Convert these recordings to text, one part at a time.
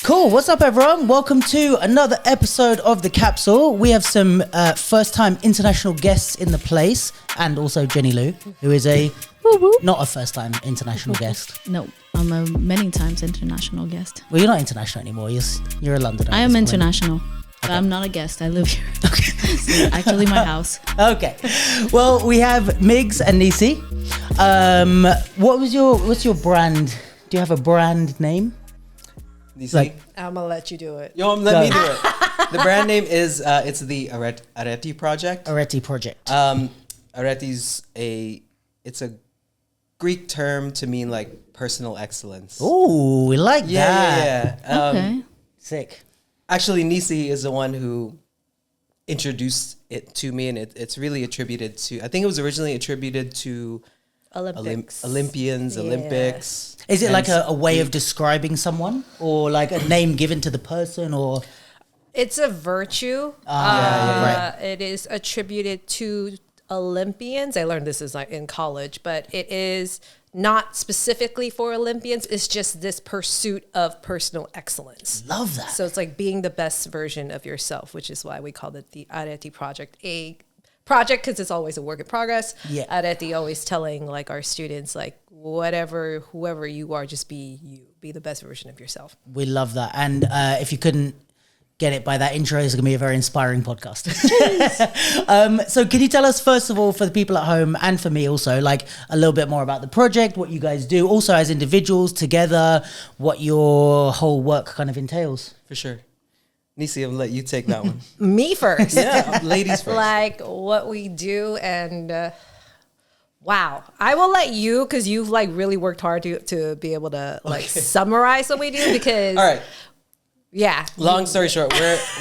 Cool. What's up, everyone? Welcome to another episode of The Capsule. We have some first-time international guests in the place, and also Jenny Lou, who is not a first-time international guest. No, I'm a many times international guest. Well, you're not international anymore. You're a Londoner. I am international. But I'm not a guest. I live here. Okay. It's actually my house. Okay. Well, we have Migs and Nisi. What's your brand? Do you have a brand name? Nisi? I'm gonna let you do it. Yo, let me do it. The brand name is it's the Arete Project. Arete Project. Arete's it's a Greek term to mean like personal excellence. Oh, we like that. Yeah. Okay. Sick. Actually, Nisi is the one who introduced it to me, and it's really attributed to. I think it was originally attributed to Olympics. Olympians, Yeah. Olympics. Is it like a way of describing someone, or like a name given to the person, or? It's a virtue. Right. It is attributed to Olympians. I learned this is like in college, but it is not specifically for Olympians. It's just this pursuit of personal excellence. Love that. So it's like being the best version of yourself, which is why we called it the Arete Project. A project because it's always a work in progress. Yeah. Arete always telling like our students like whoever you are, just be you. Be the best version of yourself. We love that. And if you couldn't get it by that intro, it's going to be a very inspiring podcast. So can you tell us, first of all, for the people at home and for me also, like a little bit more about the project, what you guys do, also as individuals together, what your whole work kind of entails? For sure. Nisi, I'll let you take that one. Me first. Yeah, ladies first. Like what we do and wow. I will let you because you've like really worked hard to be able to like summarize what we do because All right. yeah. Long story short,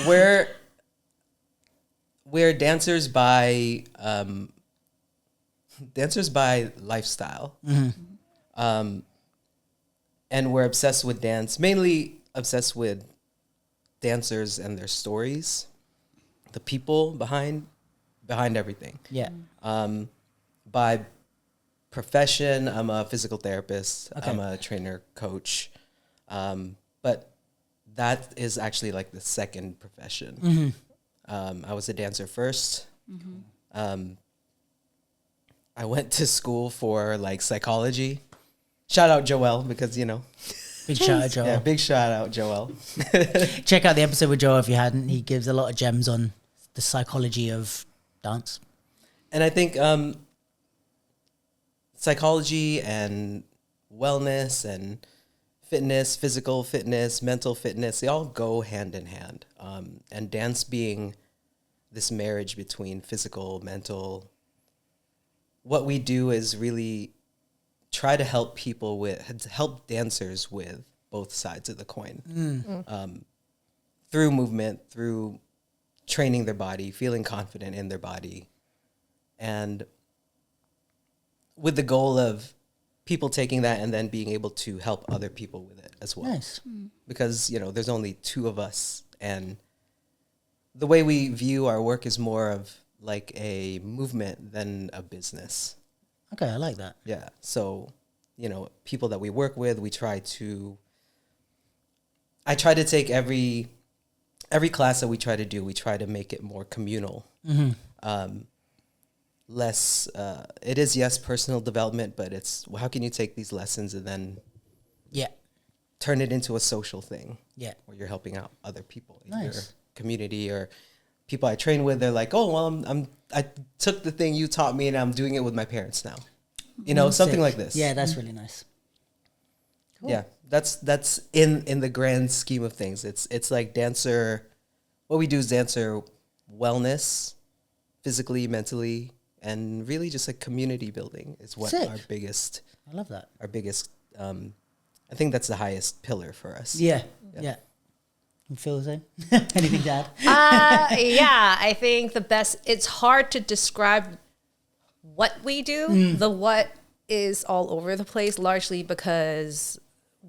we're dancers by lifestyle, and we're obsessed with dance. Mainly obsessed with dancers and their stories, the people behind everything. Yeah. By profession, I'm a physical therapist. Okay. I'm a trainer, coach, but that is actually like the second profession. I was a dancer first. I went to school for like psychology. Shout out Joel because Big shout out, Joel. yeah, big shout out Joel. Check out the episode with Joel if you hadn't. He gives a lot of gems on the psychology of dance. And I think psychology and wellness and fitness, physical fitness, mental fitness, they all go hand in hand. And dance being this marriage between physical, mental. What we do is really try to help dancers with both sides of the coin. Through movement, through training their body, feeling confident in their body. And with the goal of people taking that and then being able to help other people with it as well. Nice. Because, there's only two of us. And the way we view our work is more of like a movement than a business. Okay, I like that. Yeah. So, people that we work with, I try to take every class that we try to do, we try to make it more communal. Less, it is, yes, personal development, but it's how can you take these lessons and then turn it into a social thing where you're helping out other people in your community or people I train with. They're like, oh, well, I took the thing you taught me and I'm doing it with my parents now. Something Sick. like this. Yeah, that's really nice. Cool. Yeah, that's in the grand scheme of things. It's like dancer. What we do is dancer wellness, physically, mentally, and really just like community building is what Sick. our biggest. I love that. Our biggest. I think that's the highest pillar for us. Yeah. You feel the same? Anything to add? Yeah, I think it's hard to describe what we do. The what is all over the place, largely because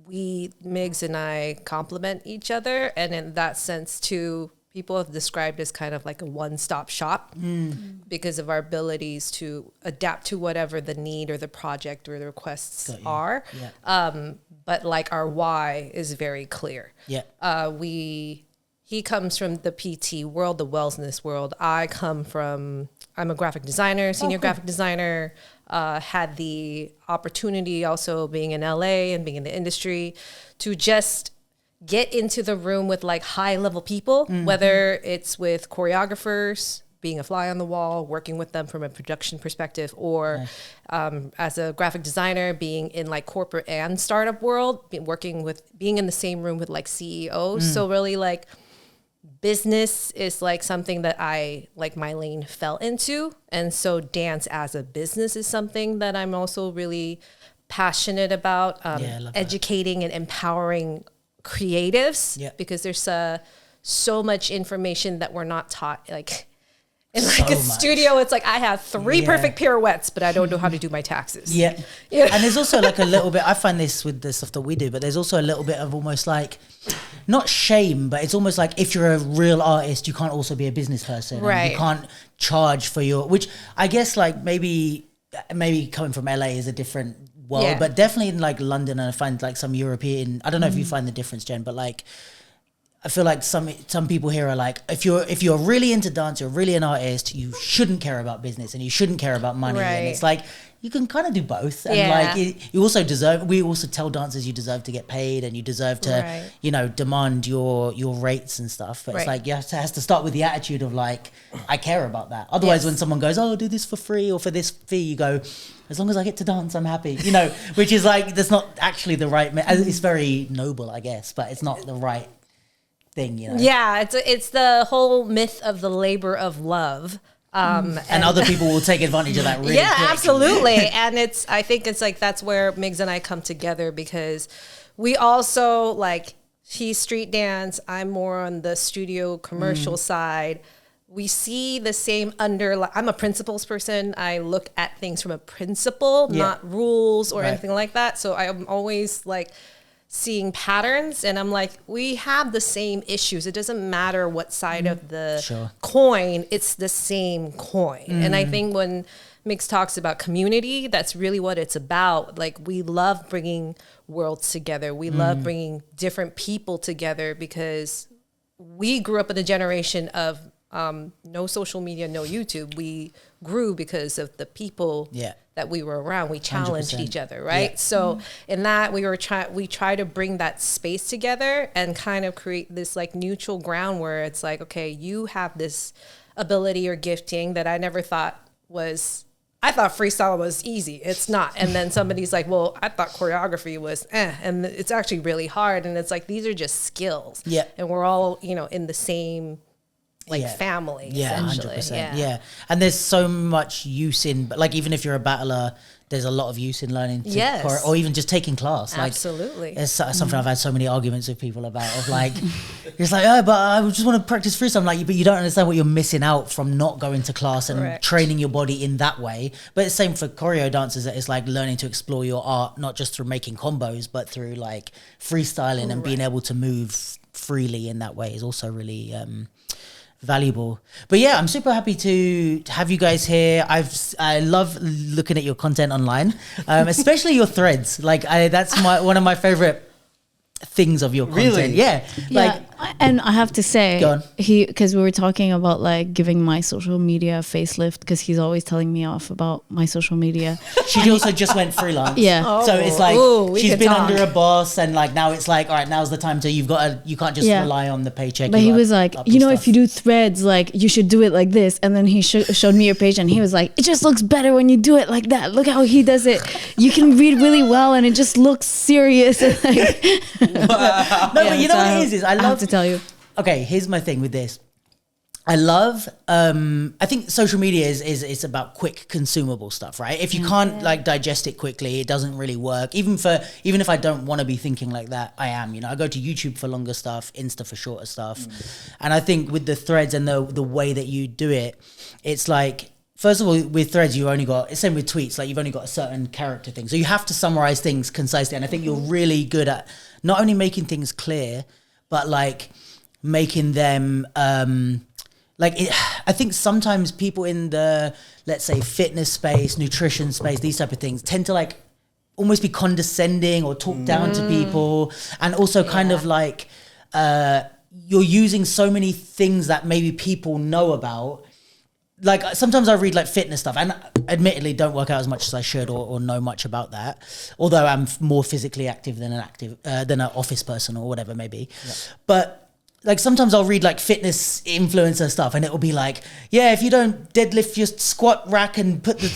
Migs and I complement each other. And in that sense too, people have described as kind of like a one-stop shop because of our abilities to adapt to whatever the need or the project or the requests are. Yeah. But like our why is very clear. Yeah. He comes from the PT world, the wellness world. I'm a graphic designer, senior graphic designer, had the opportunity also being in LA and being in the industry to just get into the room with like high level people, whether it's with choreographers, being a fly on the wall, working with them from a production perspective, or as a graphic designer, being in like corporate and startup world, being in the same room with like CEOs. So really like business is like something that I like my lane fell into. And so dance as a business is something that I'm also really passionate about, educating and empowering creatives because there's so much information that we're not taught. Like in like a studio, it's like I have 3 perfect pirouettes, but I don't know how to do my taxes. Yeah. And there's also like a little bit, I find this with the stuff that we do, but there's also a little bit of almost like, not shame, but it's almost like if you're a real artist, you can't also be a business person. Right. You can't charge for which I guess like maybe coming from LA is a different world, but definitely in like London, and I find like some European, I don't know if you find the difference, Jen, but like, I feel like some people here are like, if you're really into dance, you're really an artist, you shouldn't care about business and you shouldn't care about money. And it's like, you can kind of do both. And like, you also we also tell dancers you deserve to get paid and you deserve to, demand your rates and stuff. But it's like, it has to start with the attitude of like, I care about that. Otherwise, when someone goes, oh, do this for free or for this fee, you go, as long as I get to dance, I'm happy, which is like, that's not actually the right, it's very noble, I guess, but it's not the right thing, Yeah, it's the whole myth of the labor of love. And other people will take advantage of that really quick. Absolutely. And I think it's like that's where Migs and I come together, because we also like, he's street dance, I'm more on the studio commercial side. We see the same I'm a principles person. I look at things from a principle, not rules or anything like that. So I'm always like seeing patterns, and I'm like, we have the same issues. It doesn't matter what side of the coin, it's the same coin. And I think when Mix talks about community, that's really what it's about. Like, we love bringing worlds together. We love bringing different people together, because we grew up in a generation of no social media, no YouTube. We grew because of the people that we were around. We challenged 100%. Each other, right? So in that, we try to bring that space together and kind of create this like neutral ground where it's like, okay, you have this ability or gifting that I never thought was. I thought freestyle was easy. It's not. And then somebody's like, well, I thought choreography was and it's actually really hard. And it's like, these are just skills. Yeah. And we're all, in the same family. Yeah, 100%. Yeah. And there's so much use in, like, even if you're a battler, there's a lot of use in learning to or even just taking class. Like, absolutely. It's something I've had so many arguments with people about, of like, it's like, oh, but I just want to practice freestyle. I'm like, but you don't understand what you're missing out from not going to class and training your body in that way. But it's the same for choreo dancers, that it's like learning to explore your art, not just through making combos, but through like freestyling and being able to move freely in that way is also really valuable. But yeah, I'm super happy to have you guys here. I love looking at your content online, especially your threads. Like, that's one of my favorite things of your content. Really? Yeah. Like, and I have to say, because we were talking about like giving my social media a facelift, because he's always telling me off about my social media. She also just went freelance. Yeah. So it's like, she's been under a boss, and like now it's like, all right, now's the time to, you can't just rely on the paycheck. But he was like, if you do threads, like you should do it like this. And then he showed me your page, and he was like, it just looks better when you do it like that. Look how he does it. You can read really well, and it just looks serious. And like, but you know what it is I love to tell you. Okay, here's my thing with this. I love, I think social media is about quick consumable stuff, right? If you can't like digest it quickly, it doesn't really work. Even if I don't want to be thinking like that, I am, I go to YouTube for longer stuff, Insta for shorter stuff. And I think with the threads and the way that you do it, it's like, first of all, with threads, you only got, same with tweets, like you've only got a certain character thing. So you have to summarize things concisely. And I think you're really good at not only making things clear, but like making them I think sometimes people in the, let's say, fitness space, nutrition space, these type of things tend to like almost be condescending or talk down to people, and also kind of like you're using so many things that maybe people know about. Like sometimes I read like fitness stuff, and admittedly don't work out as much as I should or know much about that. Although I'm more physically active than an office person or whatever maybe. Yeah. But like sometimes I'll read like fitness influencer stuff, and it will be like, yeah, if you don't deadlift your squat rack and put the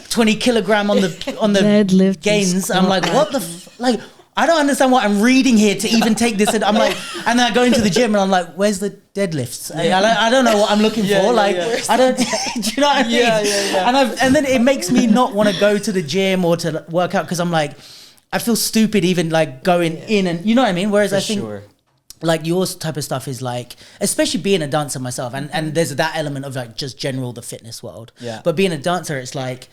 20 kilogram on the Deadlift gains, I'm like, what the I don't understand what I'm reading here to even take this. I'm like, and then I go into the gym and I'm like, where's the deadlifts? And I don't know what I'm looking for. I don't, do you know what I mean? Yeah. And then it makes me not want to go to the gym or to work out, because I'm like, I feel stupid even like going in, and you know what I mean? Whereas I think like your type of stuff is like, especially being a dancer myself, and there's that element of like just general the fitness world. Yeah. But being a dancer, it's like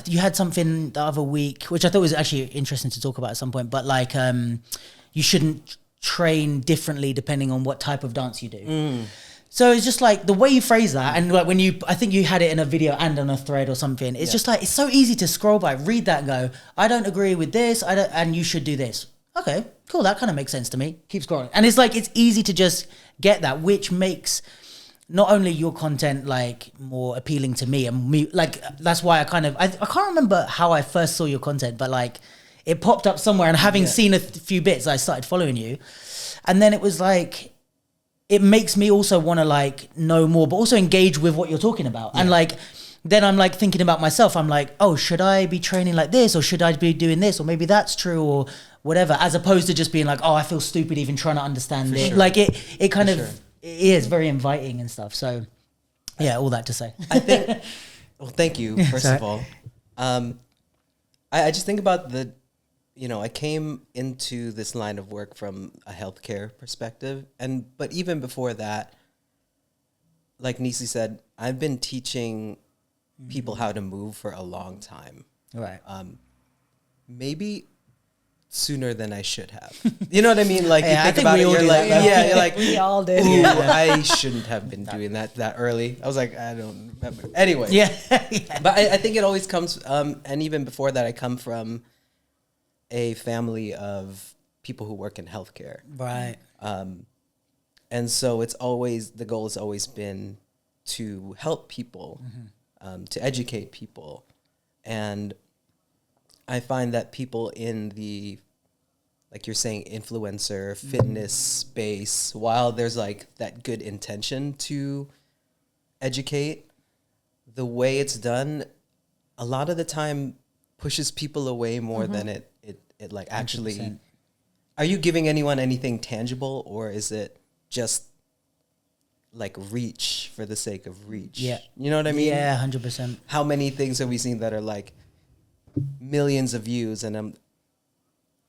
you had something the other week, which I thought was actually interesting to talk about at some point, but like you shouldn't train differently depending on what type of dance you do. So it's just like the way you phrase that, and like I think you had it in a video and on a thread or something. It's just like, it's so easy to scroll by, read that and go, I don't agree with this, and you should do this. Okay, cool. That kind of makes sense to me. Keep scrolling. And it's like, it's easy to just get that, which makes not only your content like more appealing to me, and me, like, that's why I can't remember how I first saw your content, but like it popped up somewhere, and having seen a few bits, I started following you. And then it was like, it makes me also want to like know more, but also engage with what you're talking about. And like, then I'm like thinking about myself. I'm like, oh, should I be training like this, or should I be doing this, or maybe that's true, or whatever, as opposed to just being like, oh, I feel stupid even trying to understand it. Sure. Like it kind of it is very inviting and stuff. So yeah, all that to say. I think, well, thank you, first of all. I just think about I came into this line of work from a healthcare perspective. But even before that, like Nisi said, I've been teaching people how to move for a long time. Right. Maybe sooner than I should have. You know what I mean? Like, you think about it, you're like, we all did. Ooh, I shouldn't have been doing that early. I was like, I don't remember. Anyway. Yeah. But I think it always comes, and even before that, I come from a family of people who work in healthcare. Right. And so the goal has always been to help people, to educate people. And I find that people in the, like you're saying, influencer, fitness space, while there's like that good intention to educate, the way it's done, a lot of the time pushes people away more than it like actually. 100%. Are you giving anyone anything tangible, or is it just like reach for the sake of reach? Yeah. You know what I mean? Yeah, 100%. How many things have we seen that are like millions of views, and I'm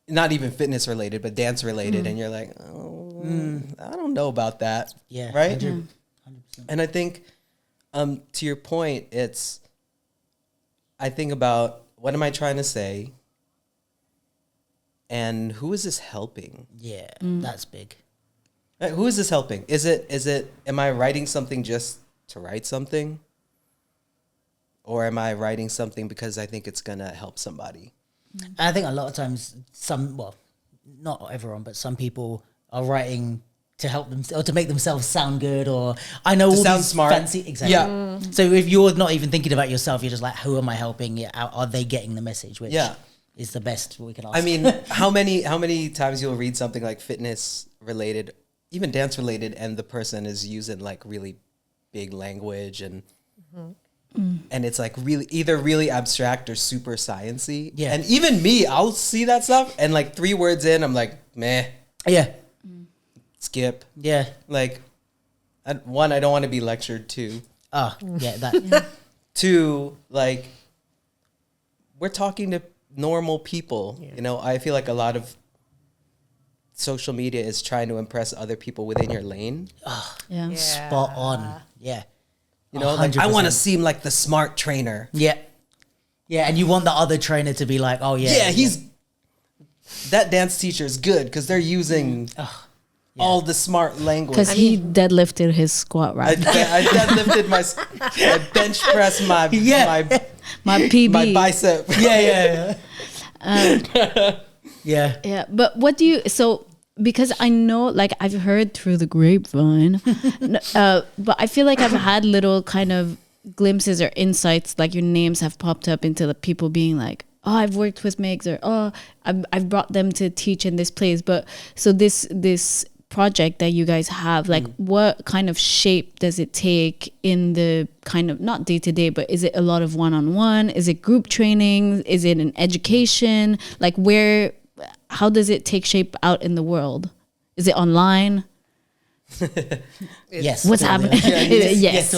not even fitness related, but dance related, and you're like, I don't know about that. Yeah. Right? 100%. And I think, to your point, I think about, what am I trying to say? And who is this helping? Yeah, that's big. Right, who is this helping? Am I writing something just to write something? Or am I writing something because I think it's going to help somebody? And I think a lot of times not everyone, but some people are writing to help them, or to make themselves sound good, or I know all sound these smart. Fancy, exactly. Yeah. So if you're not even thinking about yourself, you're just like, who am I helping? Yeah, are they getting the message? Which is the best we can ask. I mean, how many times you'll read something like fitness related, even dance related, and the person is using like really big language and it's like either really abstract or super sciencey. Yeah. And even me, I'll see that stuff and like 3 words in, I'm like, meh. Yeah. Skip. Yeah. Like, one, I don't want to be lectured. 2. Oh, yeah, that. 2, like, we're talking to normal people. Yeah. You know, I feel like a lot of social media is trying to impress other people within your lane. Oh, yeah. Spot on. Yeah. You know, like, I want to seem like the smart trainer. Yeah. Yeah, and you want the other trainer to be like, oh, yeah. Yeah, that dance teacher is good because they're using all the smart language. Because he deadlifted his squat rack. I deadlifted I bench pressed my My PB. my bicep. Yeah. Yeah, but what do you, so because I know, like I've heard through the grapevine, but I feel like I've had little kind of glimpses or insights, like your names have popped up into the people being like, oh, I've worked with Migs, or oh, I've brought them to teach in this place. But so this project that you guys have, like what kind of shape does it take in the kind of, not day to day, but is it a lot of one-on-one? Is it group training? Is it an education? Like how does it take shape out in the world? Is it online? Yes. What's happening? Yes. Yes to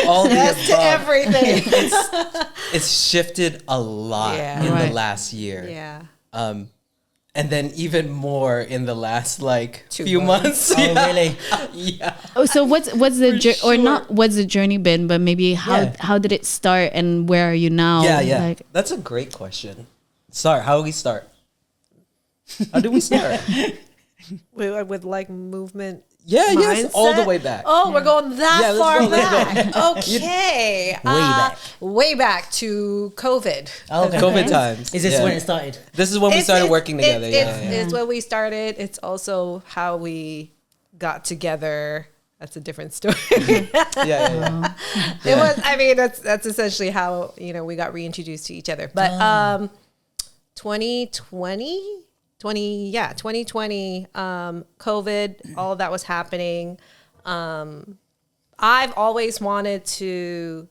all the Yes to above. everything. It's shifted a lot Yeah. in Right. the last year. Yeah. And then even more in the last like 2 few months. Oh, really? Yeah. Oh, so what's the or not what's the journey been, but maybe how did it start and where are you now? Yeah. Like, That's a great question. How do we start? How did we start? With like movement. Yes, all the mindset? way back. Oh, we're going that Yeah, let's far go, let's back. Okay. back. Way back to COVID. Oh, okay. COVID times. Is this Yeah. when it started? This is when we started working together. It's when we started. It's also how we got together. That's a different story. Yeah. It was. I mean, that's essentially how we got reintroduced to each other. But 2020, COVID, all of that was happening. I've always wanted to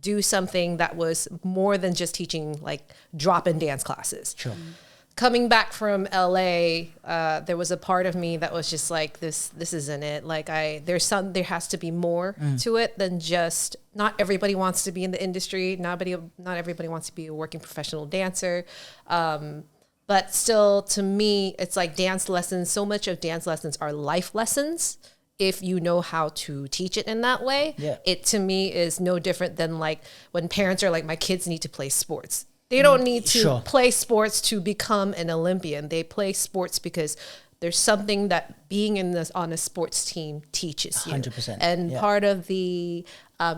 do something that was more than just teaching like drop-in dance classes. Sure. Coming back from LA, there was a part of me that was just like, this isn't it. Like there has to be more to it than just, not everybody wants to be in the industry. Not everybody wants to be a working professional dancer. But still, to me, it's like dance lessons. So much of dance lessons are life lessons if you know how to teach it in that way. Yeah. It, to me, is no different than like when parents are like, my kids need to play sports. They don't need to play sports to become an Olympian. They play sports because there's something that being on a sports team teaches you. 100%. And part of the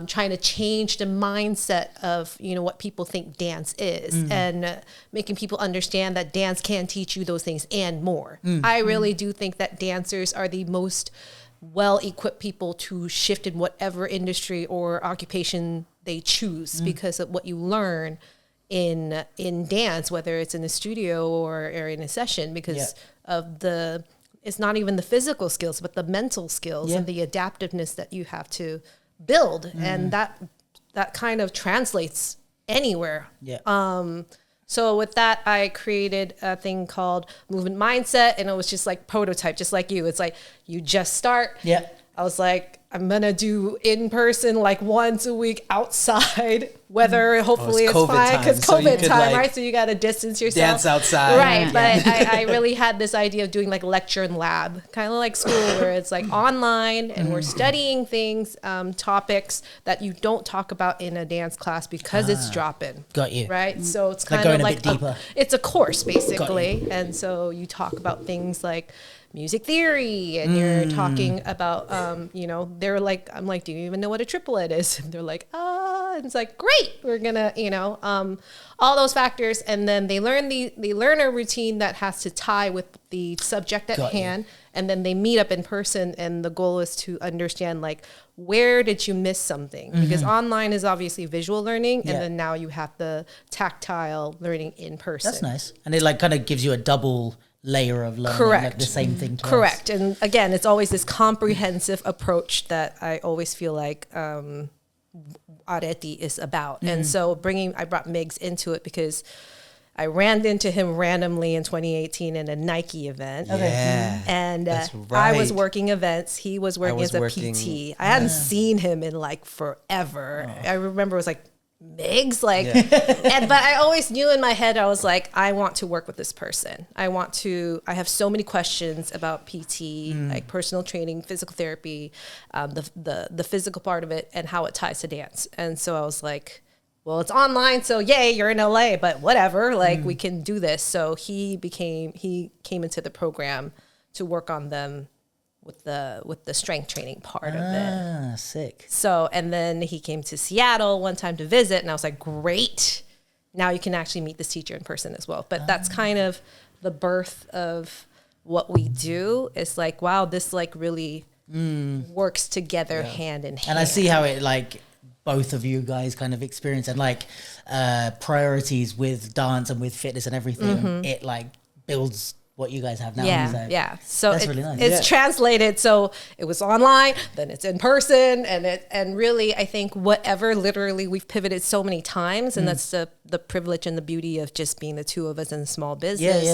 trying to change the mindset of what people think dance is, and making people understand that dance can teach you those things and more. I really do think that dancers are the most well-equipped people to shift in whatever industry or occupation they choose because of what you learn in dance, whether it's in a studio or in a session, because of it's not even the physical skills, but the mental skills and the adaptiveness that you have to build. And that kind of translates anywhere. So with that, I created a thing called Movement Mindset, and it was just like prototype, just like you. It's like, you just start. Yeah. I was like, I'm going to do in person like once a week outside, whether hopefully it's COVID fine because time, so you COVID could, time, like, right? So you got to distance yourself. Dance outside. Right. But I really had this idea of doing like lecture and lab, kind of like school where it's like online and we're studying things, topics that you don't talk about in a dance class because it's drop-in. Got you. Right. So it's Like kind of going a like bit deeper. it's a course basically. And so you talk about things like music theory, and you're talking about, they're like, I'm like, do you even know what a triplet is? And they're like, and it's like, great, we're gonna, all those factors. And then they learn a routine that has to tie with the subject at hand. And then they meet up in person, and the goal is to understand like, where did you miss something? Because online is obviously visual learning, and then now you have the tactile learning in person. That's nice. And it like kind of gives you a double layer of learning. Correct. Like the same thing twice. Correct. And again, it's always this comprehensive approach that I always feel like Arete is about. And so I brought Migs into it because I ran into him randomly in 2018 in a Nike event. Yeah. And That's I was right. working events. He was working as a PT. I hadn't seen him in like forever. I remember it was like, Migs, like, but I always knew in my head, I was like, I want to work with this person. I have so many questions about PT, like personal training, physical therapy, the physical part of it and how it ties to dance. And so I was like, well, it's online, so yay, you're in LA, but whatever, like we can do this. So he came into the program to work on them with the strength training part of it. Ah, sick. So, and then he came to Seattle one time to visit, and I was like, great. Now you can actually meet this teacher in person as well. But that's kind of the birth of what we do. It's like, wow, this like really works together hand in hand. And I see how it like both of you guys kind of experience and like priorities with dance and with fitness and everything. It like builds what you guys have now. So that's really nice. It's translated. So it was online, then it's in person, and really, I think whatever. Literally, we've pivoted so many times, and that's the privilege and the beauty of just being the two of us in a small business.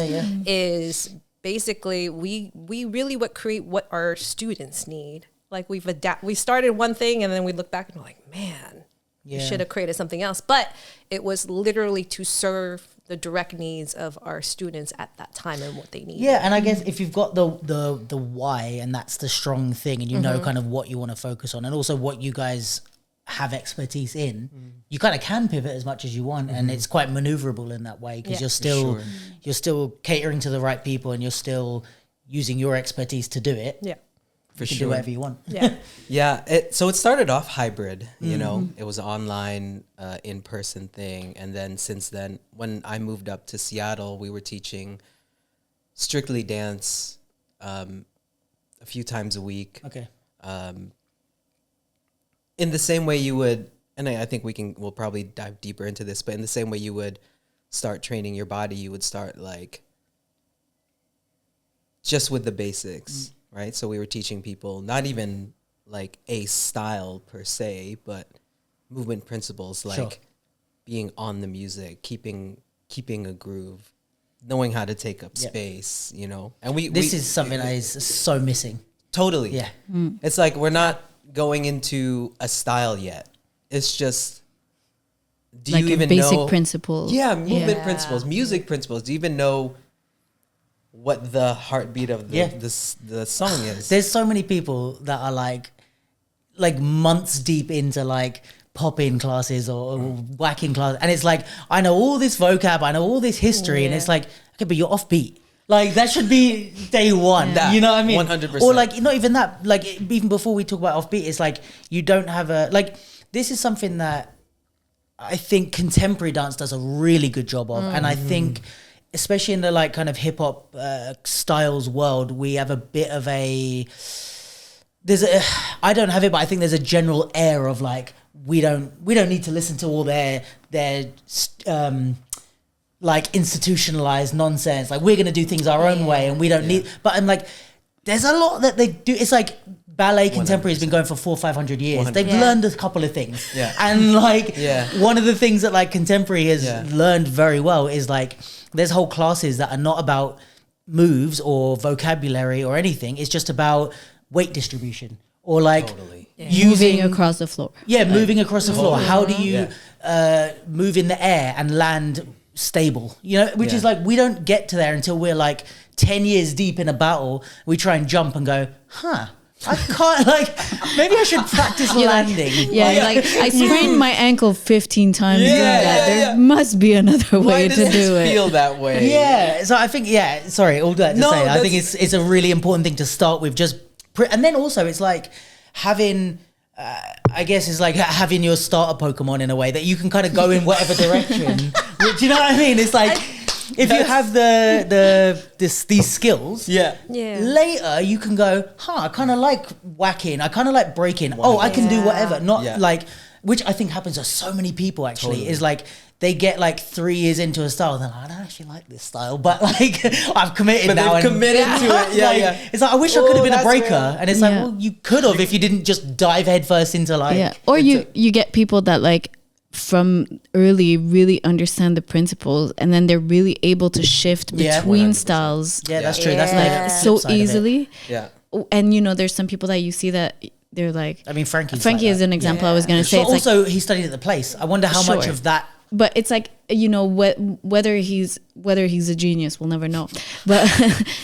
Is basically we really create what our students need. Like we started one thing, and then we look back and we're like, man, we should have created something else. But it was literally to serve the direct needs of our students at that time and what they need. Yeah, and I guess if you've got the why, and that's the strong thing, and you know kind of what you want to focus on, and also what you guys have expertise in, you kind of can pivot as much as you want, and it's quite maneuverable in that way because you're still catering to the right people, and you're still using your expertise to do it. Yeah. You can do whatever you want. So it started off hybrid, you know, it was online, in-person thing. And then since then, when I moved up to Seattle, we were teaching strictly dance a few times a week. Okay. In the same way you would, and I think we'll probably dive deeper into this, but in the same way you would start training your body, you would start like just with the basics. Right, so we were teaching people not even like a style per se, but movement principles like being on the music, keeping a groove, knowing how to take up space, you know. And this is something that is so missing. Totally. Yeah. It's like we're not going into a style yet. It's just do like you even basic know principles? Yeah, movement principles, music principles. Do you even know what the heartbeat of the song is? There's so many people that are like months deep into like pop-in classes or whacking classes, and it's like, I know all this vocab, I know all this history, and it's like, okay, but you're offbeat. Like that should be day one. You know what I mean? 100%. Or like not even that. Like even before we talk about offbeat, it's like you don't have a like. This is something that I think contemporary dance does a really good job of, and I think, especially in the like kind of hip hop styles world, we have a bit of I don't have it, but I think there's a general air of like we don't need to listen to all their like institutionalized nonsense. Like we're gonna do things our own way, and we don't need. But I'm like, there's a lot that they do. It's like ballet contemporary has been going for 400-500 years. 100%. They've learned a couple of things, and like one of the things that like contemporary has learned very well is like there's whole classes that are not about moves or vocabulary or anything. It's just about weight distribution or like moving across the floor. Moving across the floor. How do you move in the air and land stable? You know, which is like we don't get to there until we're like 10 years deep in a battle. We try and jump and go, I can't, like, maybe I should practice landing. Like I sprained my ankle 15 times doing that. There must be another way to do it. Feel that way. So I think, sorry, all that to say, I think it's a really important thing to start with. And then also it's like having, I guess it's like having your starter Pokemon in a way that you can kind of go in whatever direction. Do you know what I mean? It's like, if you have these skills, later you can go, I kind of like whacking, I kind of like breaking. I can do whatever. Not like, which I think happens to so many people actually, is like they get like 3 years into a style, and they're like, I don't actually like this style, but like I've committed now. They've committed to it. It's like, I wish I could have been a breaker. And it's like, well, you could have if you didn't just dive headfirst into like. Or you get people that like from early really understand the principles, and then they're really able to shift between 100%. styles. That's true. That's so easily. And you know, there's some people that you see that they're like, I mean, Frankie like is an example I was going to say. But also he studied at the Place. I wonder how much of that. But it's like, you know, whether he's a genius, we'll never know. But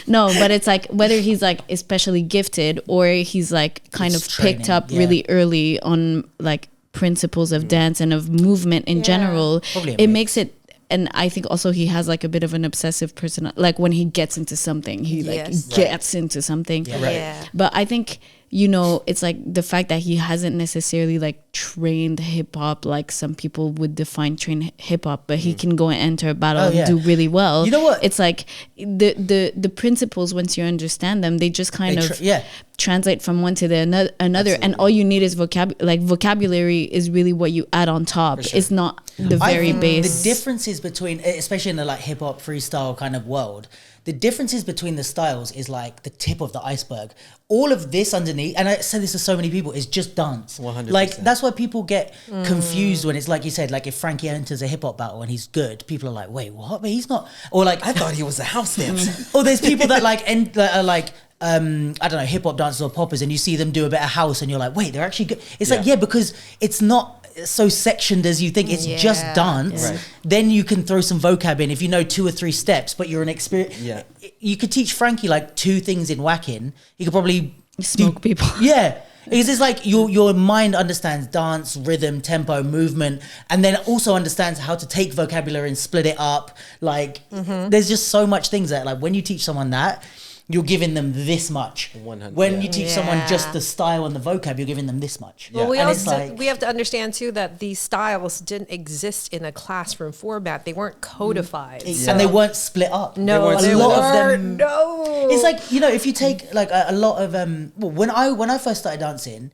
but it's like whether he's like especially gifted or he's like kind of picked up really early on like principles of dance and of movement in general. It makes it and I think also he has like a bit of an obsessive person. Like when he gets into something, he like Yes. gets into something. Yeah. Right. Yeah. But I think, you know, it's like the fact that he hasn't necessarily like trained hip hop like some people would define train hip hop, but he can go and enter a battle Oh, and yeah. do really well. You know what? It's like the principles, once you understand them, they just kind of translate from one to the another. And Absolutely. all you need is vocabulary is really what you add on top. For sure. It's not the I very think base. the differences between, especially in the like hip hop freestyle kind of world, the differences between the styles is like the tip of the iceberg. All of this underneath, and I said this to so many people, is just dance. 100%. Like that's why people get confused when it's like you said, like if Frankie enters a hip hop battle and he's good, people are like, wait, what? But he's not. Or like I thought he was a house dancer. or there's people that like that are like I don't know, hip hop dancers or poppers, and you see them do a bit of house, and you're like, wait, they're actually good. It's like, yeah, because it's not so sectioned as you think. It's just dance. Right. Then you can throw some vocab in if you know 2 or 3 steps, but you're an experience. Yeah. You could teach Frankie like 2 things in whacking. He could probably Smoke people. Yeah. Because it's like your mind understands dance, rhythm, tempo, movement, and then also understands how to take vocabulary and split it up. Like there's just so much things that like when you teach someone that, you're giving them this much. 100, When yeah. you teach someone just the style and the vocab, you're giving them this much. Well, we And it's also like- we have to understand too that these styles didn't exist in a classroom format. They weren't codified, and they weren't split up. No, a they lot of weren't. them. No, It's like, you know, if you take like a lot of well, when I first started dancing,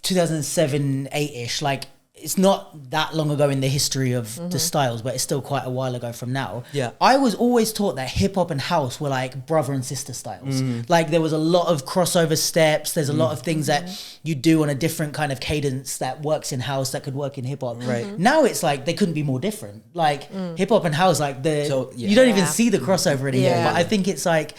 2007, 8ish, like it's not that long ago in the history of the styles, but it's still quite a while ago from now. Yeah. I was always taught that hip hop and house were like brother and sister styles. Like there was a lot of crossover steps. There's a lot of things that you do on a different kind of cadence that works in house that could work in hip hop. Right. Now it's like they couldn't be more different. Like hip hop and house, like So, yeah. you don't even Yeah. see the crossover anymore. Yeah. But I think it's like,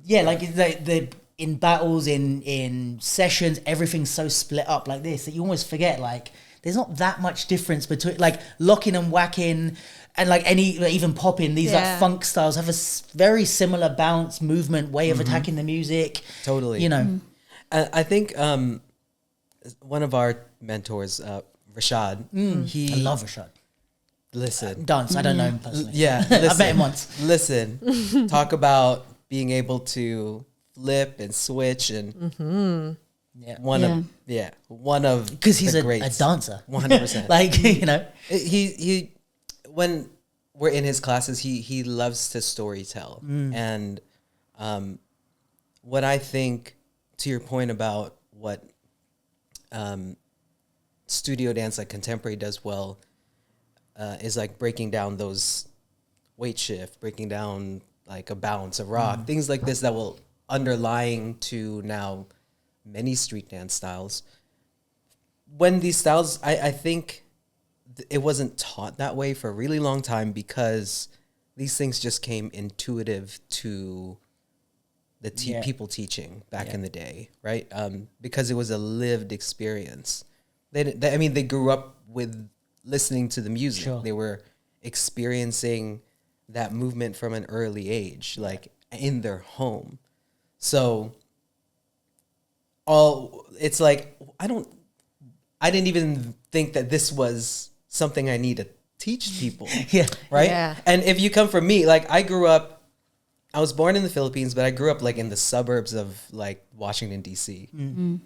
like the in battles, in sessions, everything's so split up like this that you almost forget like there's not that much difference between like locking and whacking and like any like, even popping. These like funk styles have a very similar bounce, movement, way of attacking the music. Totally. You know, I think one of our mentors, Rashad, I love Rashad. listen. Dance. I don't know him personally. Yeah, I met listen. him once. Listen, talk about being able to flip and switch and Yeah. one of Because he's the a greats. dancer. 100%. Like, you know. He when we're in his classes, he loves to storytell, and what I think, to your point about what studio dance like contemporary does well, is like breaking down those weight shift, breaking down like a bounce, a rock, things like this that will underlying to now many street dance styles. When these styles, I think it wasn't taught that way for a really long time because these things just came intuitive to the people teaching back in the day, right? Because it was a lived experience. They grew up with listening to the music. Sure. They were experiencing that movement from an early age, like in their home. So it's like, I didn't even think that this was something I need to teach people. Yeah. Right. Yeah. And if you come from me, like I was born in the Philippines, but I grew up like in the suburbs of like Washington, DC.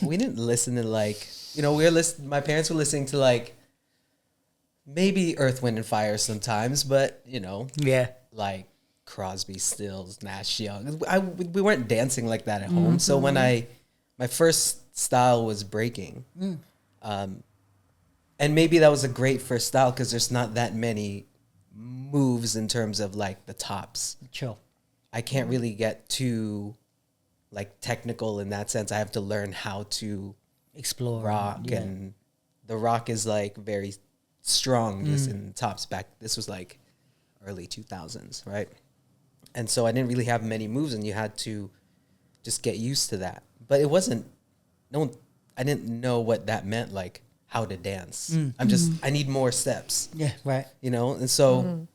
We didn't listen to like, my parents were listening to like maybe Earth, Wind and Fire sometimes, but Yeah. like Crosby, Stills, Nash Young. We weren't dancing like that at home. So when my first style was breaking, and maybe that was a great first style because there's not that many moves in terms of like the tops. Chill. I can't really get too like technical in that sense. I have to learn how to Explore. rock, Yeah. and the rock is like very strong just in tops back. This was like early 2000s, right? And so I didn't really have many moves, and you had to just get used to that. But it wasn't, I didn't know what that meant, like how to dance. I need more steps, Yeah. Right. And so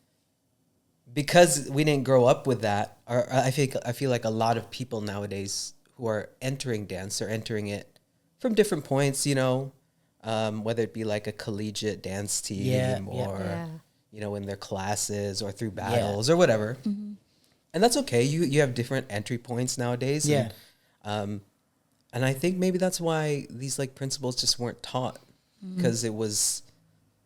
because we didn't grow up with that, or I feel like a lot of people nowadays who are entering dance are entering it from different points, whether it be like a collegiate dance team or you know, in their classes or through battles or whatever. And that's okay. You have different entry points nowadays. And I think maybe that's why these like principles just weren't taught, because it was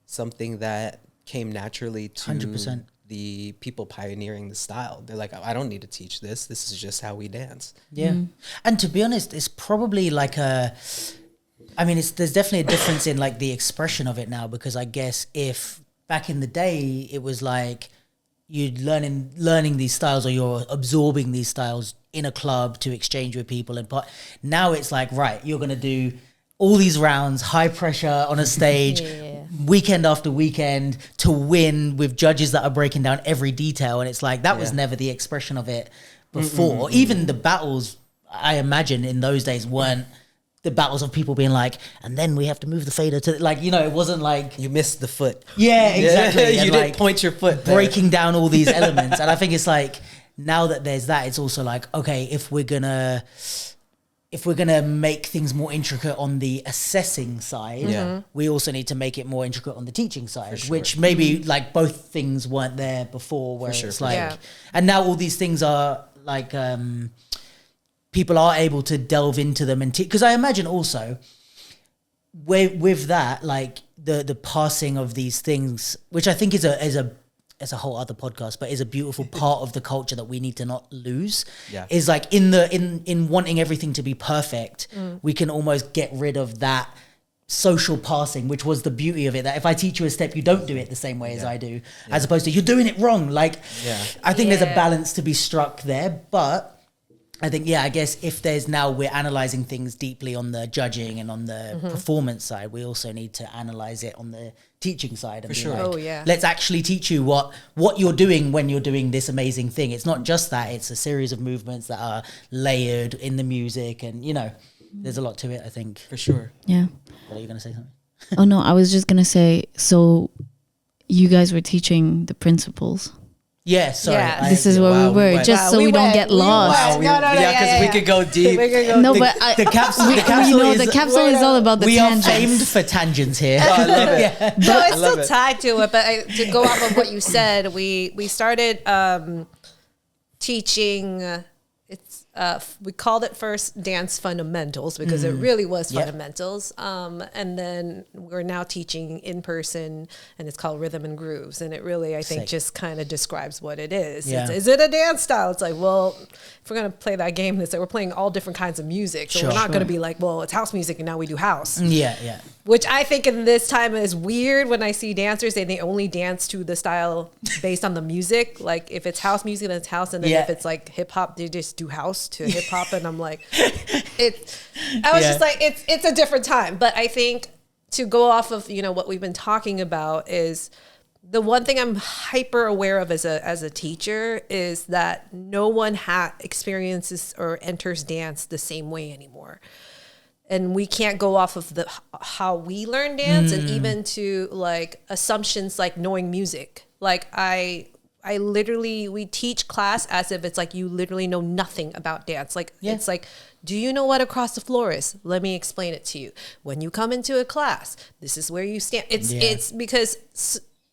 something that came naturally to 100%. the people pioneering the style. They're like, I don't need to teach this. This is just how we dance. And to be honest, it's probably like there's definitely a difference in like the expression of it now, because I guess if back in the day it was like you're learning these styles, or you're absorbing these styles in a club to exchange with people, and now it's like, right, you're going to do all these rounds, high pressure on a stage, weekend after weekend, to win with judges that are breaking down every detail. And it's like, that was never the expression of it before. Even the battles, I imagine in those days, weren't the battles of people being like, and then we have to move the fader to, like, you know, it wasn't like you missed the foot. Yeah, exactly. You didn't point your foot there. Breaking down all these elements. And I think it's like, now that there's that, it's also like, okay, if we're gonna make things more intricate on the assessing side, we also need to make it more intricate on the teaching side, which maybe like both things weren't there before, where it's like, and now all these things are like, people are able to delve into them and because I imagine also with that, like the passing of these things, which I think is a whole other podcast, but is a beautiful part of the culture that we need to not lose. Is like in wanting everything to be perfect, we can almost get rid of that social passing, which was the beauty of it, that if I teach you a step, you don't do it the same way as I do, as opposed to you're doing it wrong. Like, I think there's a balance to be struck there, but I think, I guess if we're analyzing things deeply on the judging and on the performance side, we also need to analyze it on the teaching side. And let's actually teach you what you're doing when you're doing this amazing thing. It's not just that, it's a series of movements that are layered in the music, and, you know, there's a lot to it, I think. For sure. Yeah. What are you going to say something? Oh, no, I was just going to say, so you guys were teaching the principles. Yeah, sorry. Yeah. This is where we were, just so we don't get lost. Because we could go deep. No, but The capsule the capsule is all about the we tangents. are famed for tangents here. Oh, I love it. No, it's still tied to it, but to go off of what you said, we started teaching. We called it first dance fundamentals, because it really was fundamentals. And then we're now teaching in person, and it's called rhythm and grooves. And it really, I think, just kind of describes what it is. Yeah. Is it a dance style? It's like, well, if we're going to play that game, it's like we're playing all different kinds of music. So we're not going to be like, well, it's house music and now we do house. Yeah. Which I think in this time is weird when I see dancers and they only dance to the style based on the music. Like if it's house music, then it's house. And then if it's like hip hop, they just do house to hip hop. And I'm like, just like, it's a different time. But I think to go off of, you know, what we've been talking about is the one thing I'm hyper aware of as a teacher is that no one experiences or enters dance the same way anymore. And we can't go off of how we learn dance and even to like assumptions like knowing music. Like we teach class as if it's like you literally know nothing about dance. Like it's like, do you know what across the floor is? Let me explain it to you. When you come into a class, this is where you stand. It's because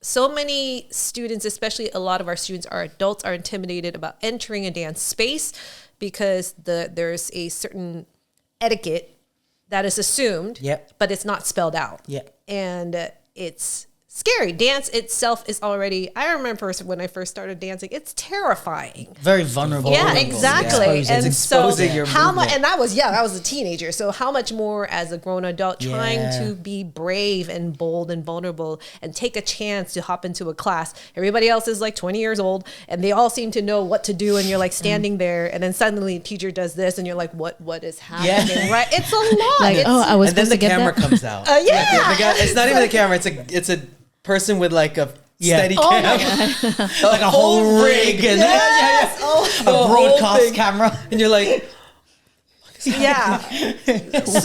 so many students, especially a lot of our students are adults, are intimidated about entering a dance space because there's a certain etiquette that is assumed, but it's not spelled out. And it's scary. Dance itself is already, I remember when I first started dancing, it's terrifying. Very vulnerable. Yeah, exactly. It's exposing your how much, movement. and that was, I was a teenager. So how much more as a grown adult trying to be brave and bold and vulnerable and take a chance to hop into a class. Everybody else is like 20 years old and they all seem to know what to do. And you're like standing there and then suddenly a teacher does this and you're like, what is happening? Right? It's a lot. Like, I was And then supposed the to get camera that. comes out. It's not even the camera. It's a person with like a steady cam, like a whole rig and a broadcast camera, and you're like, so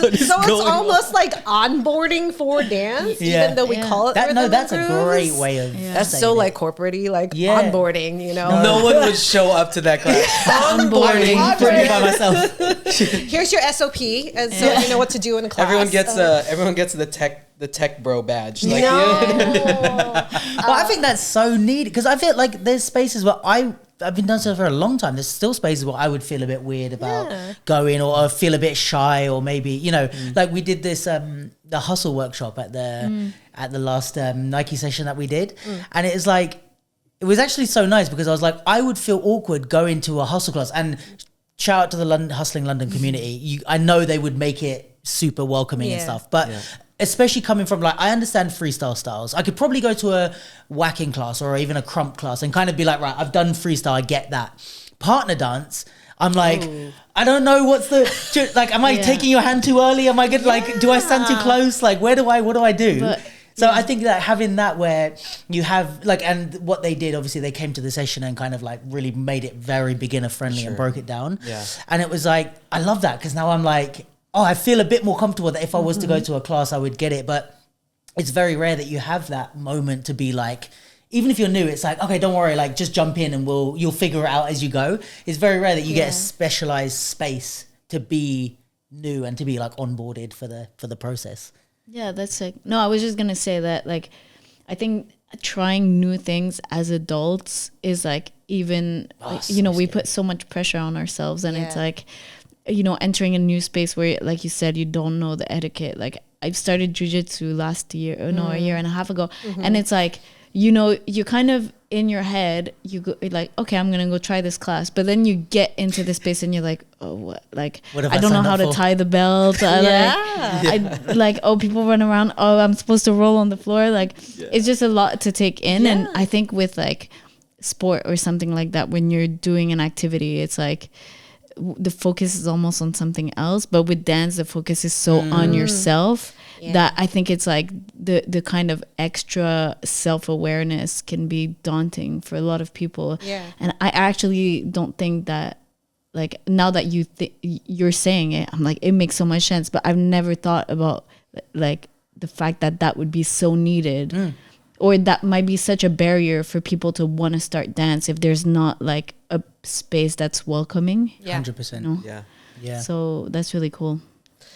it's almost like onboarding for dance, even though we call it rhythm that's and a grooves. great way of That's saying so it. like corporate-y, like onboarding, you know. no one would show up to that class. onboarding by myself. Here's your SOP, and so you know what to do in a class. Everyone gets the the tech bro badge. No. But I think that's so neat because I feel like there's spaces where I've been dancing for a long time. There's still spaces where I would feel a bit weird about going or feel a bit shy or maybe, you know, like we did this, the hustle workshop at the last Nike session that we did. And it was like, it was actually so nice because I was like, I would feel awkward going to a hustle class, and shout out to the Hustling London community. I know they would make it super welcoming and stuff, but especially coming from like, I understand freestyle styles. I could probably go to a whacking class or even a crump class and kind of be like, right, I've done freestyle, I get that. Partner dance, I'm like, I don't know what's the, like, am I taking your hand too early? Am I good? Like, do I stand too close? Like, what do I do? But, so I think that having that where you have like, and what they did, obviously they came to the session and kind of like really made it very beginner friendly and broke it down. Yeah. And it was like, I love that because now I'm like, oh, I feel a bit more comfortable that if I was to go to a class, I would get it. But it's very rare that you have that moment to be like, even if you're new, it's like, okay, don't worry, like just jump in and you'll figure it out as you go. It's very rare that you get a specialized space to be new and to be like onboarded for the process. Yeah, that's like, no, I was just going to say that, like, I think trying new things as adults is like, even, you know, we put so much pressure on ourselves, and it's like, you know, entering a new space where, like you said, you don't know the etiquette. Like, I've started jujitsu last year, a year and a half ago. And it's like, you know, you kind of in your head, you go like, okay, I'm going to go try this class. But then you get into the space and you're like, oh, what? Like, I don't know how to tie the belt. People run around. Oh, I'm supposed to roll on the floor. Like, it's just a lot to take in. And I think with like sport or something like that, when you're doing an activity, it's like, the focus is almost on something else, but with dance the focus is so on yourself that I think it's like the kind of extra self-awareness can be daunting for a lot of people. And I actually don't think that, like, now that you're saying it, I'm like, it makes so much sense, but I've never thought about like the fact that would be so needed. Or that might be such a barrier for people to want to start dance if there's not like a space that's welcoming. 100%. You know? Yeah. So that's really cool.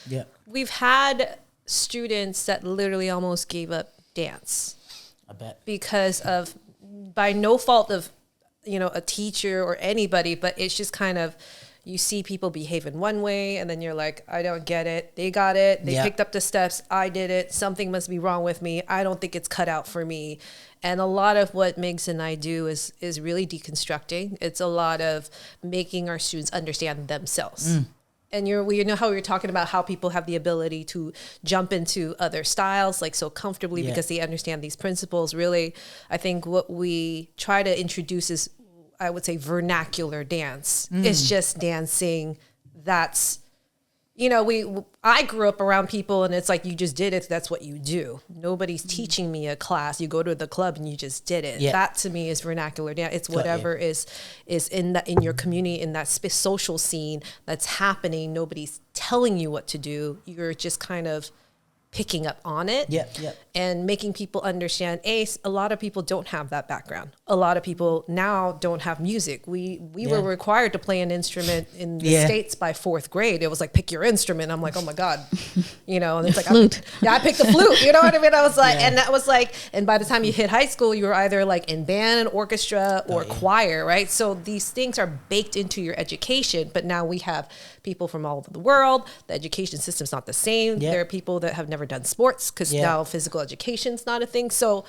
Yeah. We've had students that literally almost gave up dance. I bet. Because of, by no fault of, you know, a teacher or anybody, but it's just kind of, you see people behave in one way and then you're like, I don't get it. They got it. They picked up the steps. I did it. Something must be wrong with me. I don't think it's cut out for me. And a lot of what Migs and I do is really deconstructing. It's a lot of making our students understand themselves. And you know how we were talking about how people have the ability to jump into other styles like so comfortably because they understand these principles. Really, I think what we try to introduce is, I would say, vernacular dance. It's just dancing that's, you know, I grew up around people and it's like, you just did it. That's what you do. Nobody's teaching me a class. You go to the club and you just did it. That to me is vernacular dance. It's whatever is in your community, in that social scene that's happening. Nobody's telling you what to do. You're just kind of picking up on it and making people understand, a lot of people don't have that background. A lot of people now don't have music. We were required to play an instrument in the States by 4th grade. It was like, pick your instrument. I'm like, oh my God, you know, and it's like, flute. I picked the flute, you know what I mean? I was like, and that was like, and by the time you hit high school, you were either like in band and orchestra or choir, right? So these things are baked into your education, but now we have people from all over the world. The education system's not the same. There are people that have never done sports because now physical education's not a thing. So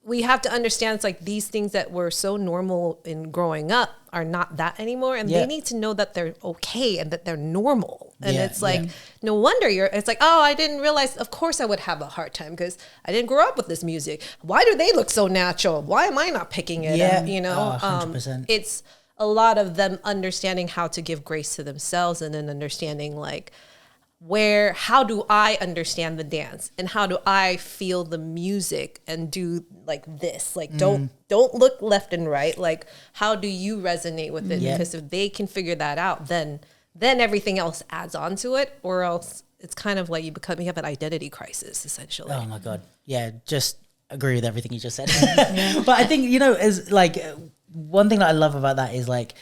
we have to understand it's like these things that were so normal in growing up are not that anymore. And they need to know that they're okay and that they're normal. And it's like, no wonder it's like, oh, I didn't realize, of course I would have a hard time because I didn't grow up with this music. Why do they look so natural? Why am I not picking it up? You know, 100%. It's a lot of them understanding how to give grace to themselves and then understanding like, how do I understand the dance and how do I feel the music and do like this? Like, don't look left and right. Like, how do you resonate with it? Because if they can figure that out, then everything else adds on to it, or else it's kind of like you have an identity crisis essentially. Oh my God. Yeah. Just agree with everything you just said. But I think, you know, as like one thing that I love about that is like,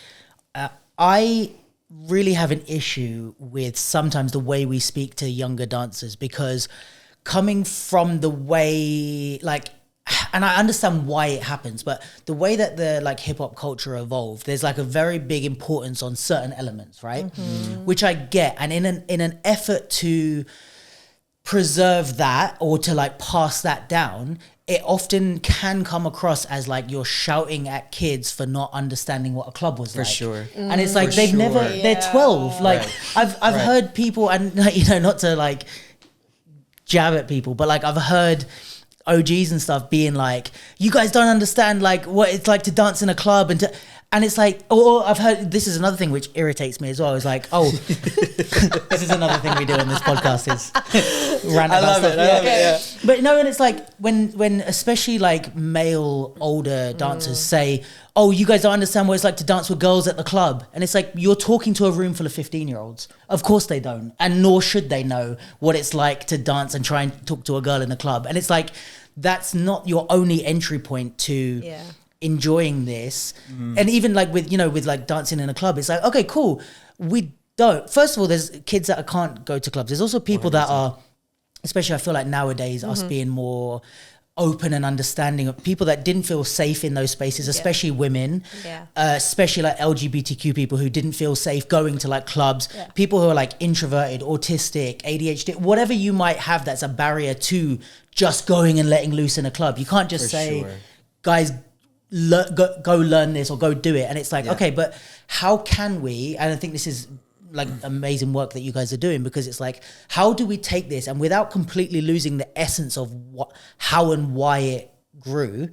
I really have an issue with sometimes the way we speak to younger dancers because coming from the way like, and I understand why it happens, but the way that the like hip hop culture evolved, there's like a very big importance on certain elements, right? Which I get. And in an effort to preserve that or to like pass that down, it often can come across as like you're shouting at kids for not understanding what a club was For like. sure. And it's like For they've sure. never, they're 12. Like I've heard people, and you know, not to like jab at people, but like I've heard OGs and stuff being like, you guys don't understand like what it's like to dance in a club and it's like, or I've heard, this is another thing which irritates me as well. It's like, oh, this is another thing we do on this podcast is rant about stuff. I love it, yeah. But no, and it's like when especially like male older dancers say, oh, you guys don't understand what it's like to dance with girls at the club. And it's like, you're talking to a room full of 15-year-olds. Of course they don't. And nor should they know what it's like to dance and try and talk to a girl in the club. And it's like, that's not your only entry point to enjoying this. And even like with, you know, with like dancing in a club, it's like, okay, cool. We don't. First of all, there's kids that can't go to clubs. There's also people 100%. That are, especially I feel like nowadays, us being more open and understanding of people that didn't feel safe in those spaces, especially women, especially like LGBTQ people who didn't feel safe going to like clubs, people who are like introverted, autistic, ADHD, whatever you might have that's a barrier to just going and letting loose in a club. You can't just say, guys, go learn this or go do it. And it's like, okay, but how can we, and I think this is like amazing work that you guys are doing, because it's like, how do we take this and without completely losing the essence of how and why it grew,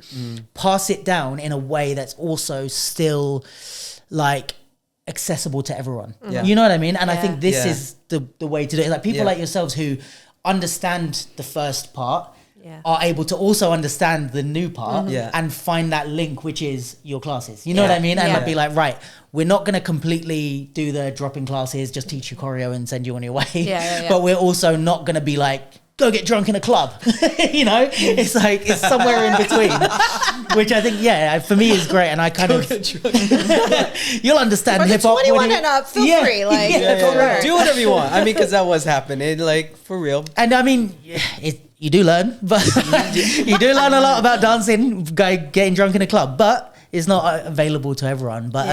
pass it down in a way that's also still like accessible to everyone. You know what I mean? And I think this is the way to do it. Like people like yourselves who understand the first part are able to also understand the new part and find that link, which is your classes. You know what I mean? And I'd be like, right, we're not going to completely do the drop-in classes, just teach you choreo and send you on your way. But we're also not going to be like, go get drunk in a club. You know, it's like, it's somewhere in between, which I think, for me is great. And I kind of, you'll understand hip hop. 21 and up, feel free. Like, do whatever you want. I mean, because that was happening, like for real. And I mean, you do learn, but you do learn a lot about dancing, getting drunk in a club, but it's not available to everyone. But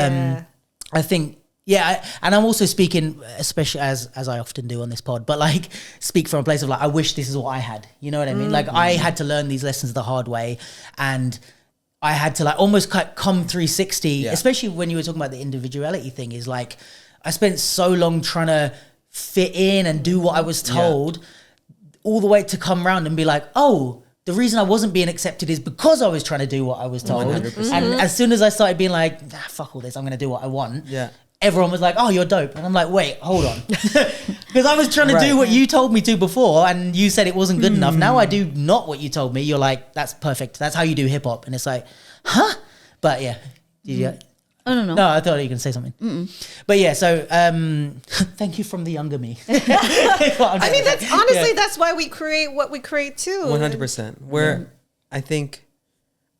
I think, and I'm also speaking, especially as I often do on this pod, but like speak from a place of like, I wish this is what I had. You know what I mean? Like I had to learn these lessons the hard way, and I had to like almost come 360, especially when you were talking about the individuality thing, is like, I spent so long trying to fit in and do what I was told, all the way to come around and be like, oh, the reason I wasn't being accepted is because I was trying to do what I was told. 100%. And as soon as I started being like, fuck all this, I'm going to do what I want. Everyone was like, oh, you're dope. And I'm like, wait, hold on. Because I was trying to do what you told me to before, and you said it wasn't good enough. Now I do not what you told me. You're like, that's perfect. That's how you do hip hop. And it's like, huh? But did you? I don't know. No, I thought you were going to say something. But so thank you from the younger me. I mean, that's honestly, that's why we create what we create too. 100%. Where I think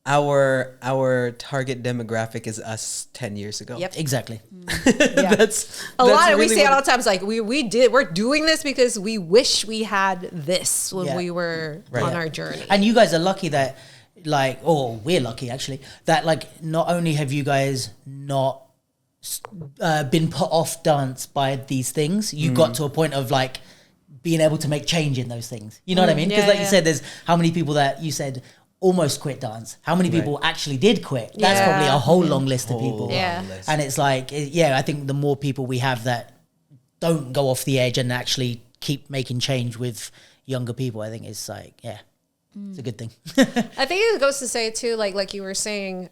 our target demographic is us 10 years ago. Yep, exactly. That's a lot. Really we say it all the time. It's like we're doing this because we wish we had this when we were on our journey. And you guys are lucky that, like, we're lucky actually that like not only have you guys not been put off dance by these things, you got to a point of like being able to make change in those things. You know what I mean? Because you said, there's how many people that you said almost quit dance, how many people actually did quit? That's probably a whole long list of people. And it's like, I think the more people we have that don't go off the edge and actually keep making change with younger people, I think it's like, it's a good thing. I think it goes to say too, like you were saying,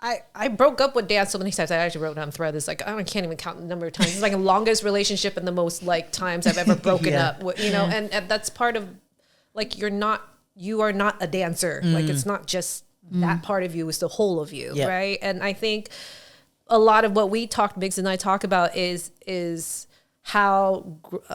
I broke up with dance so many times. I actually wrote down thread. It's like, I can't even count the number of times. It's like the longest relationship and the most like times I've ever broken up. You know, and that's part of like, you are not a dancer. Like it's not just that part of you, it's the whole of you. Right. And I think a lot of what Migs and I talk about is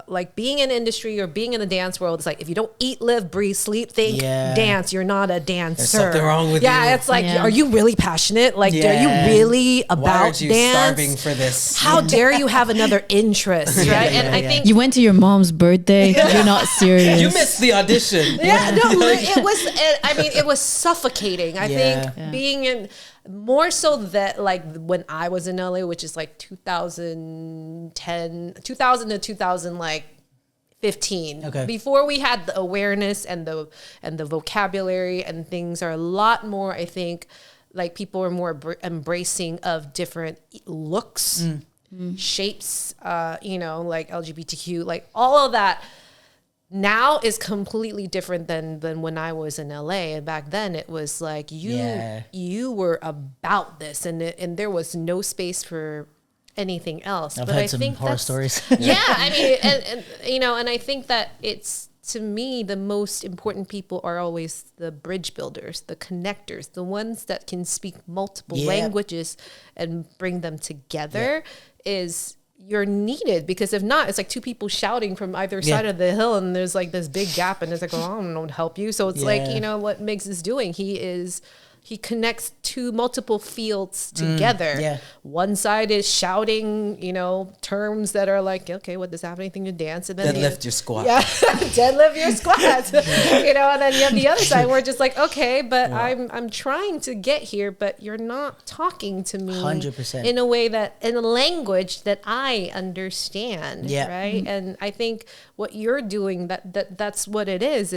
like being in industry or being in the dance world, it's like if you don't eat, live, breathe, sleep, think, dance, you're not a dancer. There's something wrong with you. Yeah, it's like, are you really passionate? Like, are you really about Why aren't you dance? starving for this? How dare you have another interest, right? And I think You went to your mom's birthday. You're not serious. You missed the audition. it was suffocating. I think being in more so that like when I was in LA, which is like 2000 to 2015. Okay. Before we had the awareness and the vocabulary and things are a lot more, I think, like people are more embracing of different looks, shapes, like LGBTQ, like all of that. Now is completely different than when I was in LA. And back then it was like you were about this and there was no space for anything else. I've heard some horror stories. Yeah, I mean, and I think that it's, to me, the most important people are always the bridge builders, the connectors, the ones that can speak multiple languages and bring them together is... You're needed, because if not, it's like two people shouting from either side of the hill and there's like this big gap and it's like, I don't know to help you. So it's like, what Migs is doing. He connects two multiple fields together. One side is shouting, terms that are like, okay, what does that have anything to dance? And then Deadlift your squat. Yeah, deadlift your squat. And then you have the other side where it's just like, okay, but I'm trying to get here, but you're not talking to me 100% in a way that, in a language that I understand. Right. And I think what you're doing, that's what it is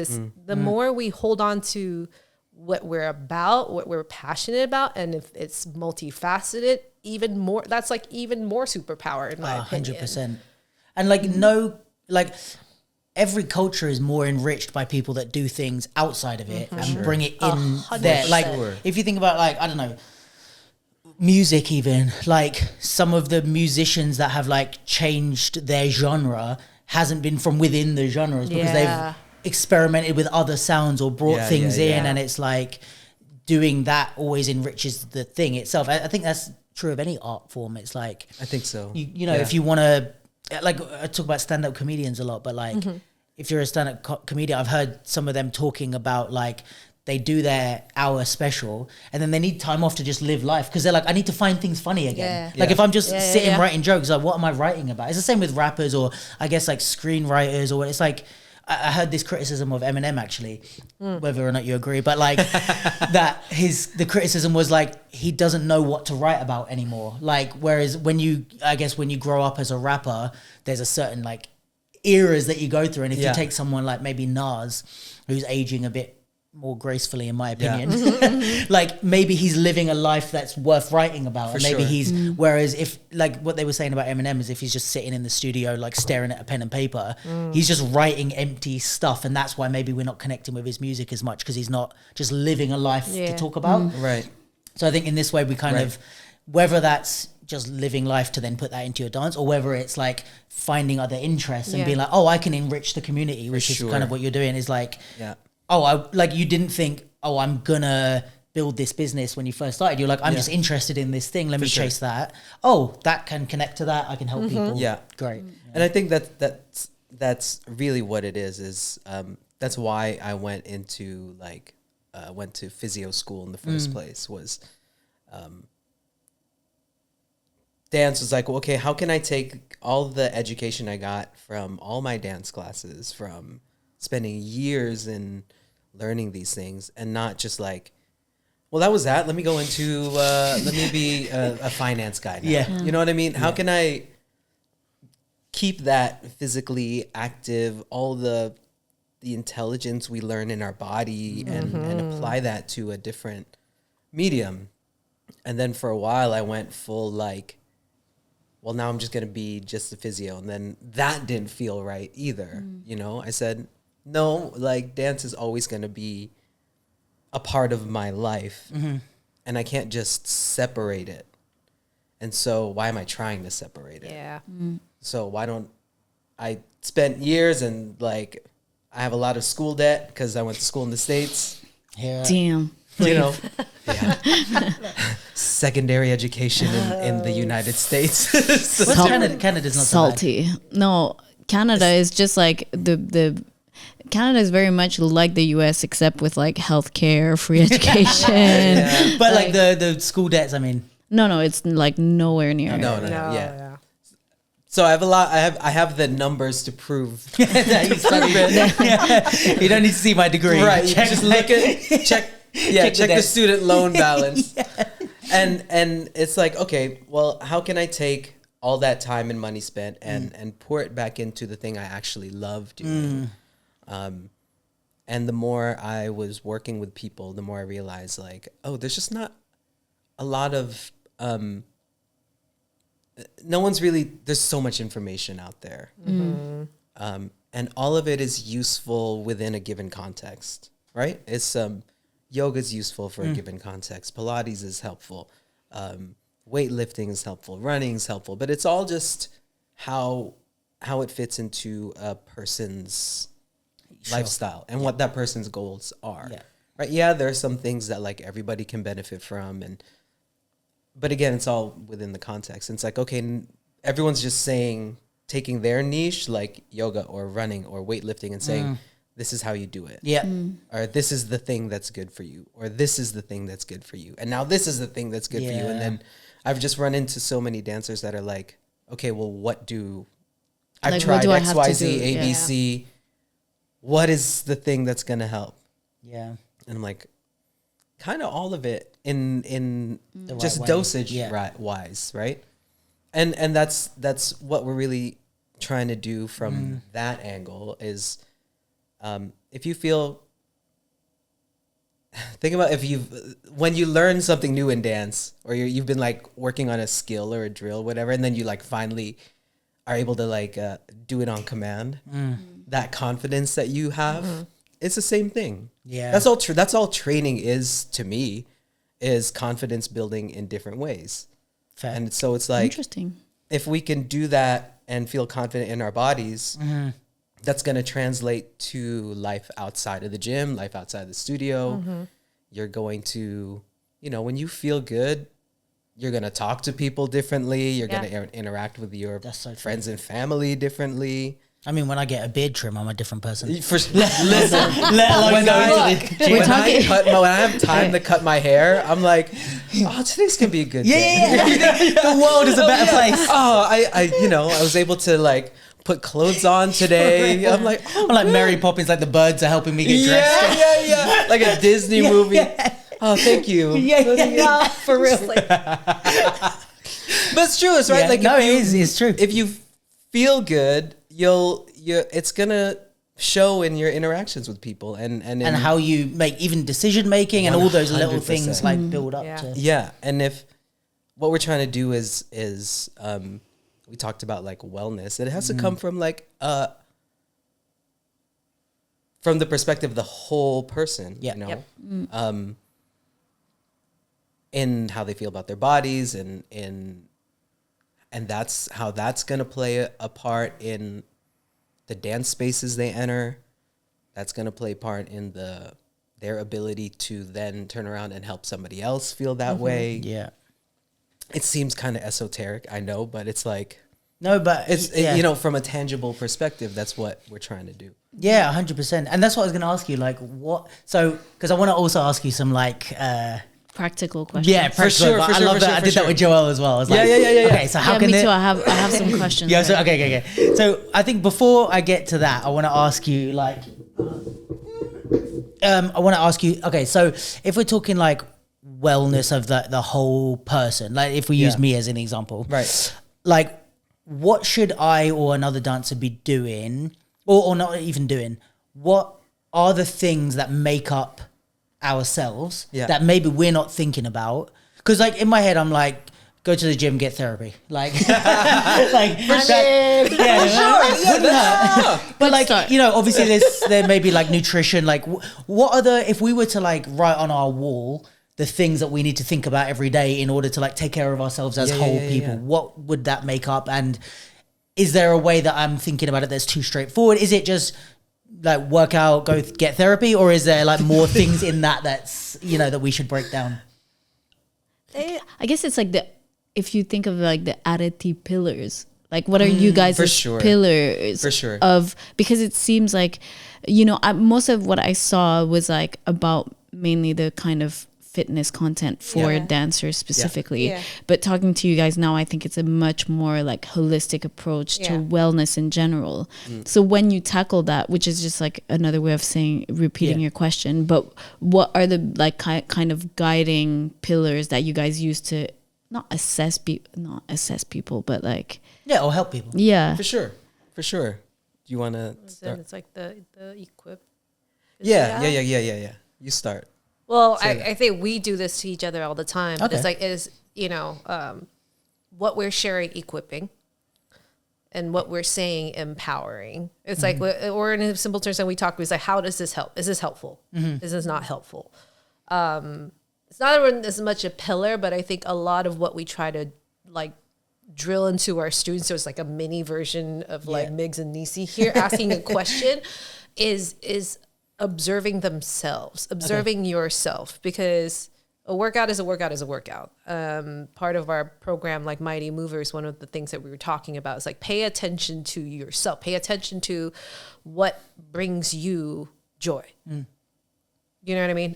the more we hold on to what we're about, what we're passionate about, and if it's multifaceted, even more, that's like even more superpower in my opinion. 100%. And every culture is more enriched by people that do things outside of it and bring it in there. Like if you think about I don't know, music even, like some of the musicians that have like changed their genre hasn't been from within the genres because they've experimented with other sounds or brought things in, and it's like doing that always enriches the thing itself. I think that's true of any art form. It's like, I think so. If you want to, like, I talk about stand-up comedians a lot, but like if you're a stand-up comedian, I've heard some of them talking about like they do their hour special and then they need time off to just live life because they're like, I need to find things funny again. Like if I'm just sitting writing jokes, like what am I writing about? It's the same with rappers or I guess like screenwriters or it's like, I heard this criticism of Eminem actually, whether or not you agree, but like the criticism was like, he doesn't know what to write about anymore. Like, whereas when you grow up as a rapper, there's a certain like eras that you go through. And if you take someone like maybe Nas, who's aging a bit more gracefully in my opinion, like maybe he's living a life that's worth writing about. For and maybe sure. whereas if like what they were saying about Eminem is if he's just sitting in the studio like staring at a pen and paper, he's just writing empty stuff, and that's why maybe we're not connecting with his music as much because he's not just living a life to talk about. Right. So I think in this way we kind of, whether that's just living life to then put that into your dance or whether it's like finding other interests and being like, oh, I can enrich the community, which is kind of what you're doing is like, you didn't think, oh, I'm gonna build this business when you first started. You're like, I'm just interested in this thing. Let me chase that. Oh, that can connect to that. I can help people. Yeah. Great. And I think that's really what it is that's why I went into went to physio school in the first place was, dance was like, well, okay, how can I take all the education I got from all my dance classes, from spending years in learning these things and not just like, well, that was that. Let me go into, let me be a finance guy now. You know what I mean? How can I keep that physically active, all the intelligence we learn in our body and apply that to a different medium? And then for a while I went full like, well, now I'm just going to be just a physio. And then that didn't feel right either. You know, I said, no, like dance is always going to be a part of my life and I can't just separate it. And so why am I trying to separate it? Yeah. So why don't I spent years and like I have a lot of school debt because I went to school in the States. Damn. you know, secondary education in the United States. What's Canada? Canada's not so bad. Salty. No, Canada is just like the Canada is very much like the US except with like healthcare, free education. But like the school debts, I mean. No, it's like nowhere near. No, yeah. So I have the numbers to prove that you studied. You don't need to see my degree. Right. You just look at check the student loan balance. And it's like, okay, well, how can I take all that time and money spent and pour it back into the thing I actually love doing? And the more I was working with people, the more I realized like, oh, there's just not a lot of no one's really, there's so much information out there. And all of it is useful within a given context, right? It's yoga is useful for a given context. Pilates is helpful. Weightlifting is helpful. Running is helpful. But it's all just how it fits into a person's lifestyle and what that person's goals are. Yeah. Right? Yeah, there are some things that like everybody can benefit from, but again, it's all within the context. And it's like, okay, everyone's just taking their niche, like yoga or running or weightlifting, and saying, this is how you do it. Yeah. Or this is the thing that's good for you. Or this is the thing that's good for you. And now this is the thing that's good for you. And then I've just run into so many dancers that are like, okay, well, I've Like, tried what do I X, have Y, to Z, do? A, B, C. What is the thing that's going to help? Yeah. And I'm like, kind of all of it in The just right way. dosage Yeah. wise, right? And that's what we're really trying to do from that angle is if you feel, think about when you learn something new in dance, or you've been like working on a skill or a drill, whatever, and then you like finally are able to like do it on command. That confidence that you have, it's the same thing. Yeah. That's all true. That's all training is to me, is confidence building in different ways. Fair. And so it's like, Interesting. if we can do that and feel confident in our bodies, that's going to translate to life outside of the gym, life outside the studio. You're going to, when you feel good, you're going to talk to people differently. You're going to interact with your That's so true. friends and family differently. I mean, when I get a beard trim, I'm a different person. Listen, Let alone when going to the gym. when I have time to cut my hair, I'm like, oh, today's gonna be a good day. The world is a better place. Oh, I was able to like put clothes on today. I'm like, I'm like Mary Poppins, like the birds are helping me get dressed. yeah, like a Disney movie. Oh, thank you. Yeah, for real. But it's true, it's right. Yeah. Like, No, it's true. If you feel good, it's gonna show in your interactions with people and how you make even decision making and all those little 100%. things like build up Yeah. to. Yeah, and if what we're trying to do is we talked about like wellness, it has to come from like from the perspective of the whole person. Yeah. Yep. In how they feel about their bodies and that's how that's going to play a part in the dance spaces they enter. That's going to play a part in their ability to then turn around and help somebody else feel that way. Yeah. It seems kind of esoteric, I know, but it's like, No, but it's from a tangible perspective, that's what we're trying to do. Yeah, 100%. And that's what I was going to ask you, like what, so, because I want to also ask you some like, Practical questions. yeah, practical, sure, but for I sure, love for that. sure, I for did that sure. with Joel as well. I was Yeah, like, yeah. Okay, so how Yeah, can me it, too. I have some questions. Yeah, so, okay. So I think before I get to that, I want to ask you like, okay, so if we're talking like wellness of the whole person, like if we use Yeah. me as an example, Right. like what should I or another dancer be doing or not even doing? What are the things that make up ourselves that maybe we're not thinking about? Because like in my head, I'm like, go to the gym, get therapy. Like, like but like, start. obviously there may be like nutrition, like what are if we were to like write on our wall the things that we need to think about every day in order to like take care of ourselves as whole people, what would that make up? And is there a way that I'm thinking about it that's too straightforward? Is it just like work out, go get therapy, or is there like more things in that's that we should break down? I guess it's like if you think of like the Arete pillars, like what are you guys' pillars For sure. of, because it seems like, most of what I saw was like about mainly the kind of fitness content for dancers specifically. Yeah. But talking to you guys now, I think it's a much more like holistic approach to wellness in general. So when you tackle that, which is just like another way of repeating your question, but what are the like kind of guiding pillars that you guys use to not assess people, but like Or help people. Yeah. For sure. Do you want to start? It's like the equip. Yeah. You start. Well, I think we do this to each other all the time. Okay. It's like what we're sharing, equipping, and what we're saying, empowering. It's like, or in a simple terms, when we talk, it's like, how does this help? Is this helpful? Is this not helpful? It's not as much a pillar, but I think a lot of what we try to like drill into our students, so it's like a mini version of like Migs and Nisi here asking a question, is observing themselves, observing yourself, because a workout is a workout is a workout. Part of our program, like Mighty Movers, one of the things that we were talking about is like, pay attention to yourself, pay attention to what brings you joy. You know what I mean?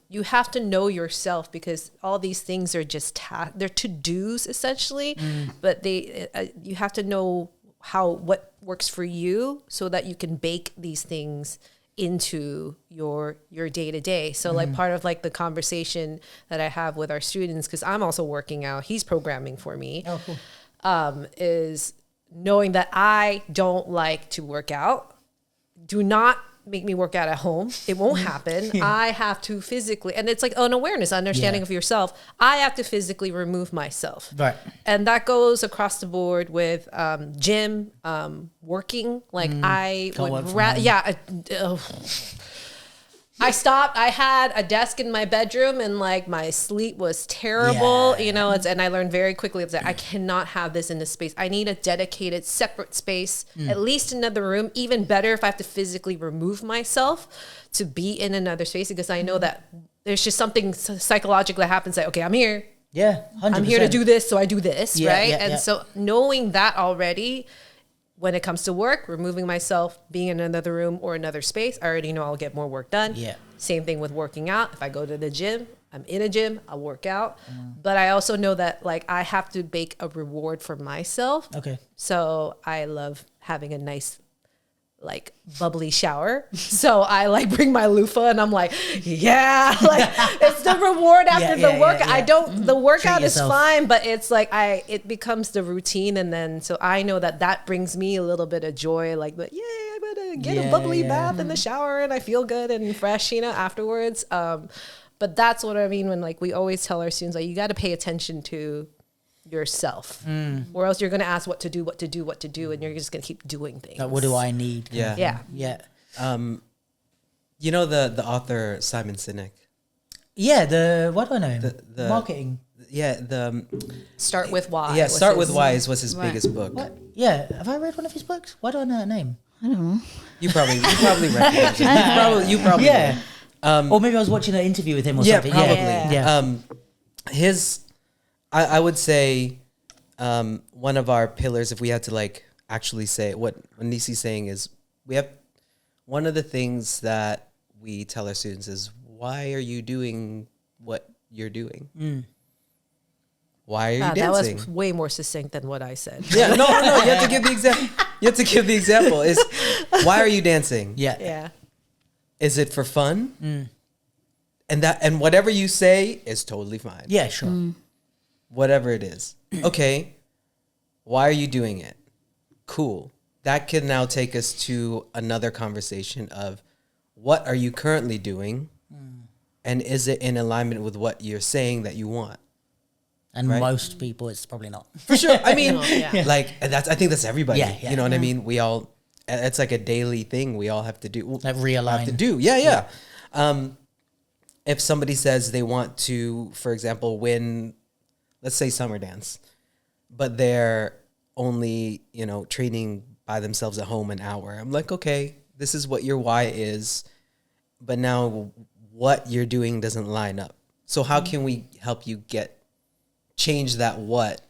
You have to know yourself, because all these things are just they're to-dos essentially, but you have to know what works for you so that you can bake these things into your day-to-day. So like part of like the conversation that I have with our students, because I'm also working out, he's programming for me, is knowing that I don't like to work out. Do not make me work out at home. It won't happen. I have to physically, and it's like an awareness, understanding of yourself. I have to physically remove myself. Right. And that goes across the board with gym, working. Like I would I stopped. I had a desk in my bedroom, and like my sleep was terrible, and I learned very quickly that I cannot have this in this space. I need a dedicated, separate space, at least another room. Even better if I have to physically remove myself to be in another space, because I know that there's just something psychological that happens. Like, okay, I'm here. Yeah, 100%. I'm here to do this, so I do this, right? Yeah. So knowing that already, when it comes to work, removing myself, being in another room or another space, I already know I'll get more work done. Yeah. Same thing with working out. If I go to the gym, I'm in a gym, I'll work out. But I also know that like I have to bake a reward for myself. Okay. So I love having a nice like bubbly shower. So I like bring my loofah and I'm like, like it's the reward after the workout. I don't, the workout is fine, but it's like it becomes the routine. And then, so I know that brings me a little bit of joy, like, but I'm gonna get a bubbly bath in the shower and I feel good and fresh, afterwards. But that's what I mean when like, we always tell our students, like, you got to pay attention to yourself, or else you're going to ask what to do, and you're just going to keep doing things. Like, what do I need? Yeah. The author Simon Sinek. Yeah, what do I know? The marketing. Start with Why. Yeah, Start with Why was his biggest book. What? Yeah, have I read one of his books? Why do I know that name? I don't know. You probably recognize it. You probably yeah. Or maybe I was watching an interview with him or something. Probably. Yeah. I would say one of our pillars, if we had to like actually say what Nisi's saying, is we have one of the things that we tell our students is, why are you doing what you're doing? Why are you dancing? That was way more succinct than what I said. Yeah, no. You have to give the example. You have to give the example. Is why are you dancing? Yeah. Is it for fun? And whatever you say is totally fine. Yeah, sure. Whatever it is. Okay. Why are you doing it? Cool. That can now take us to another conversation of, what are you currently doing? And is it in alignment with what you're saying that you want? And most people, it's probably not. For sure. I mean, like, I think that's everybody. Yeah. You know what I mean? We all, it's like a daily thing we all have to do. Like realign. Have to do. Yeah. If somebody says they want to, for example, win, let's say summer dance, but they're only, training by themselves at home an hour. I'm like, okay, this is what your why is, but now what you're doing doesn't line up. So how can we help you change that what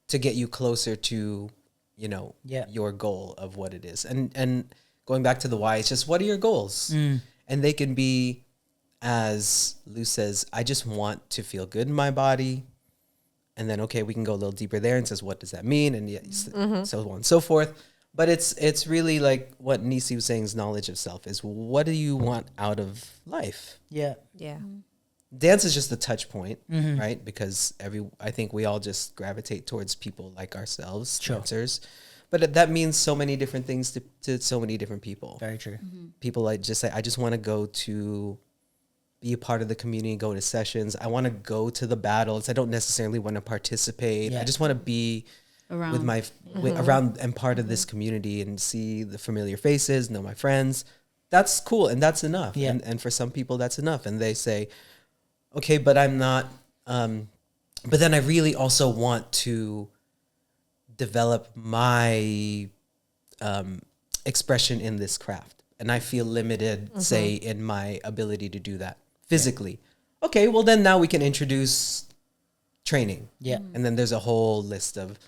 to get you closer to, you know, your goal of what it is. And going back to the why, it's just, what are your goals? And they can be, as Lou says, I just want to feel good in my body. And then, okay, we can go a little deeper there and says, what does that mean? And so on and so forth. But it's really like what Nisi was saying is knowledge of self, is what do you want out of life? Yeah. Dance is just a touch point, right? Because I think we all just gravitate towards people like ourselves, dancers. But that means so many different things to so many different people. Very true. People like just say, I just want to go to be a part of the community, go to sessions. I want to go to the battles. I don't necessarily want to participate. I just want to be around around and part of this community and see the familiar faces, know my friends. That's cool. And that's enough. Yeah. And for some people that's enough. And they say, okay, but I'm not, but then I really also want to develop my expression in this craft. And I feel limited, say, in my ability to do that physically. Okay, well then now we can introduce training. Yeah. And then there's a whole list of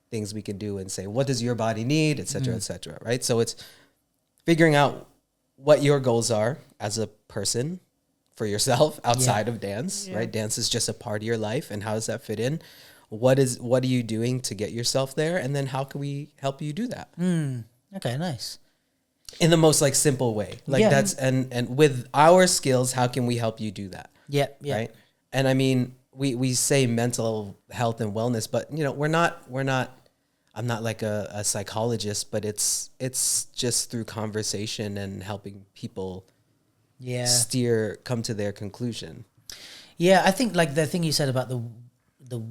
things we can do and say, what does your body need, et cetera, right? So it's figuring out what your goals are as a person for yourself outside of dance, right? Dance is just a part of your life. And how does that fit in? What are you doing to get yourself there? And then how can we help you do that? Okay, nice. In the most like simple way. Like that's, and with our skills, how can we help you do that? Yeah. Right. And I mean, we say mental health and wellness, but you know, I'm not like a psychologist, but it's just through conversation and helping people come to their conclusion. Yeah, I think like the thing you said about the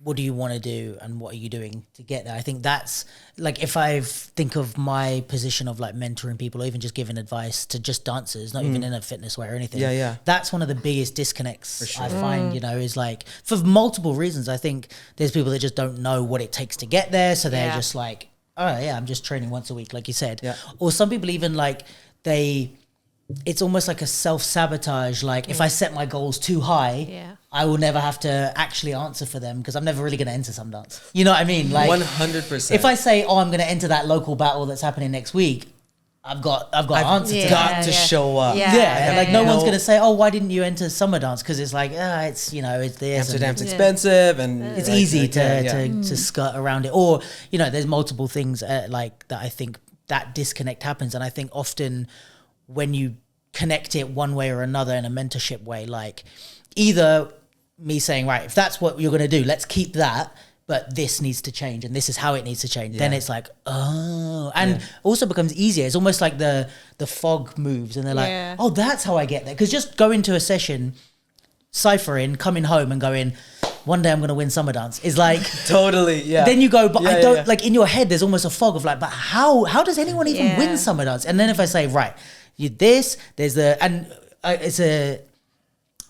what do you want to do and what are you doing to get there? I think that's like, if I think of my position of like mentoring people or even just giving advice to just dancers, not even in a fitness way or anything. That's one of the biggest disconnects I find, you know, is like for multiple reasons. I think there's people that just don't know what it takes to get there. So they're just like, oh yeah, I'm just training once a week, like you said. Or some people even like it's almost like a self-sabotage. Like if I set my goals too high, I will never have to actually answer for them because I'm never really going to enter some dance. You know what I mean? Like 100%. If I say, oh, I'm going to enter that local battle that's happening next week, I've got an answer to that. Got to show up. No one's going to say, oh, why didn't you enter summer dance? Because it's like, it's, you know, it's this. Amsterdam's expensive and it's easy to skirt around it. Or, you know, there's multiple things like that. I think that disconnect happens. And I think often when you connect it one way or another in a mentorship way, like either me saying, right, if that's what you're going to do, let's keep that, but this needs to change and this is how it needs to change. Then it's like, also becomes easier. It's almost like the fog moves and they're like, oh, that's how I get there. Because just going to a session, ciphering, coming home and going, one day I'm going to win summer dance is like totally. Then you go, but I don't like in your head. There's almost a fog of like, but how does anyone even win summer dance? And then if I say, right, it's a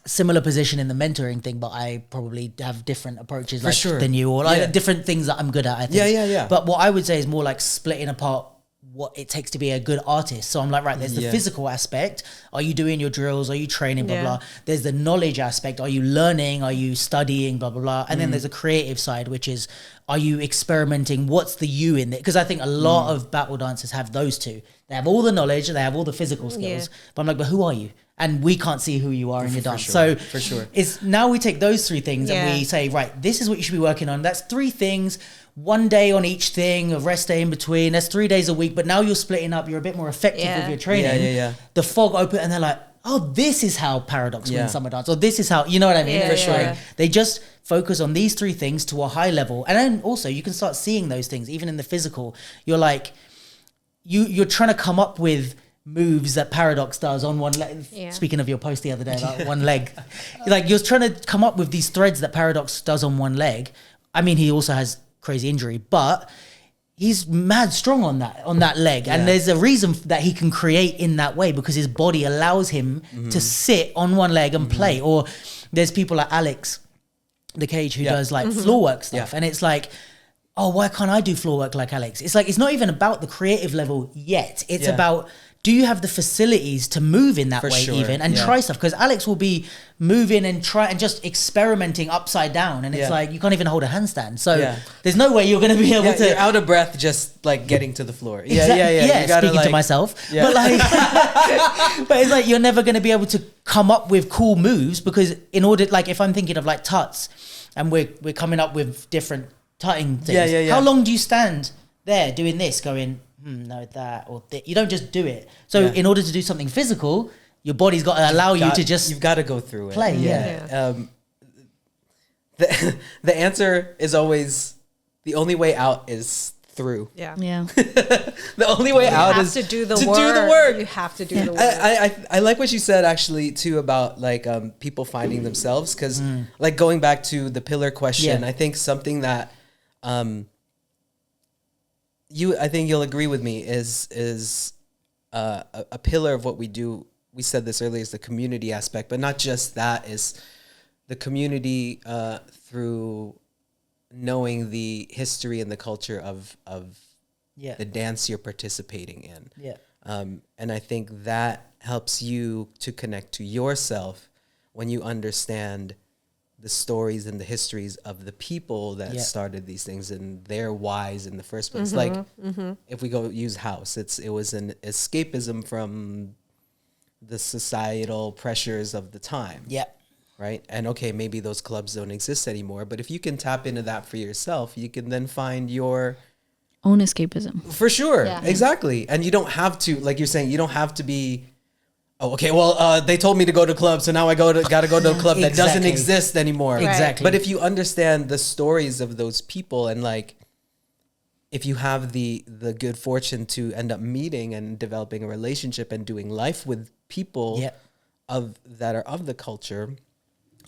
similar position in the mentoring thing, but I probably have different approaches than you, or like different things that I'm good at, I think. But what I would say is more like splitting apart what it takes to be a good artist. So I'm like, right, there's the physical aspect. Are you doing your drills? Are you training? Blah, blah. There's the knowledge aspect. Are you learning? Are you studying? Blah, blah, blah. And then there's a creative side, which is, are you experimenting? What's the you in it? Because I think a lot of battle dancers have those two. They have all the knowledge, they have all the physical skills. But I'm like, but who are you? And we can't see who you are in your dance. So for sure. It's now we take those three things and we say, right, this is what you should be working on. That's 3 things. 1 day on each thing, a rest day in between. That's 3 days a week. But now you're splitting up. You're a bit more effective with your training. The fog open and they're like, oh, this is how Paradox wins summer dance. Or this is how, you know what I mean? For sure. Like, they just focus on these 3 things to a high level. And then also you can start seeing those things, even in the physical. You're like, you're trying to come up with moves that Paradox does on one leg. Speaking of your post the other day about one leg, like you're trying to come up with these threads that Paradox does on one leg. I mean, he also has crazy injury, but he's mad strong on that leg. And there's a reason that he can create in that way because his body allows him to sit on one leg and play. Or there's people like Alex, the cage, who does like floor work stuff. And it's like, oh, why can't I do floor work like Alex? It's like, it's not even about the creative level yet. It's about, do you have the facilities to move in that way even and try stuff? Because Alex will be moving and try and just experimenting upside down. And it's like, you can't even hold a handstand. So there's no way you're going to be able to. You're out of breath just like getting to the floor. Yeah, you gotta, speaking to myself. Yeah. But like, but it's like, you're never going to be able to come up with cool moves because in order, like if I'm thinking of like tuts and we're coming up with different tutting things. How long do you stand there doing this going, no, that or that? You don't just do it. So in order to do something physical, your body's got to allow you to just... You've got to go through it. Play, The answer is always, the only way out is through. Yeah. The only way out is to do the work. Do the work. You have to do the work. I like what you said actually too about like people finding themselves, because like going back to the pillar question, I think something that I think you'll agree with me is a pillar of what we do. We said this earlier, is the community aspect, but not just that, is the community through knowing the history and the culture of the dance you're participating in. And I think that helps you to connect to yourself when you understand the stories and the histories of the people that started these things and their whys in the first place. Like if we go use house, it was an escapism from the societal pressures of the time. Right. And okay, maybe those clubs don't exist anymore, but if you can tap into that for yourself, you can then find your own escapism. For sure. Exactly. And you don't have to, like you're saying, you don't have to be, oh, okay, well, they told me to go to clubs, so now I gotta go to a club that doesn't exist anymore. Exactly. But if you understand the stories of those people, and like, if you have the good fortune to end up meeting and developing a relationship and doing life with people that are of the culture,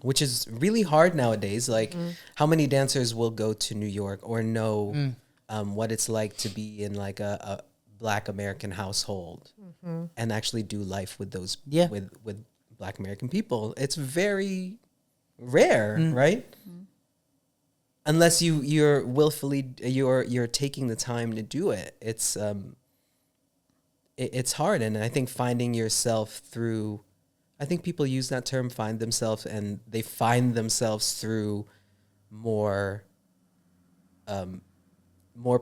which is really hard nowadays. Like, how many dancers will go to New York or know what it's like to be in like a Black American household and actually do life with those with Black American people? It's very rare, right? Unless you're willfully you're taking the time to do it. It's hard, and I think finding yourself through, I think people use that term, find themselves, and they find themselves through more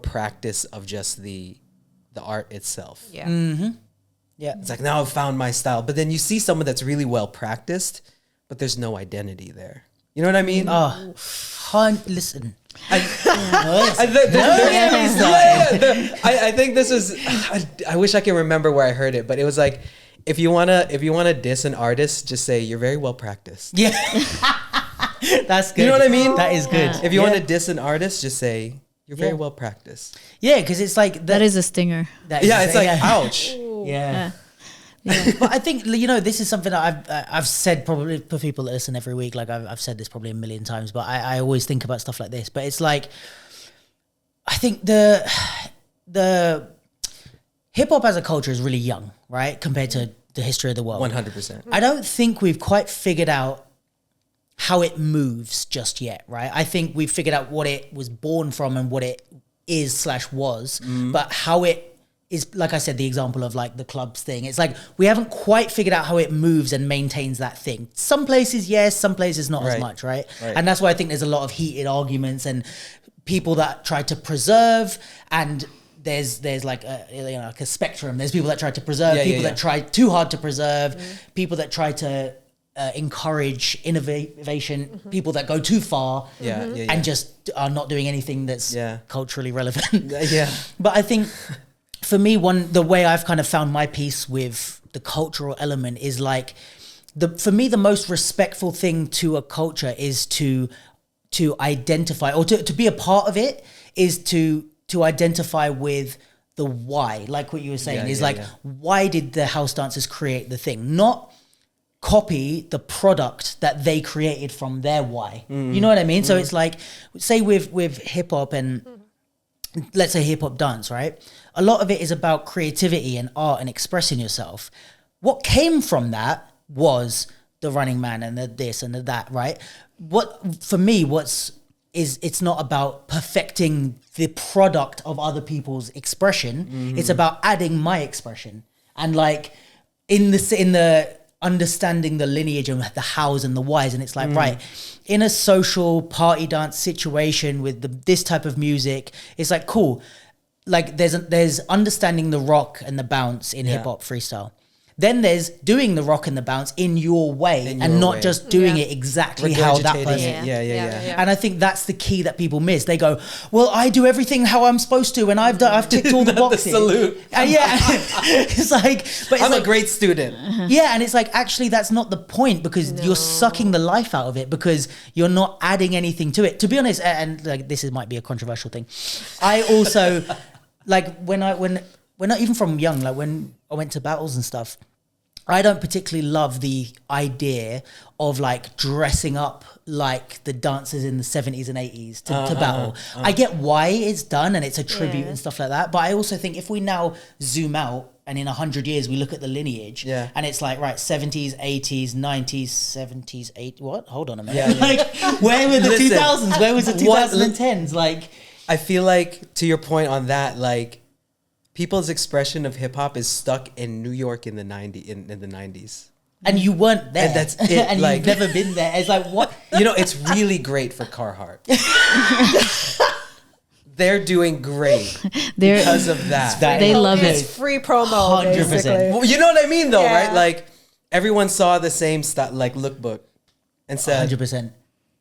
practice of just the art itself. It's like, now I've found my style, but then you see someone that's really well practiced, but there's no identity there. You know what I mean? Listen. I think this is, I wish I can remember where I heard it, but it was like, if you wanna diss an artist, just say you're very well practiced. That's good. You know what I mean? That is good. If you want to diss an artist, just say you're very well practiced. Because it's like that is a stinger. It's like ouch. But I think, you know, this is something that I've said probably for people that listen every week. Like I've said this probably a million times, but I always think about stuff like this. But it's like, I think the hip hop as a culture is really young, right? Compared to the history of the world. 100%. I don't think we've quite figured out how it moves just yet, right? I think we've figured out what it was born from and what it is/was, but how it is, like I said, the example of like the clubs thing. It's like we haven't quite figured out how it moves and maintains that thing. Some places, yes, some places not as much, right? And that's why I think there's a lot of heated arguments and people that try to preserve, and there's like like a spectrum. There's people that try to preserve, people that try too hard to preserve, people that try to encourage innovation, people that go too far and just are not doing anything that's culturally relevant. But I think for me, the way I've kind of found my peace with the cultural element is like, for me, the most respectful thing to a culture is to identify, or to be a part of it, is to identify with the why. Like what you were saying why did the house dancers create the thing? Not copy the product that they created from their why. You know what I mean? So it's like, say with hip hop and let's say hip hop dance, right? A lot of it is about creativity and art and expressing yourself. What came from that was the Running Man and the this and the that, right? For me, what's it's not about perfecting the product of other people's expression. It's about adding my expression. And like in the understanding the lineage and the hows and the whys, and it's like, right, in a social party dance situation with this type of music, it's like, cool. Like there's understanding the rock and the bounce in hip hop freestyle. Then there's doing the rock and the bounce in your way and not just doing it exactly how that person. Yeah. And I think that's the key that people miss. They go, well, I do everything how I'm supposed to, and I've ticked all the boxes. Salute. It's like, but I'm a great student. Yeah, and it's like, actually, that's not the point, because you're sucking the life out of it because you're not adding anything to it. To be honest, and like might be a controversial thing. I also like when not even from young, like when I went to battles and stuff, I don't particularly love the idea of like dressing up like the dancers in the 70s and 80s to battle. I get why it's done and it's a tribute and stuff like that. But I also think if we now zoom out and in 100 years we look at the lineage and it's like, right, 70s, 80s, 90s, 70s, 80s, what? Hold on a minute. Like, where were the 2000s? Where was the 2010s? Like, I feel like, to your point on that, like, people's expression of hip hop is stuck in New York in the 90s. And you weren't there. And that's it. And like, you've never been there. It's like, what? You know, it's really great for Carhartt. They're doing great because of that. They love it. It's free promo, 100%. basically. Well, you know what I mean, though, Yeah. right? Like, everyone saw the same like lookbook and said, 100%.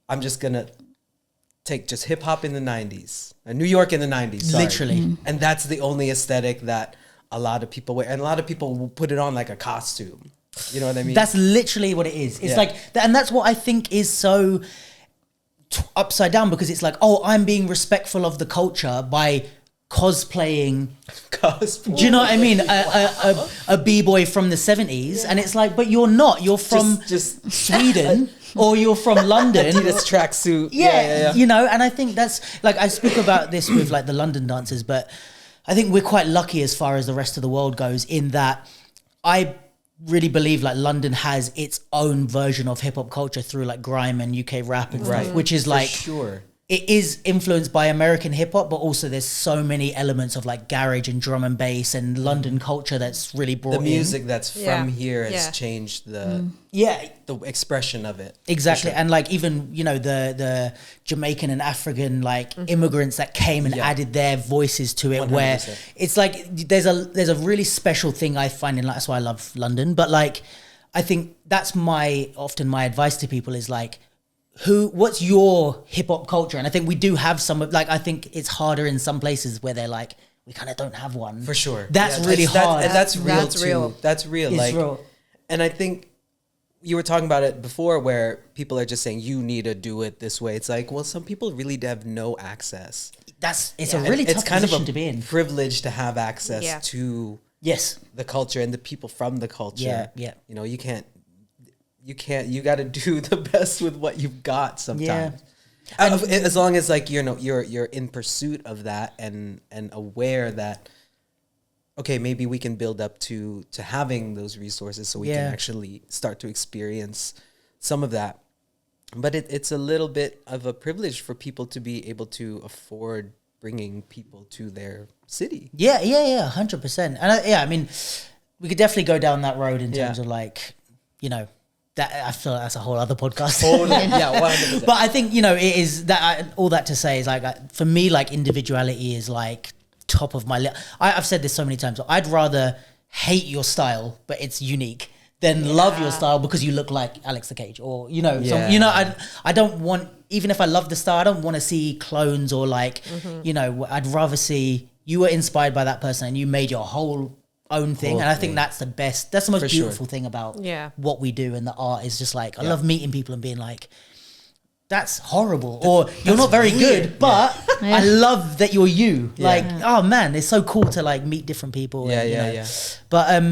I'm just going to take just hip hop in the 90s, New York in the 90s. Sorry. Literally. And that's the only aesthetic that a lot of people wear. And a lot of people will put it on like a costume. You know what I mean? That's literally what it is. It's like, and that's what I think is so upside down, because it's like, oh, I'm being respectful of the culture by cosplaying. Do you know what I mean? A b-boy from the 70s, and it's like, but you're not. You're from just Sweden. Or you're from London. Adidas tracksuit. Yeah, you know, and I think that's, like, I speak about this with like the London dancers, but I think we're quite lucky as far as the rest of the world goes, in that I really believe like London has its own version of hip hop culture through like grime and UK rap and stuff, which is like, sure. It is influenced by American hip hop, but also there's so many elements of like garage and drum and bass and London culture that's really brought The music that's from here has Yeah. changed the expression of it. Exactly. And like even, you know, the Jamaican and African like immigrants that came and added their voices to it, 100%. where it's like there's a really special thing I find in, like, that's why I love London. But like, I think that's often my advice to people is like, what's your hip hop culture? And I think we do have some of, like, I think it's harder in some places where they're like, we kind of don't have one. For sure. That's really hard. And that's real That's too. real. That's real. It's like, real. And I think you were talking about it before, where people are just saying you need to do it this way. It's like, well, some people really have no access. It's a really tough it's kind position of to be in. privilege to have access to Yes. the culture and the people from the culture. Yeah. You know, you got to do the best with what you've got sometimes. As long as like, you know, you're in pursuit of that and aware that, okay, maybe we can build up to having those resources so we can actually start to experience some of that. But it's a little bit of a privilege for people to be able to afford bringing people to their city. Yeah, 100%. And I mean, we could definitely go down that road in terms of like, you know, that I feel like that's a whole other podcast. 100%. But I think, you know, it is that all that to say is like, for me, like individuality is like top of my list. I've said this so many times. I'd rather hate your style, but it's unique, than love your style because you look like Alex the Cage, or, you know, I don't want, even if I love the style, I don't want to see clones or like, you know, I'd rather see you were inspired by that person and you made your whole own thing. And I think that's the best, that's the most beautiful thing about what we do, and the art is just like, I love meeting people and being like, that's horrible, or you're not very good, but I love that you're you. Like, oh man, it's so cool to like meet different people. But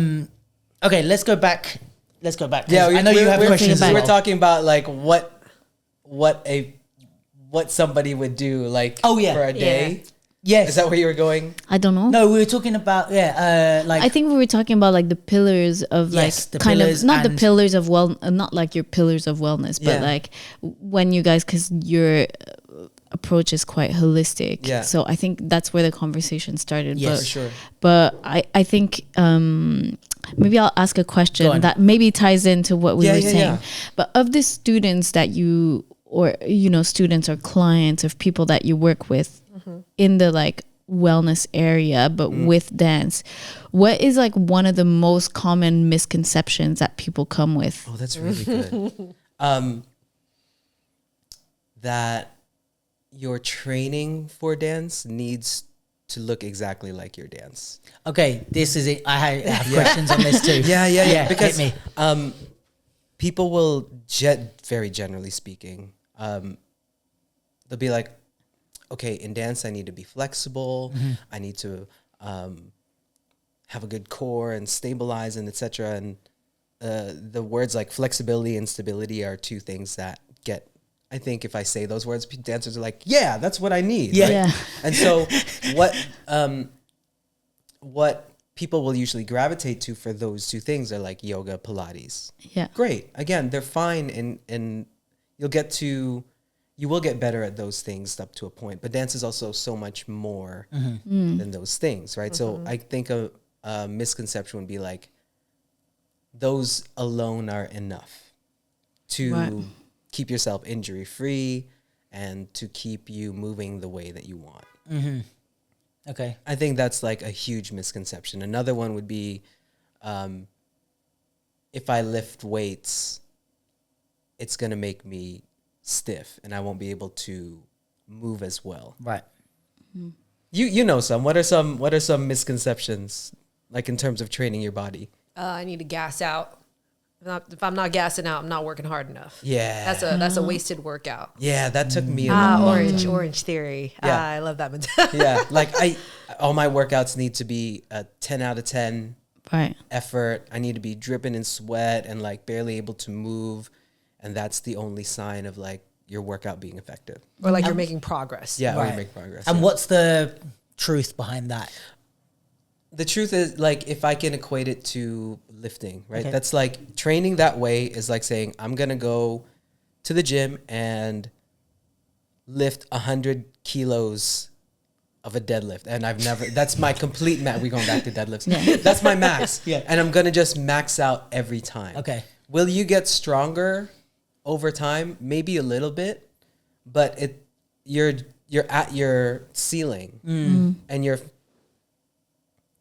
okay, let's go back. Yeah, I know you have questions. We were talking about like what somebody would do like for a day. Yes. Is that where you were going? I don't know. No, we were talking about like I think we were talking about like the pillars of like the kind of pillars not the and- pillars of not like your pillars of wellness, but like when you guys, because you're approach is quite holistic. Yeah. So I think that's where the conversation started. Yes, but, for sure. But I think maybe I'll ask a Go question on. that maybe ties into what we were saying. Yeah. But of the students that you, or, you know, students or clients of people that you work with in the like wellness area, but with dance, what is like one of the most common misconceptions that people come with? Oh, that's really good. That your training for dance needs to look exactly like your dance. Okay, this is it. I have questions on this too. Yeah. Because hit me. people will very generally speaking, they'll be like, okay, in dance I need to be flexible. I need to have a good core and stabilize and etc. And the words like flexibility and stability are two things that get. I think if I say those words, dancers are like, yeah, that's what I need. Yeah. Right? Yeah. And so what people will usually gravitate to for those two things are like yoga, Pilates. Yeah. Great. Again, they're fine and you will get better at those things up to a point. But dance is also so much more than those things, right? So I think a misconception would be like, those alone are enough to Right. keep yourself injury free and to keep you moving the way that you want. Okay. I think that's like a huge misconception. Another one would be, if I lift weights, it's going to make me stiff and I won't be able to move as well. Right. You know some. What are some misconceptions like in terms of training your body? I need to gas out. If I'm not gassing out, I'm not working hard enough. Yeah. That's a wasted workout. Yeah, that took me a long time. Orange theory. Yeah. I love that mentality. Yeah, like all my workouts need to be a 10 out of 10 Right. effort. I need to be dripping in sweat and like barely able to move, and that's the only sign of like your workout being effective. Or like you're making progress. Yeah, or Right. you make progress. And yeah. what's the truth behind that? The truth is, like, if I can equate it to lifting, right? Okay. That's like training that way is like saying, I'm going to go to the gym and lift 100 kilos of a deadlift. And that's my complete max. We're going back to deadlifts. Yeah. That's my max. Yeah. And I'm going to just max out every time. Okay. Will you get stronger over time? Maybe a little bit, but you're at your ceiling and your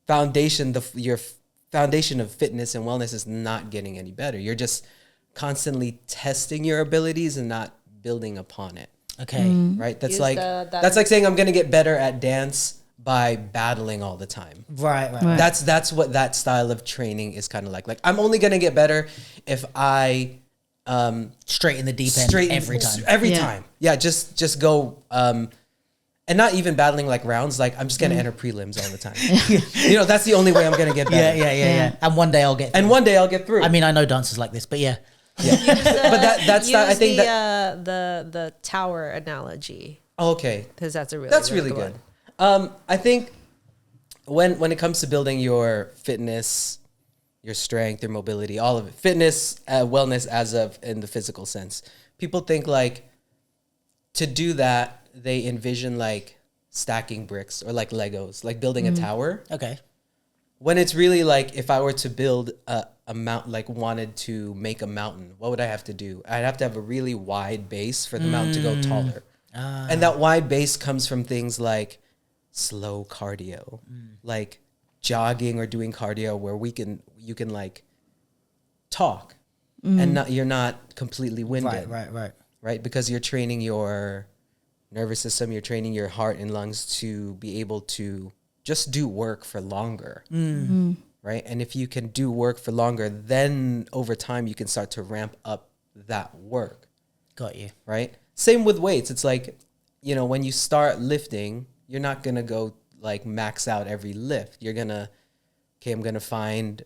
foundation of fitness and wellness is not getting any better. You're just constantly testing your abilities and not building upon it. Okay. Right? That's Use like the- that's like saying I'm going to get better at dance by battling all the time. Right. Right. That's what that style of training is kind of like. Like, I'm only going to get better if I Straight in the deep end every time. Every Yeah. time. Yeah, just go and not even battling like rounds. Like, I'm just going to enter prelims all the time. You know, that's the only way I'm going to get better. Yeah. And one day I'll get through. And one day I'll get through. I mean, I know dancers like this, but yeah. but that's not, I think that. The tower analogy, Okay. because that's a really That's really good. I think when it comes to building your fitness, your strength, your mobility, all of it, fitness, wellness as of in the physical sense, people think like to do that, they envision like stacking bricks or like Legos, like building a tower. Okay. When it's really like, if I were to build a mountain, like wanted to make a mountain, what would I have to do? I'd have to have a really wide base for the mountain to go taller. And that wide base comes from things like slow cardio, like jogging or doing cardio where you can like talk and you're not completely winded. Right? Because you're training your nervous system, you're training your heart and lungs to be able to just do work for longer. Right? And if you can do work for longer, then over time you can start to ramp up that work. Got you. Right? Same with weights. It's like, you know, when you start lifting, you're not going to go like max out every lift. You're going to, okay, I'm going to find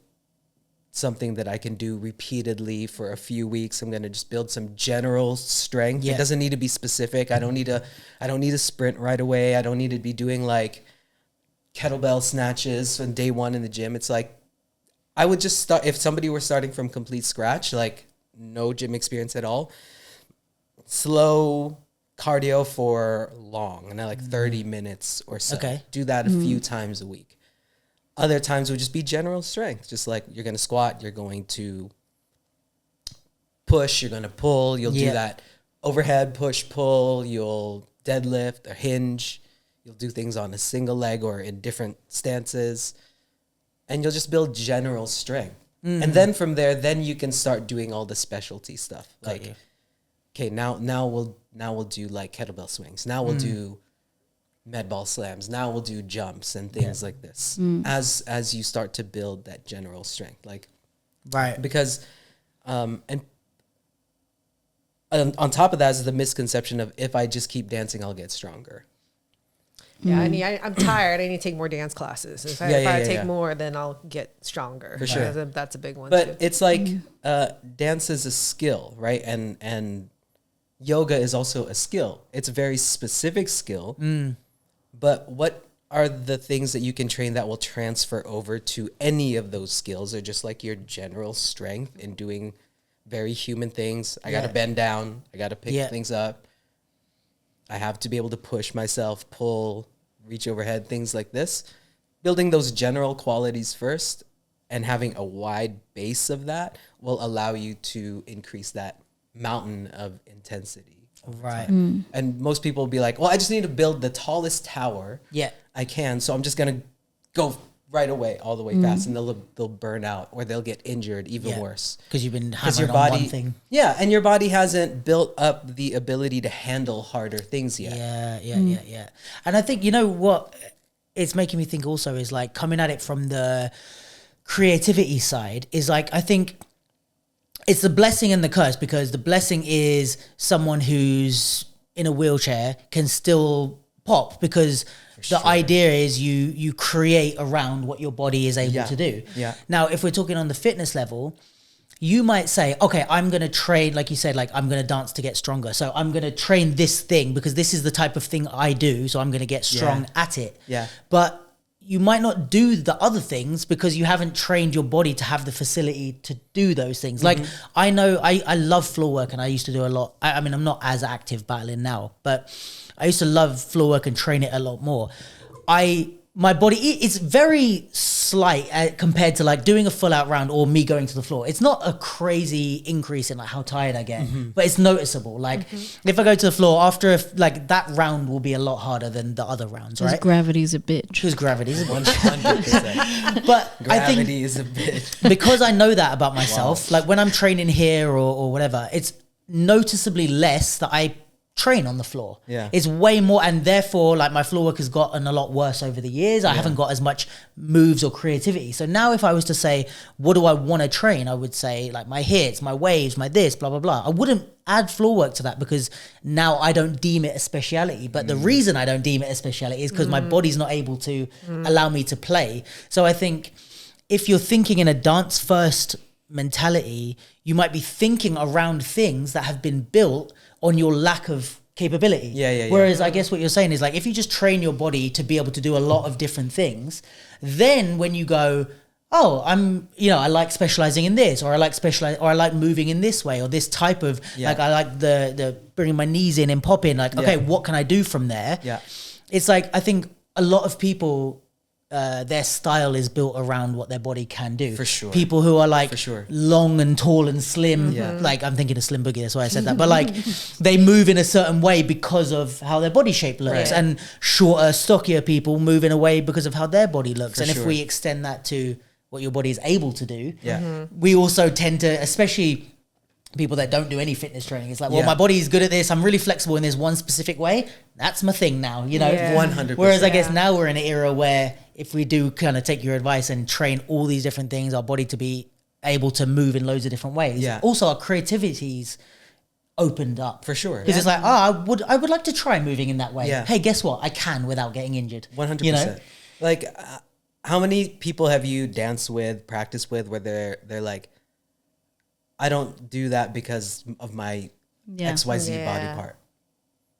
something that I can do repeatedly for a few weeks. I'm going to just build some general strength. Yeah. It doesn't need to be specific. I don't need to sprint right away. I don't need to be doing like kettlebell snatches on day one in the gym. It's like, I would just start, if somebody were starting from complete scratch, like no gym experience at all, slow cardio for long, and like 30 minutes or so. Okay. Do that a few times a week. Other times would just be general strength, just like you're going to squat, you're going to push, you're going to pull, you'll do that overhead push pull, you'll deadlift or hinge, you'll do things on a single leg or in different stances, and you'll just build general strength. And then from there, then you can start doing all the specialty stuff. Like, okay, now we'll do like kettlebell swings. Now we'll do med ball slams. Now we'll do jumps and things like this. As you start to build that general strength, like, Right. because and on top of that is the misconception of if I just keep dancing, I'll get stronger. Yeah, I'm tired. I need to take more dance classes. If I take more, then I'll get stronger. For sure. That's a big one. But too. it's like dance is a skill, right? And yoga is also a skill. It's a very specific skill. But what are the things that you can train that will transfer over to any of those skills, or just like your general strength in doing very human things? I got to bend down. I got to pick things up. I have to be able to push myself, pull, reach overhead, things like this. Building those general qualities first and having a wide base of that will allow you to increase that mountain of intensity. Right. And most people will be like, well, I just need to build the tallest tower I can, so I'm just going to go right away, all the way fast, and they'll burn out, or they'll get injured even worse. Because you've been Because hammering your on body, one thing. and your body hasn't built up the ability to handle harder things yet. Yeah. And I think, you know what it's making me think also is like coming at it from the creativity side is like, I think it's the blessing and the curse, because the blessing is someone who's in a wheelchair can still pop, because the idea is you create around what your body is able to do. Yeah. Now, if we're talking on the fitness level, you might say, okay, I'm going to train, like you said, like I'm going to dance to get stronger. So I'm going to train this thing because this is the type of thing I do. So I'm going to get strong at it. Yeah. But you might not do the other things because you haven't trained your body to have the facility to do those things. Like I know I love floor work, and I used to do a lot. I mean, I'm not as active battling now, but I used to love floor work and train it a lot more. My body, it's very slight compared to like doing a full out round or me going to the floor. It's not a crazy increase in like how tired I get, but it's noticeable. Like if I go to the floor after like that round will be a lot harder than the other rounds, right? Gravity's a bitch. Because gravity is a bitch. 100%. But I think Gravity is a bitch. because I know that about myself, like when I'm training here or whatever, it's noticeably less that I train on the floor. Yeah. It's way more, and therefore like my floor work has gotten a lot worse over the years. I haven't got as much moves or creativity. So now if I was to say, what do I want to train? I would say like my hits, my waves, my this, blah, blah, blah. I wouldn't add floor work to that because now I don't deem it a speciality. But the reason I don't deem it a speciality is because my body's not able to allow me to play. So I think if you're thinking in a dance first mentality, you might be thinking around things that have been built on your lack of capability. Whereas I guess what you're saying is like, if you just train your body to be able to do a lot of different things, then when you go, oh, I like specializing in this, or I like moving in this way, or this type of, like, I like the bringing my knees in and pop in, like, okay, what can I do from there? Yeah. It's like, I think a lot of people, their style is built around what their body can do. For sure. People who are like For sure. long and tall and slim, like I'm thinking of Slim Boogie, that's why I said that. But like they move in a certain way because of how their body shape looks, and shorter, stockier people move in a way because of how their body looks. And if we extend that to what your body is able to do, we also tend to, especially people that don't do any fitness training, it's like, well, my body is good at this, I'm really flexible in this one specific way, that's my thing now, you know. 100%. Whereas I guess now we're in an era where if we do kind of take your advice and train all these different things, our body to be able to move in loads of different ways, also our creativity's opened up. For sure. Because it's like, I would like to try moving in that way. Hey, guess what, I can without getting injured. 100%. You know? Like how many people have you danced with, practiced with, where they're like, I don't do that because of my XYZ body part,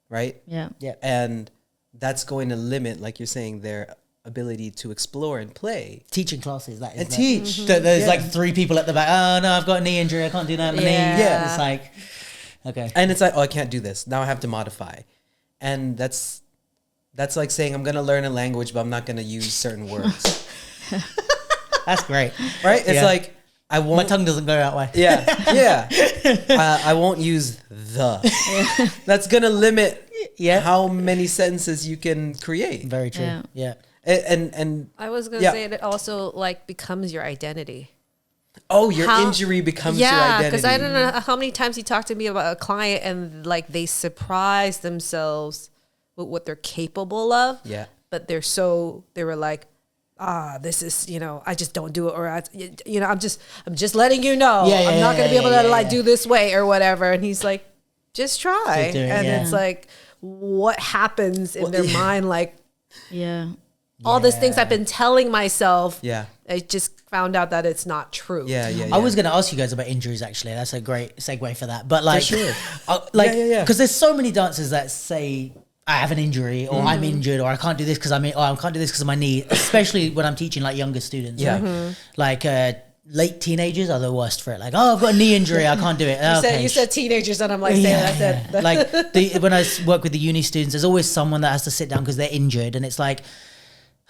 right? Yeah. And that's going to limit, like you're saying, their ability to explore and play. Teaching classes, that is And that. teach. There's like 3 people at the back, oh no, I've got a knee injury, I can't do that, my knee. Yeah. It's like, Okay. And it's like, oh, I can't do this. Now I have to modify. And that's like saying I'm going to learn a language, but I'm not going to use certain words. That's great. Right? It's Yeah. like, I won't. My tongue doesn't go that way. Yeah. I won't use the. That's going to limit how many sentences you can create. Very true. Yeah. And I was gonna say it also like becomes your identity. Oh, your injury becomes your identity. Because I don't know how many times you talk to me about a client and like they surprise themselves with what they're capable of. Yeah. But they were like, this is, I just don't do it. Or, I'm just letting you know. I'm not going to be able to do this way or whatever. And he's like, just try. And it's like, what happens in their mind? Like, all these things I've been telling myself. Yeah. I just found out that it's not true. Yeah. I was going to ask you guys about injuries, actually. That's a great segue for that. But like, For sure. Because there's so many dancers that say, I have an injury, or I'm injured, or I can't do this because I can't do this because of my knee. Especially when I'm teaching like younger students. Yeah. Like late teenagers are the worst for it. Like, I've got a knee injury, I can't do it. You said teenagers, and I'm like, Like when I work with the uni students, there's always someone that has to sit down because they're injured, and it's like,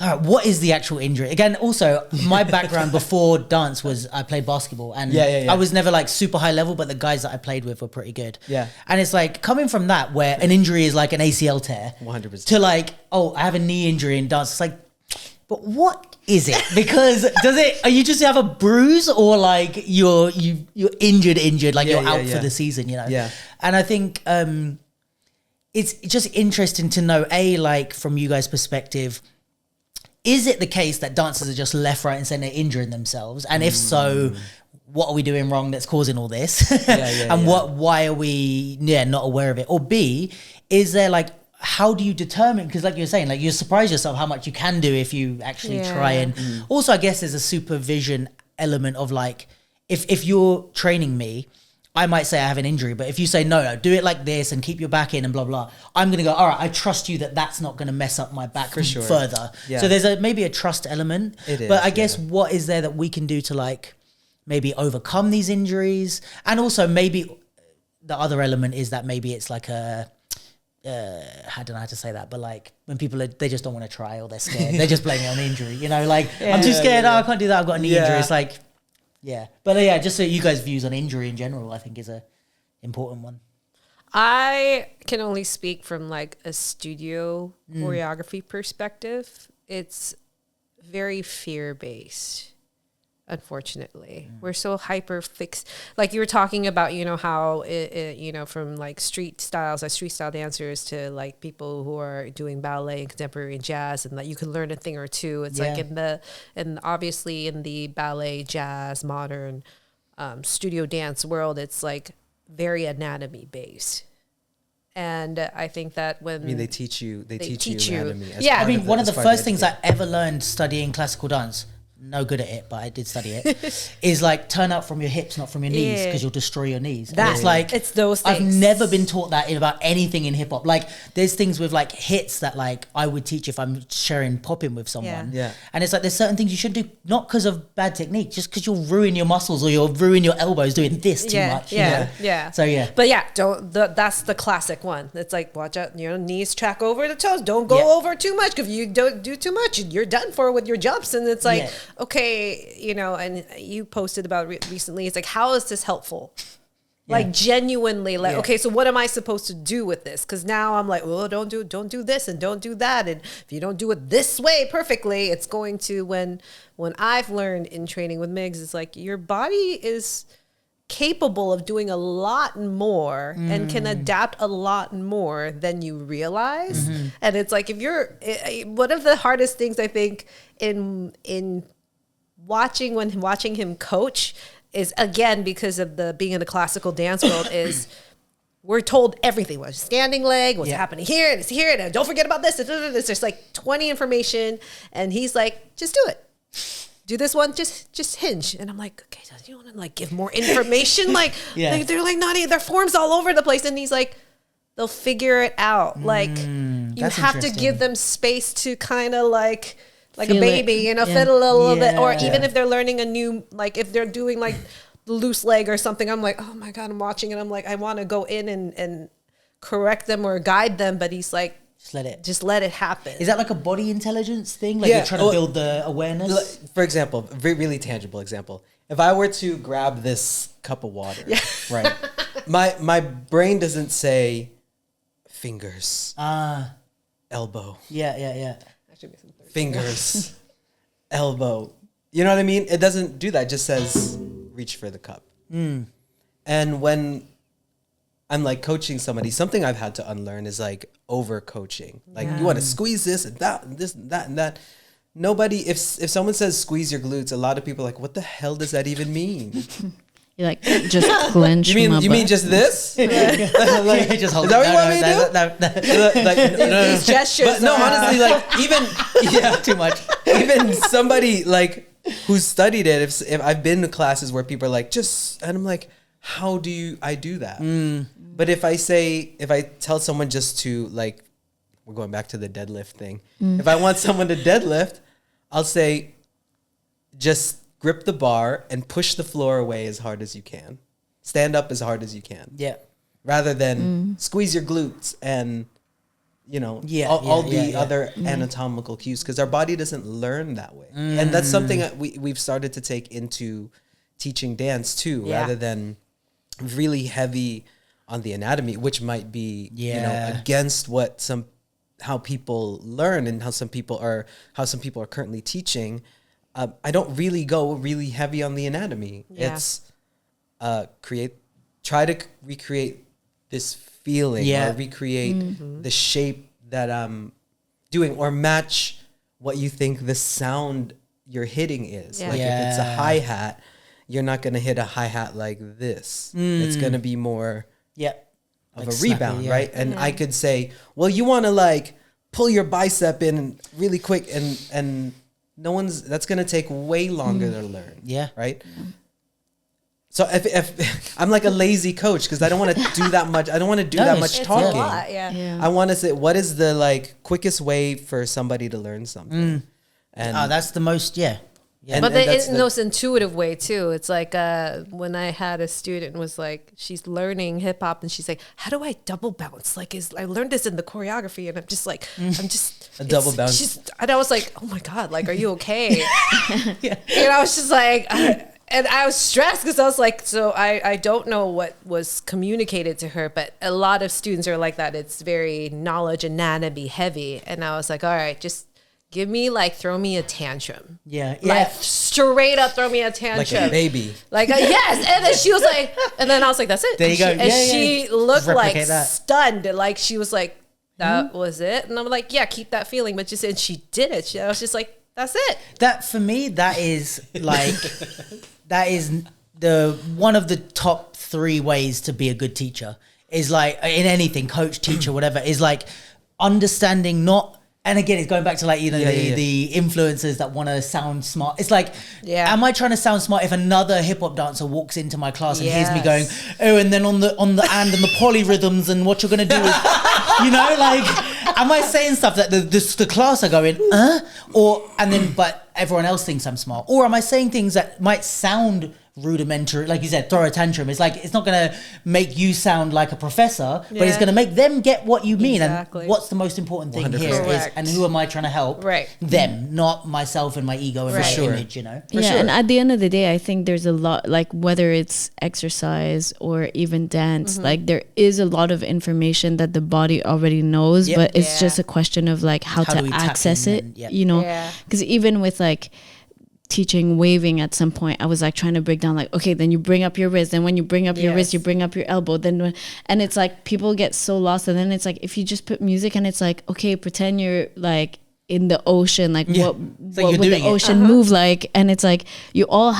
all right, what is the actual injury? Again, also, my background before dance was I played basketball, and I was never like super high level, but the guys that I played with were pretty good. Yeah. And it's like coming from that, where an injury is like an ACL tear, 100%. to like, oh, I have a knee injury in dance. It's like, but what is it? Because you just have a bruise, or like you're injured, like you're out for the season, Yeah. And I think it's just interesting to know, like from you guys' perspective, is it the case that dancers are just left, right, and centre injuring themselves? And if so, what are we doing wrong that's causing all this? And why are we not aware of it? Or B, is there like, how do you determine? Because like you're saying, like you surprise yourself how much you can do if you actually try. And also, I guess there's a supervision element of like, if you're training me, I might say I have an injury, but if you say, no, do it like this and keep your back in and blah, blah, I'm going to go, all right, I trust you that that's not going to mess up my back further. Yeah. So there's maybe a trust element. It is, but I guess what is there that we can do to like maybe overcome these injuries? And also maybe the other element is that maybe it's like I don't know how to say that, but like when people they just don't want to try, or they're scared. They're just blaming it on the injury, like I'm too scared. I can't do that. I've got a knee injury. It's like, but just so you guys' views on injury in general, I think is a important one. I can only speak from like a studio choreography perspective. It's very fear-based, unfortunately. We're so hyper fixed. Like you were talking about, how it from like street style dancers to like people who are doing ballet and contemporary and jazz, and that you can learn a thing or two. It's like and obviously in the ballet, jazz, modern studio dance world, it's like very anatomy based. And I think that when they teach you anatomy. One of the first things I ever learned studying classical dance, no good at it, but I did study it, is like turn out from your hips, not from your knees, because you'll destroy your knees. And it's like, it's those things. I've never been taught that about anything in hip hop. Like there's things with like hits that like I would teach if I'm sharing popping with someone. Yeah. And it's like, there's certain things you should do, not because of bad technique, just because you'll ruin your muscles or you'll ruin your elbows doing this too much. So But that's the classic one. It's like, watch out, knees track over the toes. Don't go over too much. If you don't do too much, you're done for with your jumps. And it's like, okay, and you posted about recently, it's like, how is this helpful? Like genuinely, like, okay, so what am I supposed to do with this? Because now I'm like, well, don't do this and don't do that. And if you don't do it this way perfectly, it's going to, when I've learned in training with Migs, it's like your body is capable of doing a lot more and can adapt a lot more than you realize. And it's like, if you're, one of the hardest things I think in watching him coach is, again, because of the being in the classical dance world, is we're told everything. What's standing leg, what's happening here, and it's here, and don't forget about this. There's just like 20 information, and he's like, just do it. Do this one, just hinge. And I'm like, okay, so you want to like give more information? Like they're like their forms all over the place, and he's like, they'll figure it out. Like you have to give them space to kind of like feel a baby, fiddle a little bit, or even if they're learning a new, like if they're doing like loose leg or something, I'm like, oh my God, I'm watching and I'm like, I want to go in and correct them or guide them. But he's like, just let it happen. Is that like a body intelligence thing? Like you're trying to build the awareness? For example, really tangible example. If I were to grab this cup of water, right? My brain doesn't say fingers, elbow. Yeah. Fingers, elbow. You know what I mean? It doesn't do that. It just says reach for the cup. And when I'm like coaching somebody, something I've had to unlearn is like over coaching. Like you want to squeeze this and that and this and that and that. Nobody, if someone says squeeze your glutes, a lot of people are like, what the hell does that even mean? You're like, just clench. You mean just this? Like, Just hold is that what you want me to do? No. These gestures. But no, honestly, like even too much. even somebody like who studied it, if I've been to classes where people are like, and I'm like, how do I do that? But if I tell someone just to like, we're going back to the deadlift thing. If I want someone to deadlift, I'll say, just grip the bar and push the floor away as hard as you can. Stand up as hard as you can. Yeah. Rather than squeeze your glutes and, all the other anatomical cues, because our body doesn't learn that way. And that's something that we've started to take into teaching dance too, rather than really heavy on the anatomy, which might be, against how people learn and how some people are currently teaching. I don't really go really heavy on the anatomy. Yeah. It's try to recreate this feeling or recreate the shape that I'm doing, or match what you think the sound you're hitting is. Yeah. Like if it's a hi-hat, you're not going to hit a hi-hat like this. It's going to be more of like a rebound, right? And I could say, well, you want to like pull your bicep in really quick, and that's going to take way longer to learn. Yeah. Right. So if I'm like a lazy coach, because I don't want to do that much. I don't want to do that much talking. It's a lot, yeah. I want to say, what is the like quickest way for somebody to learn something? And that's the most, But it's the most intuitive way too. It's like when I had a student was like, she's learning hip hop and she's like, how do I double bounce? Like, I learned this in the choreography, and I'm just like, a double bounce. And I was like, oh my God, like, are you okay? And I was just like, and I was stressed because I was like, so I don't know what was communicated to her, but a lot of students are like that. It's very knowledge anatomy heavy. And I was like, all right, just give me throw me a tantrum. Yeah. Like straight up throw me a tantrum. Like a baby. Yes. And then she was like, and then I was like, that's it. There you go. And she looked like that. stunned. Like she was like, that was it. And I'm like, yeah, keep that feeling. But and she did it. I was just like, that's it. That for me, that is like, that is the one of the top 3 ways to be a good teacher is like in anything, coach, teacher, whatever, is like understanding and again, it's going back to the influencers that want to sound smart. It's like, am I trying to sound smart if another hip hop dancer walks into my class and hears me going, oh, and then on the and the polyrhythms and what you're gonna do is, am I saying stuff that the class are going, but everyone else thinks I'm smart, or am I saying things that might sound rudimentary, like you said, throw a tantrum? It's like, it's not going to make you sound like a professor, but it's going to make them get what you mean. Exactly. And what's the most important thing 100%. Here is, and who am I trying to help? Right. Them, not myself and my ego and my image, For sure. And at the end of the day, I think there's a lot, like whether it's exercise or even dance, like there is a lot of information that the body already knows, but it's just a question of like how to access it, because even with like teaching waving at some point, I was like trying to break down like, okay, then you bring up your wrist, and when you bring up your wrist, you bring up your elbow, and it's like people get so lost, and then it's like if you just put music and it's like, okay, pretend you're like in the ocean, like what would the ocean move like, and it's like we all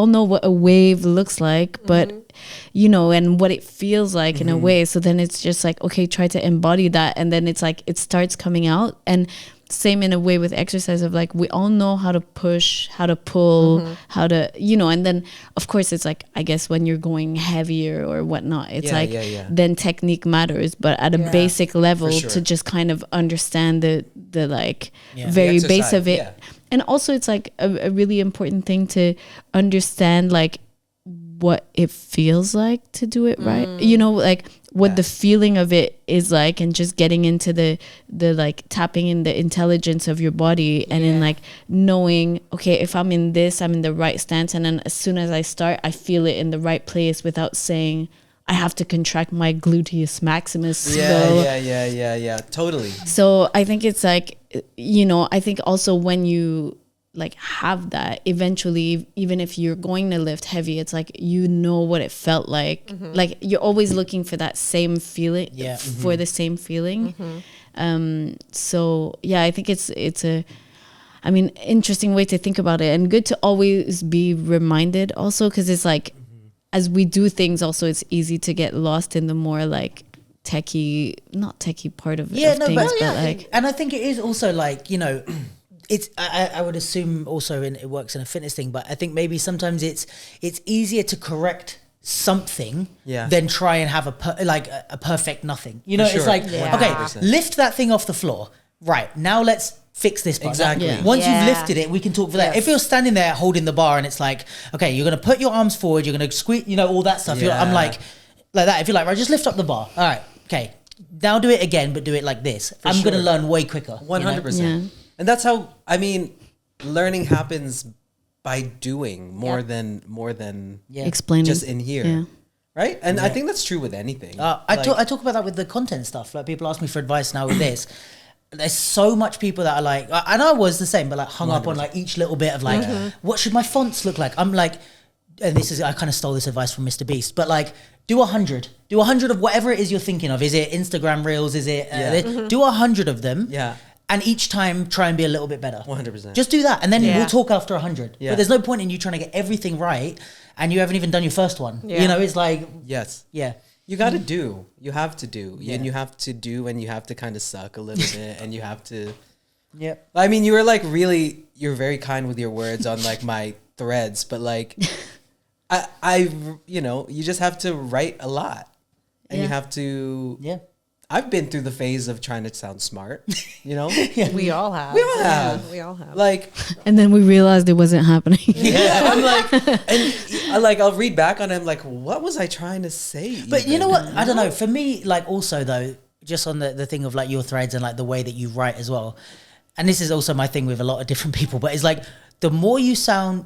know what a wave looks like, but and what it feels like in a way. So then it's just like, okay, try to embody that, and then it's like it starts coming out. And same in a way with exercise of like, we all know how to push, how to pull, how to, and then of course it's like, I guess when you're going heavier or whatnot, it's then technique matters, but at a basic level to just kind of understand the like very base of it. And also it's like a really important thing to understand like what it feels like to do it right. You know, like what the feeling of it is like, and just getting into the like tapping in the intelligence of your body, and then like knowing, okay, if I'm in this, I'm in the right stance, and then as soon as I start, I feel it in the right place without saying I have to contract my gluteus maximus. Yeah, totally. So I think it's like, you know, I think also when you like have that, eventually, even if you're going to lift heavy, it's like, you know what it felt like. Like you're always looking for that same feeling, for the same feeling. So yeah, I think it's a, I mean, interesting way to think about it, and good to always be reminded also, because it's like, as we do things also, it's easy to get lost in the more like not techie part of things, but like, and I think it is also like, you know, it's I would assume also it works in a fitness thing, but I think maybe sometimes it's easier to correct something than try and have a perfect nothing. You know, it's like, okay, 100%. lift that thing off the floor. Right, now let's fix this part. Exactly. Like, once you've lifted it, we can talk for that. If you're standing there holding the bar and it's like, okay, you're going to put your arms forward, you're going to squeeze, you know, all that stuff. I'm like that. If you're like, right, just lift up the bar. All right, okay. Now do it again, but do it like this. I'm going to learn way quicker. 100%. You know? And that's how, I mean, learning happens by doing more than explaining just in here. Right? And I think that's true with anything. I talk about that with the content stuff. Like, people ask me for advice now with this. There's so much people that are like, and I was the same, but like hung up on like each little bit of like, what should my fonts look like? I'm like, and I kind of stole this advice from Mr. Beast, but like, do 100 of whatever it is you're thinking of. Is it Instagram Reels? Is it, do 100 of them. Yeah. And each time try and be a little bit better. 100%. Just do that. And then we'll talk after 100. Yeah. But there's no point in you trying to get everything right and you haven't even done your first one. Yeah. You know, it's like, Yes. yeah. You got to do. You have to do. And you have to do, and you have to kind of suck a little bit, and you have to. Yeah. I mean, you were like you're very kind with your words on like my threads, but like, I you know, you just have to write a lot, and you have to. Yeah. I've been through the phase of trying to sound smart, you know? We all have. We all have. We all have. Like, and then we realized it wasn't happening. I'm like, and I'll read back on it, I'm like, what was I trying to say? But you know what? I don't know. For me, like, also though, just on the thing of like your threads and like the way that you write as well. And this is also my thing with a lot of different people, but it's like, the more you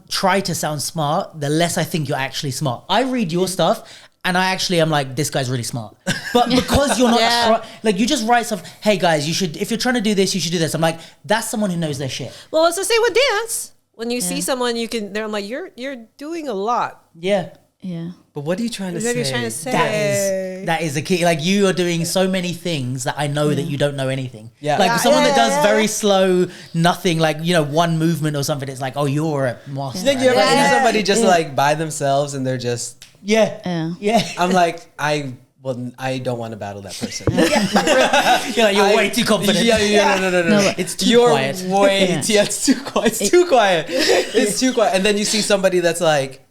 try to sound smart, the less I think you're actually smart. I read your stuff and I actually am like, this guy's really smart. But because you're not, like, you just write stuff, hey guys, if you're trying to do this, you should do this. I'm like, that's someone who knows their shit. Well, it's the same with dance. When you see someone, I'm like, you're doing a lot. Yeah. Yeah. But what are you trying to What are say? you trying to say? That is the key. Like, you are doing so many things that I know that you don't know anything. Yeah. Like, Yeah, someone that does yeah. very slow, nothing, like, you know, one movement or something, it's like, oh, you're a master. Think you ever see somebody just like by themselves and they're just, Yeah. I'm like, I don't want to battle that person. you're way too confident. No. It's too quiet. It's too quiet. It's too quiet. It's too quiet. And then you see somebody that's like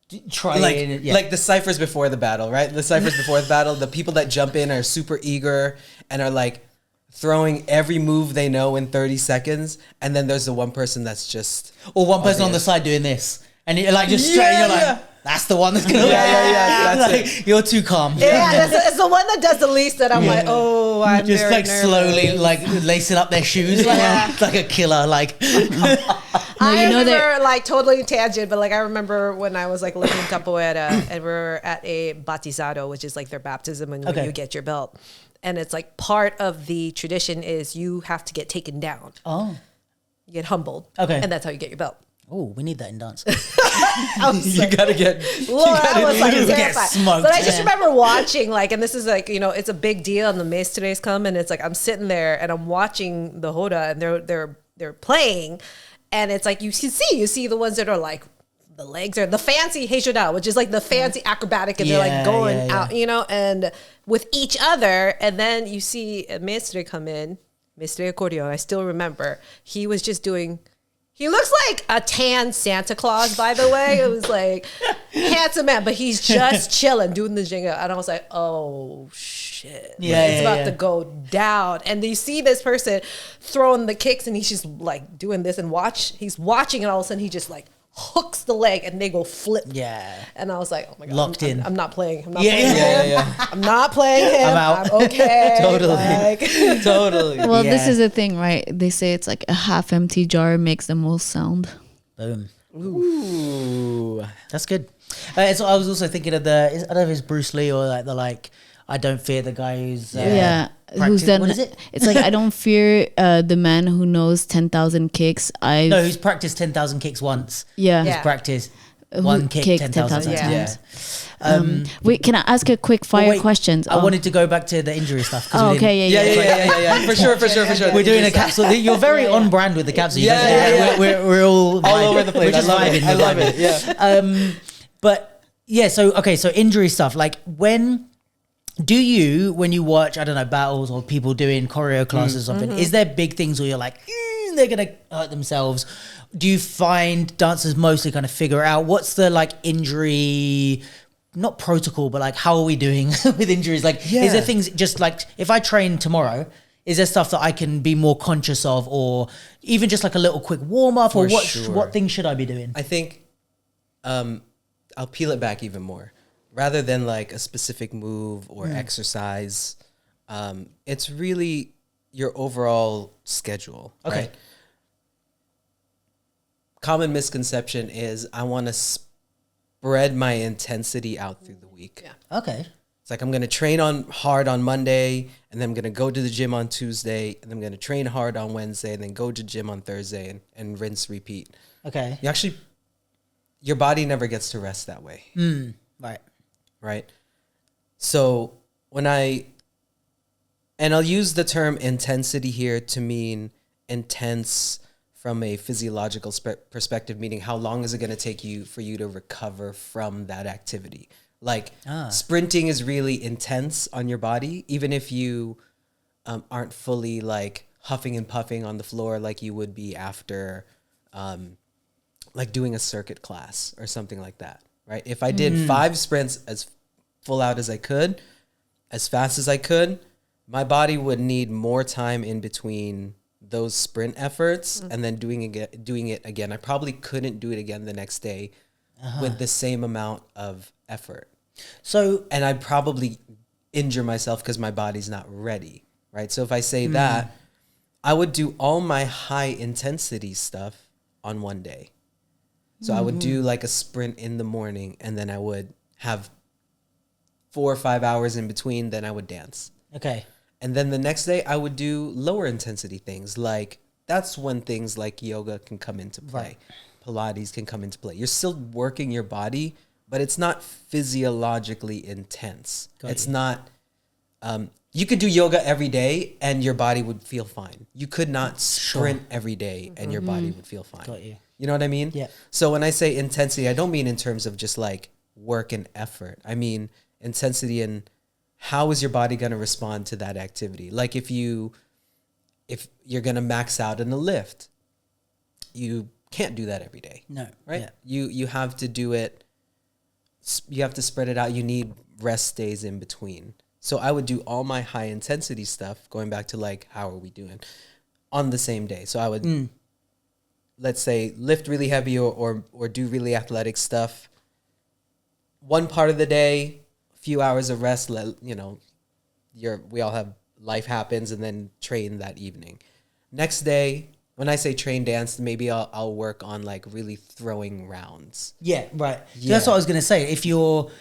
the ciphers before the battle, right? The ciphers before the battle, the people that jump in are super eager and are like throwing every move they know in 30 seconds. And then there's the one person that's just... Or one person on the side doing this. And you're like, just straight, and you're like, that's the one that's going to... That's like, you're too calm. Yeah, it's the one that does the least that I'm like, oh, I'm just very like nervous. slowly like lacing up their shoes like a killer. Like, I remember like totally tangent, but like I remember when I was like living in Capoeira and we're at a batizado, which is like their baptism when you get your belt. And it's like part of the tradition is you have to get taken down. oh, You get humbled. Okay. And that's how you get your belt. oh, we need that in dance. you gotta get... I was like get terrified. smoked. But I just remember watching like, and this is like, you know, it's a big deal and the maestres come and it's like, I'm sitting there and I'm watching the Hoda and they're playing and it's like, you see the ones that are like, the legs are the fancy Heishoda, which is like the fancy acrobatic and they're like going out, you know, and with each other. And then you see a maestre come in, Maestre Accordio, I still remember, he was just doing He looks like a tan Santa Claus, by the way. It was like handsome man, but he's just chilling, doing the jingle. And I was like, oh shit. It's about to go down. And you see this person throwing the kicks and he's just like doing this and he's watching and all of a sudden he just like hooks the leg and they go flip. Yeah. And I was like, oh my God. Locked in. I'm not playing. I'm not Yeah. playing him. I'm not playing him. I'm out. I'm okay. Totally. Like, Totally. Well, this Yeah. is the thing, right? They say it's like a half empty jar makes the most sound. Boom. Ooh. That's good. So I was also thinking of I don't know if it's Bruce Lee or like I don't fear the guy who's Who's then? what is it? It's like I don't fear the man who knows 10,000 kicks. No, who's practiced 10,000 kicks once. Yeah. Who's Yeah. practiced Who one kick kicked 10,000 10,000 times. Wait, can I ask a quick fire Wait, questions? I wanted to go back to the injury stuff. 'cause Oh, we didn't- okay, Yeah. For sure. We're doing a capsule. You're very on brand with the capsule. You Yeah, guys- yeah. We're all All over the place. We're just I love it. vibing. I We're love vibing. it. Yeah. But yeah, so injury stuff. Like when when you watch, I don't know, battles or people doing choreo classes or something, is there big things where you're like, they're gonna hurt themselves? Do you find dancers mostly kind of figure out what's the like injury, not protocol, but like how are we doing with injuries? Like, is there things just like if I train tomorrow? Is there stuff that I can be more conscious of, or even just like a little quick warm up, or what things should I be doing? I think I'll peel it back even more. Rather than like a specific move or exercise, it's really your overall schedule. Okay. Right? Common misconception is I want to spread my intensity out through the week. Yeah. Okay. It's like I'm going to train hard on Monday, and then I'm going to go to the gym on Tuesday, and then I'm going to train hard on Wednesday, and then go to gym on Thursday and rinse, repeat. Okay. Your body never gets to rest that way. Right. Right? So I'll use the term intensity here to mean intense from a physiological perspective, meaning how long is it going to take for you to recover from that activity? Like sprinting is really intense on your body, even if you aren't fully like huffing and puffing on the floor like you would be after like doing a circuit class or something like that, right? If I did 5 sprints as full out as I could, as fast as I could, my body would need more time in between those sprint efforts and then doing it again. I probably couldn't do it again the next day with the same amount of effort. And I'd probably injure myself because my body's not ready, right? So if I say that, I would do all my high intensity stuff on one day. So I would do like a sprint in the morning, and then I would have 4 or 5 hours in between, then I would dance. Okay. And then the next day I would do lower intensity things. Like that's when things like yoga can come into play. Right. Pilates can come into play. You're still working your body, but it's not physiologically intense. It's not, you could do yoga every day and your body would feel fine. You could not sprint every day and your body would feel fine. Got you. You know what I mean? Yeah. So when I say intensity, I don't mean in terms of just like work and effort. I mean intensity in how is your body going to respond to that activity? Like if you're going to max out in the lift, you can't do that every day. No. Right? Yeah. You have to do it. You have to spread it out. You need rest days in between. So I would do all my high intensity stuff, going back to like, how are we doing, on the same day. So I would, let's say, lift really heavy or do really athletic stuff. One part of the day, a few hours of rest, we all have life happens, and then train that evening. Next day, when I say train dance, maybe I'll work on like really throwing rounds. Yeah, right. Yeah. That's what I was going to say. If you're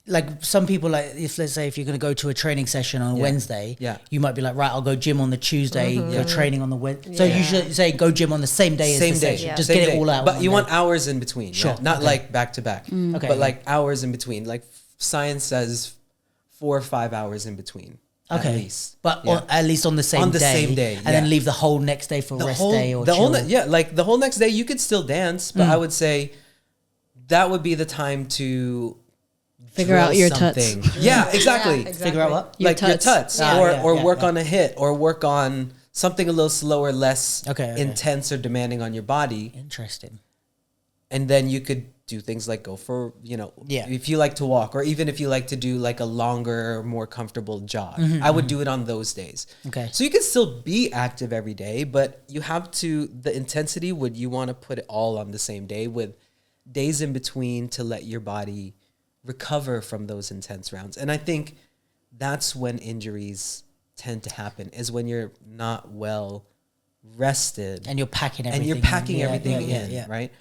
like some people, like if let's say if you're going to go to a training session on a Wednesday, you might be like, right, I'll go gym on the Tuesday. You're training on the Wednesday, so you should say go gym on the same day as the session. Just Same get day. it all out. But you want hours in between. Sure. Not like back to back. Okay. But like hours in between. Like science says 4 or 5 hours in between. Okay. At least. But at least on the same day. And then leave the whole next day for rest day or chill. Like the whole next day you could still dance, but I would say that would be the time to Figure out drill your something. tuts. Yeah, exactly. Figure out what? Like your tuts. Yeah. Or work on a hit or work on something a little slower, less Okay. intense or demanding on your body. Interesting. And then you could do things like go for, if you like to walk, or even if you like to do like a longer, more comfortable jog. I would do it on those days. Okay. So you can still be active every day, but you have to, the intensity, would you want to put it all on the same day with days in between to let your body recover from those intense rounds. And I think that's when injuries tend to happen, is when you're not well rested. And you're packing everything. In, right?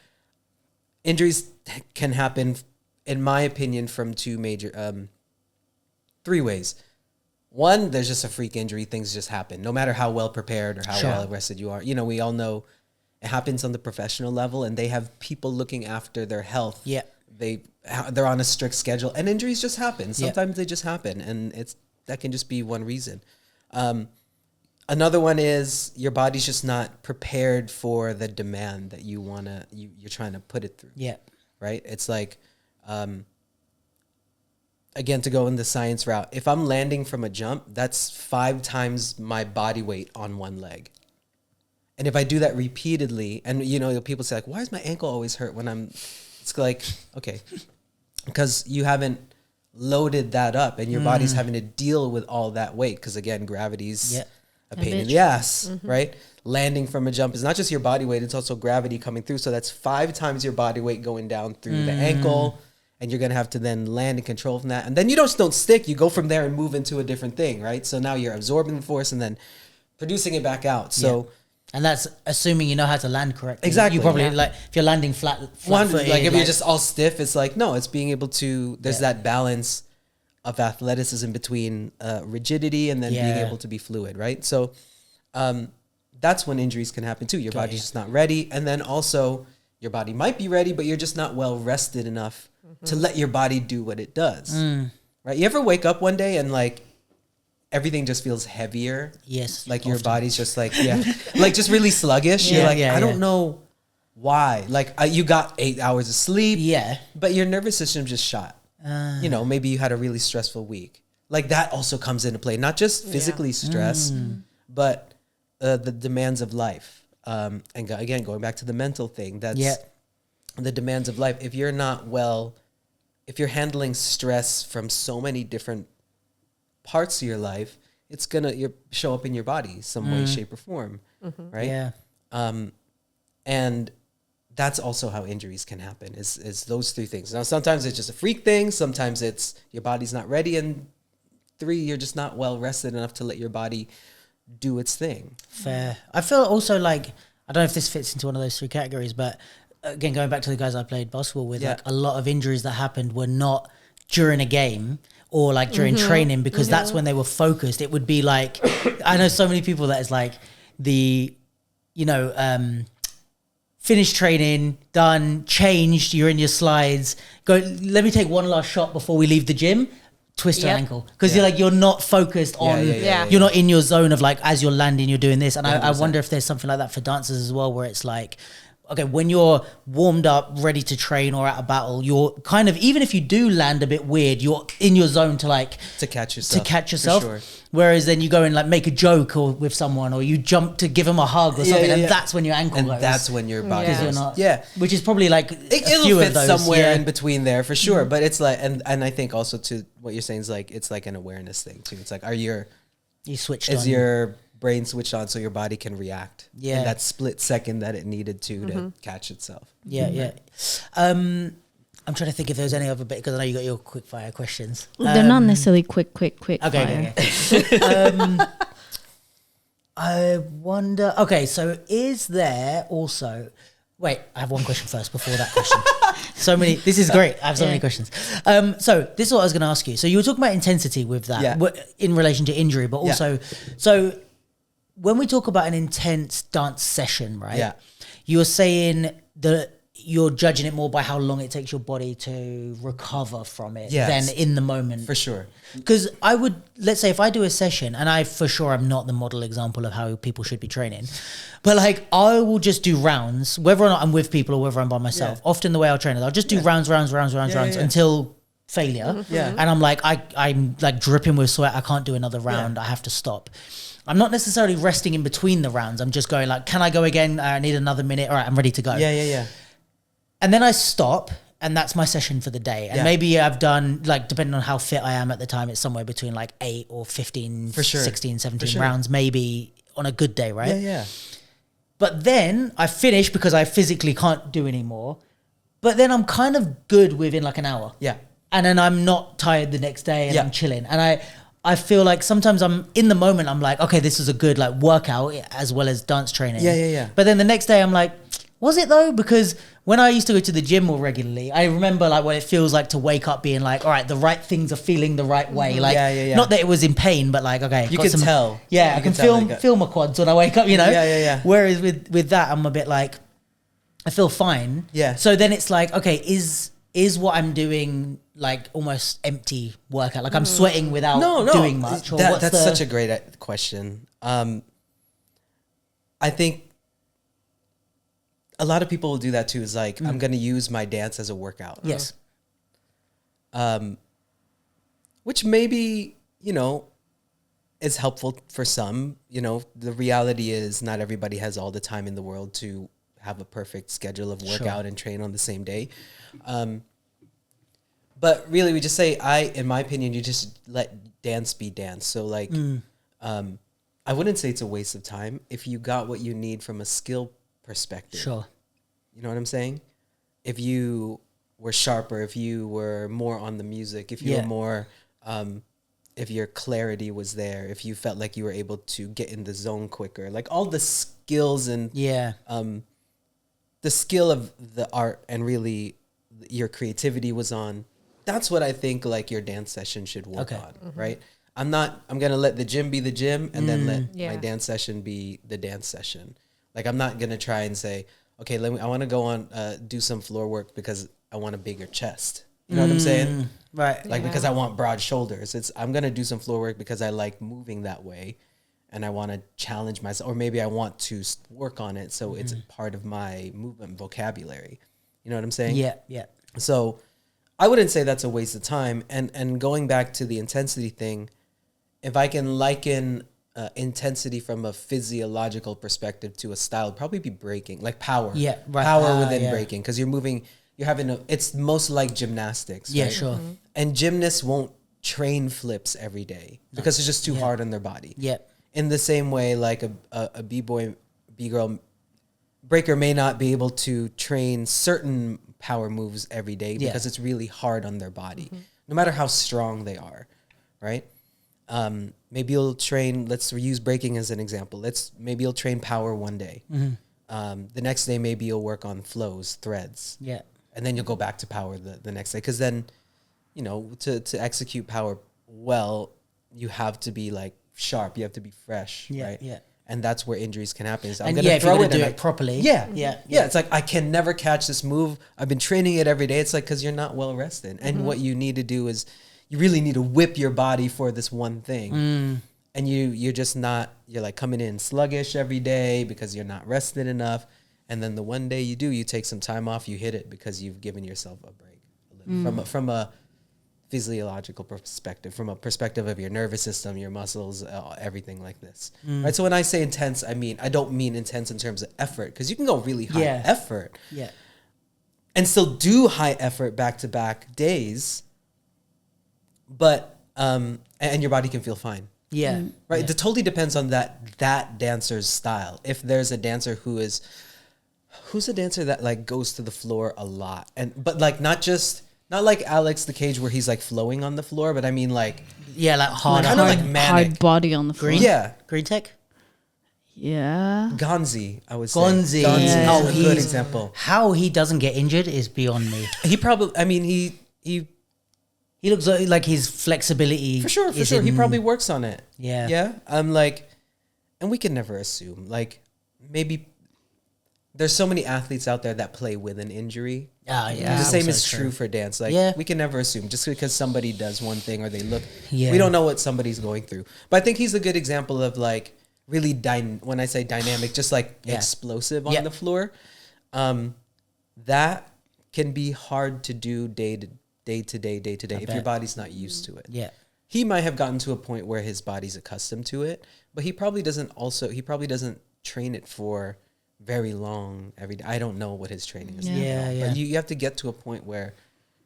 Injuries can happen, in my opinion, from three ways. One, there's just a freak injury. Things just happen, no matter how well prepared or how well rested you are. We all know it happens on the professional level, and they have people looking after their health. Yeah. They're on a strict schedule, and injuries just happen. Sometimes they just happen, and that can just be one reason. Another one is your body's just not prepared for the demand that you're trying to put it through. Yeah. Right? It's like, again, to go in the science route, if I'm landing from a jump, that's 5 times my body weight on one leg. And if I do that repeatedly, and people say like, why is my ankle always hurt when it's like, okay, because you haven't loaded that up, and your body's having to deal with all that weight. Because again, gravity's a pain in the ass, right? Landing from a jump is not just your body weight, it's also gravity coming through. So that's 5 times your body weight going down through the ankle, and you're going to have to then land and control from that. And then you don't stick, you go from there and move into a different thing, right? So now you're absorbing the force and then producing it back out. So and that's assuming you know how to land correctly. Exactly. You probably like, if you're landing flat footed, like if you're just all stiff, it's like, no, it's being able to, there's that balance of athleticism between rigidity and then being able to be fluid, right? So that's when injuries can happen too. Your body's just not ready. And then also your body might be ready, but you're just not well rested enough to let your body do what it does, right? You ever wake up one day and like everything just feels heavier? Yes. Like your body's just like, like just really sluggish. You're like, I don't know why. Like you got 8 hours of sleep, but your nervous system just shot. Maybe you had a really stressful week. Like that also comes into play, not just physically stress, but the demands of life. And again, going back to the mental thing, that's the demands of life. If you're not well, if you're handling stress from so many different parts of your life, it's gonna show up in your body some way, shape, or form, right? Yeah. And that's also how injuries can happen, is those 3 things. Now, sometimes it's just a freak thing. Sometimes it's your body's not ready. And 3, you're just not well rested enough to let your body do its thing. Fair. I feel also like, I don't know if this fits into one of those 3 categories, but again, going back to the guys I played basketball with, like a lot of injuries that happened were not during a game or like during training, because that's when they were focused. It would be like, I know so many people that is like finish training, done, changed, you're in your slides, go, let me take one last shot before we leave the gym, twist your ankle. Because you're not focused on, you're not in your zone of like, as you're landing, you're doing this. And I wonder if there's something like that for dancers as well, where it's like, okay, when you're warmed up, ready to train or at a battle, you're kind of, even if you do land a bit weird, you're in your zone to catch yourself. For sure. Whereas then you go and like make a joke or with someone, or you jump to give them a hug or something, and that's when your ankle goes. And that's when your body goes. Which is probably like it'll fit somewhere in between there for sure. But it's like, and I think also to what you're saying is like, it's like an awareness thing too. It's like, is your brain switched on so your body can react in that split second that it needed to catch itself. I'm trying to think if there's any other bit, because I know you got your quick fire questions. They're not necessarily quick Okay. I wonder, okay, so is there also, wait, I have one question first before that question. This is great. I have so many questions. So this is what I was going to ask you. So you were talking about intensity with that in relation to injury, but also, so when we talk about an intense dance session, right? Yeah. You're saying that you're judging it more by how long it takes your body to recover from it than in the moment. For sure. Because let's say if I do a session, and I for sure am not the model example of how people should be training, but like I will just do rounds, whether or not I'm with people or whether I'm by myself. Often the way I'll train is I'll just do rounds until failure. And I'm like, I'm like dripping with sweat. I can't do another round. I have to stop. I'm not necessarily resting in between the rounds. I'm just going like, can I go again? I need another minute. All right, I'm ready to go. Yeah. And then I stop, and that's my session for the day. And maybe I've done, like, depending on how fit I am at the time, it's somewhere between like 8 or 15, For sure. 16, 17 For sure. rounds, maybe on a good day, right? Yeah. But then I finish because I physically can't do anymore. But then I'm kind of good within like an hour. Yeah. And then I'm not tired the next day, and Yeah. I'm chilling. And I feel like sometimes I'm in the moment, I'm like, okay, this is a good like workout as well as dance training. Yeah. But then the next day I'm like, was it though? Because when I used to go to the gym more regularly, I remember like what it feels like to wake up being like, all right, the right things are feeling the right way. Like, not that it was in pain, but like, okay. You can tell. Yeah, You I can tell feel my quads when I wake up, you know? Yeah. Whereas with that, I'm a bit like, I feel fine. Yeah. So then it's like, okay, is what I'm doing like almost empty workout? Like I'm sweating without doing much? Or That's such a great question. I think a lot of people will do that too. Is like, I'm going to use my dance as a workout. Yes. Which maybe, is helpful for some. The reality is not everybody has all the time in the world to have a perfect schedule of workout and train on the same day. But really we just say, in my opinion, you just let dance be dance. So like, I wouldn't say it's a waste of time if you got what you need from a skill perspective. Sure. You know what I'm saying? If you were sharper, if you were more on the music, if you were more, if your clarity was there, if you felt like you were able to get in the zone quicker, like all the skills and the skill of the art and really your creativity was on, that's what I think like your dance session should work on, right? I'm going to let the gym be the gym and then let my dance session be the dance session. Like I'm not going to try and say, okay, I want to go on, do some floor work because I want a bigger chest. You know what I'm saying? Right. Like because I want broad shoulders. I'm going to do some floor work because I like moving that way and I want to challenge myself, or maybe I want to work on it so it's part of my movement vocabulary. You know what I'm saying? Yeah. So I wouldn't say that's a waste of time. And going back to the intensity thing, if I can liken intensity from a physiological perspective to a style, it'd probably be breaking, like power. Yeah, right. Power within breaking, because you're moving, it's most like gymnastics. Yeah, right? sure. And gymnasts won't train flips every day because it's just too hard on their body. Yeah. In the same way, like a b-boy, b-girl breaker may not be able to train certain power moves every day because it's really hard on their body, no matter how strong they are, right? Maybe you'll train, let's use breaking as an example. Maybe you'll train power one day. The next day, maybe you'll work on flows, threads. Yeah. And then you'll go back to power the next day. Because then, to execute power well, you have to be like sharp. You have to be fresh, right? Yeah. And that's where injuries can happen. So And I'm going to throw if it do it properly. Yeah. Yeah. It's like, I can never catch this move. I've been training it every day. It's like, because you're not well rested. And what you need to do is you really need to whip your body for this one thing. And you're just not, you're like coming in sluggish every day because you're not rested enough. And then the one day you do, you take some time off, you hit it because you've given yourself a break. From a physiological perspective, from a perspective of your nervous system, your muscles, everything like this. Right. So when I say intense, I don't mean intense in terms of effort, because you can go really high effort and still do high effort back-to-back days, but and your body can feel fine. Yeah. Right. Yeah. It totally depends on that dancer's style. If there's a dancer who's a dancer that like goes to the floor a lot, but like not like Alex the Cage where he's like flowing on the floor, but I mean like like hard, kind of like manic. Hard body on the floor. Yeah. Green Tech. Yeah. Gonzi, I would say. Gonzi. Gonzi is a good he's- example. How he doesn't get injured is beyond me. He probably, I mean, he He looks like his flexibility. for sure. is He in- probably works on it. Yeah. Yeah. I'm like, and we can never assume. Like, maybe there's so many athletes out there that play with an injury. Yeah. The same also is true for dance. Like, we can never assume just because somebody does one thing or they look. Yeah. We don't know what somebody's going through. But I think he's a good example of like really when I say dynamic, just like explosive on the floor. That can be hard to do day to day if your body's not used to it. Yeah. he might have gotten to a point where his body's accustomed to it, but he probably doesn't train it for very long every day. I don't know what his training is. Yeah. But you have to get to a point where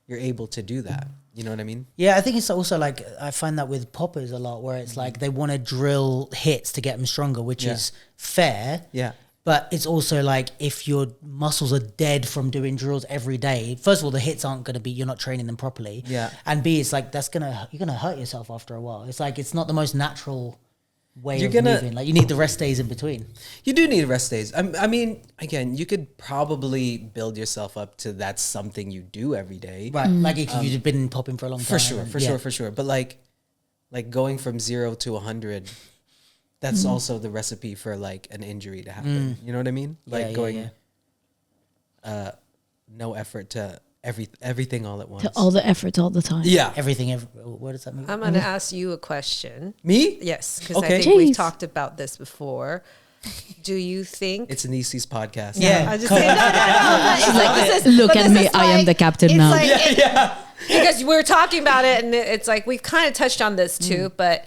you're able to do that. You know what I mean? Yeah, I think it's also like, I find that with poppers a lot, where it's like they want to drill hits to get them stronger, which is fair. Yeah. But it's also like, if your muscles are dead from doing drills every day, first of all, the hits aren't going to be, you're not training them properly. Yeah. And B, it's like, you're going to hurt yourself after a while. It's like, it's not the most natural way of moving. Like, you need the rest days in between. You do need rest days. I mean, again, you could probably build yourself up to that's something you do every day. Right. Like, if you've been popping for a long time. For sure. But like going from 0 to 100, that's also the recipe for like an injury to happen. You know what I mean? Like no effort to everything all at once. To all the efforts all the time. Yeah. Everything. What does that mean? I'm going to ask you a question. Me? Yes, because Okay. I think we've Jeez. talked about this before. Do you think? It's Anisi's podcast. Yeah. I just say, no. It's like, this is, Look but at this me, is I am like- the captain it's now. like- because we're talking about it, and it's like we've kind of touched on this too. But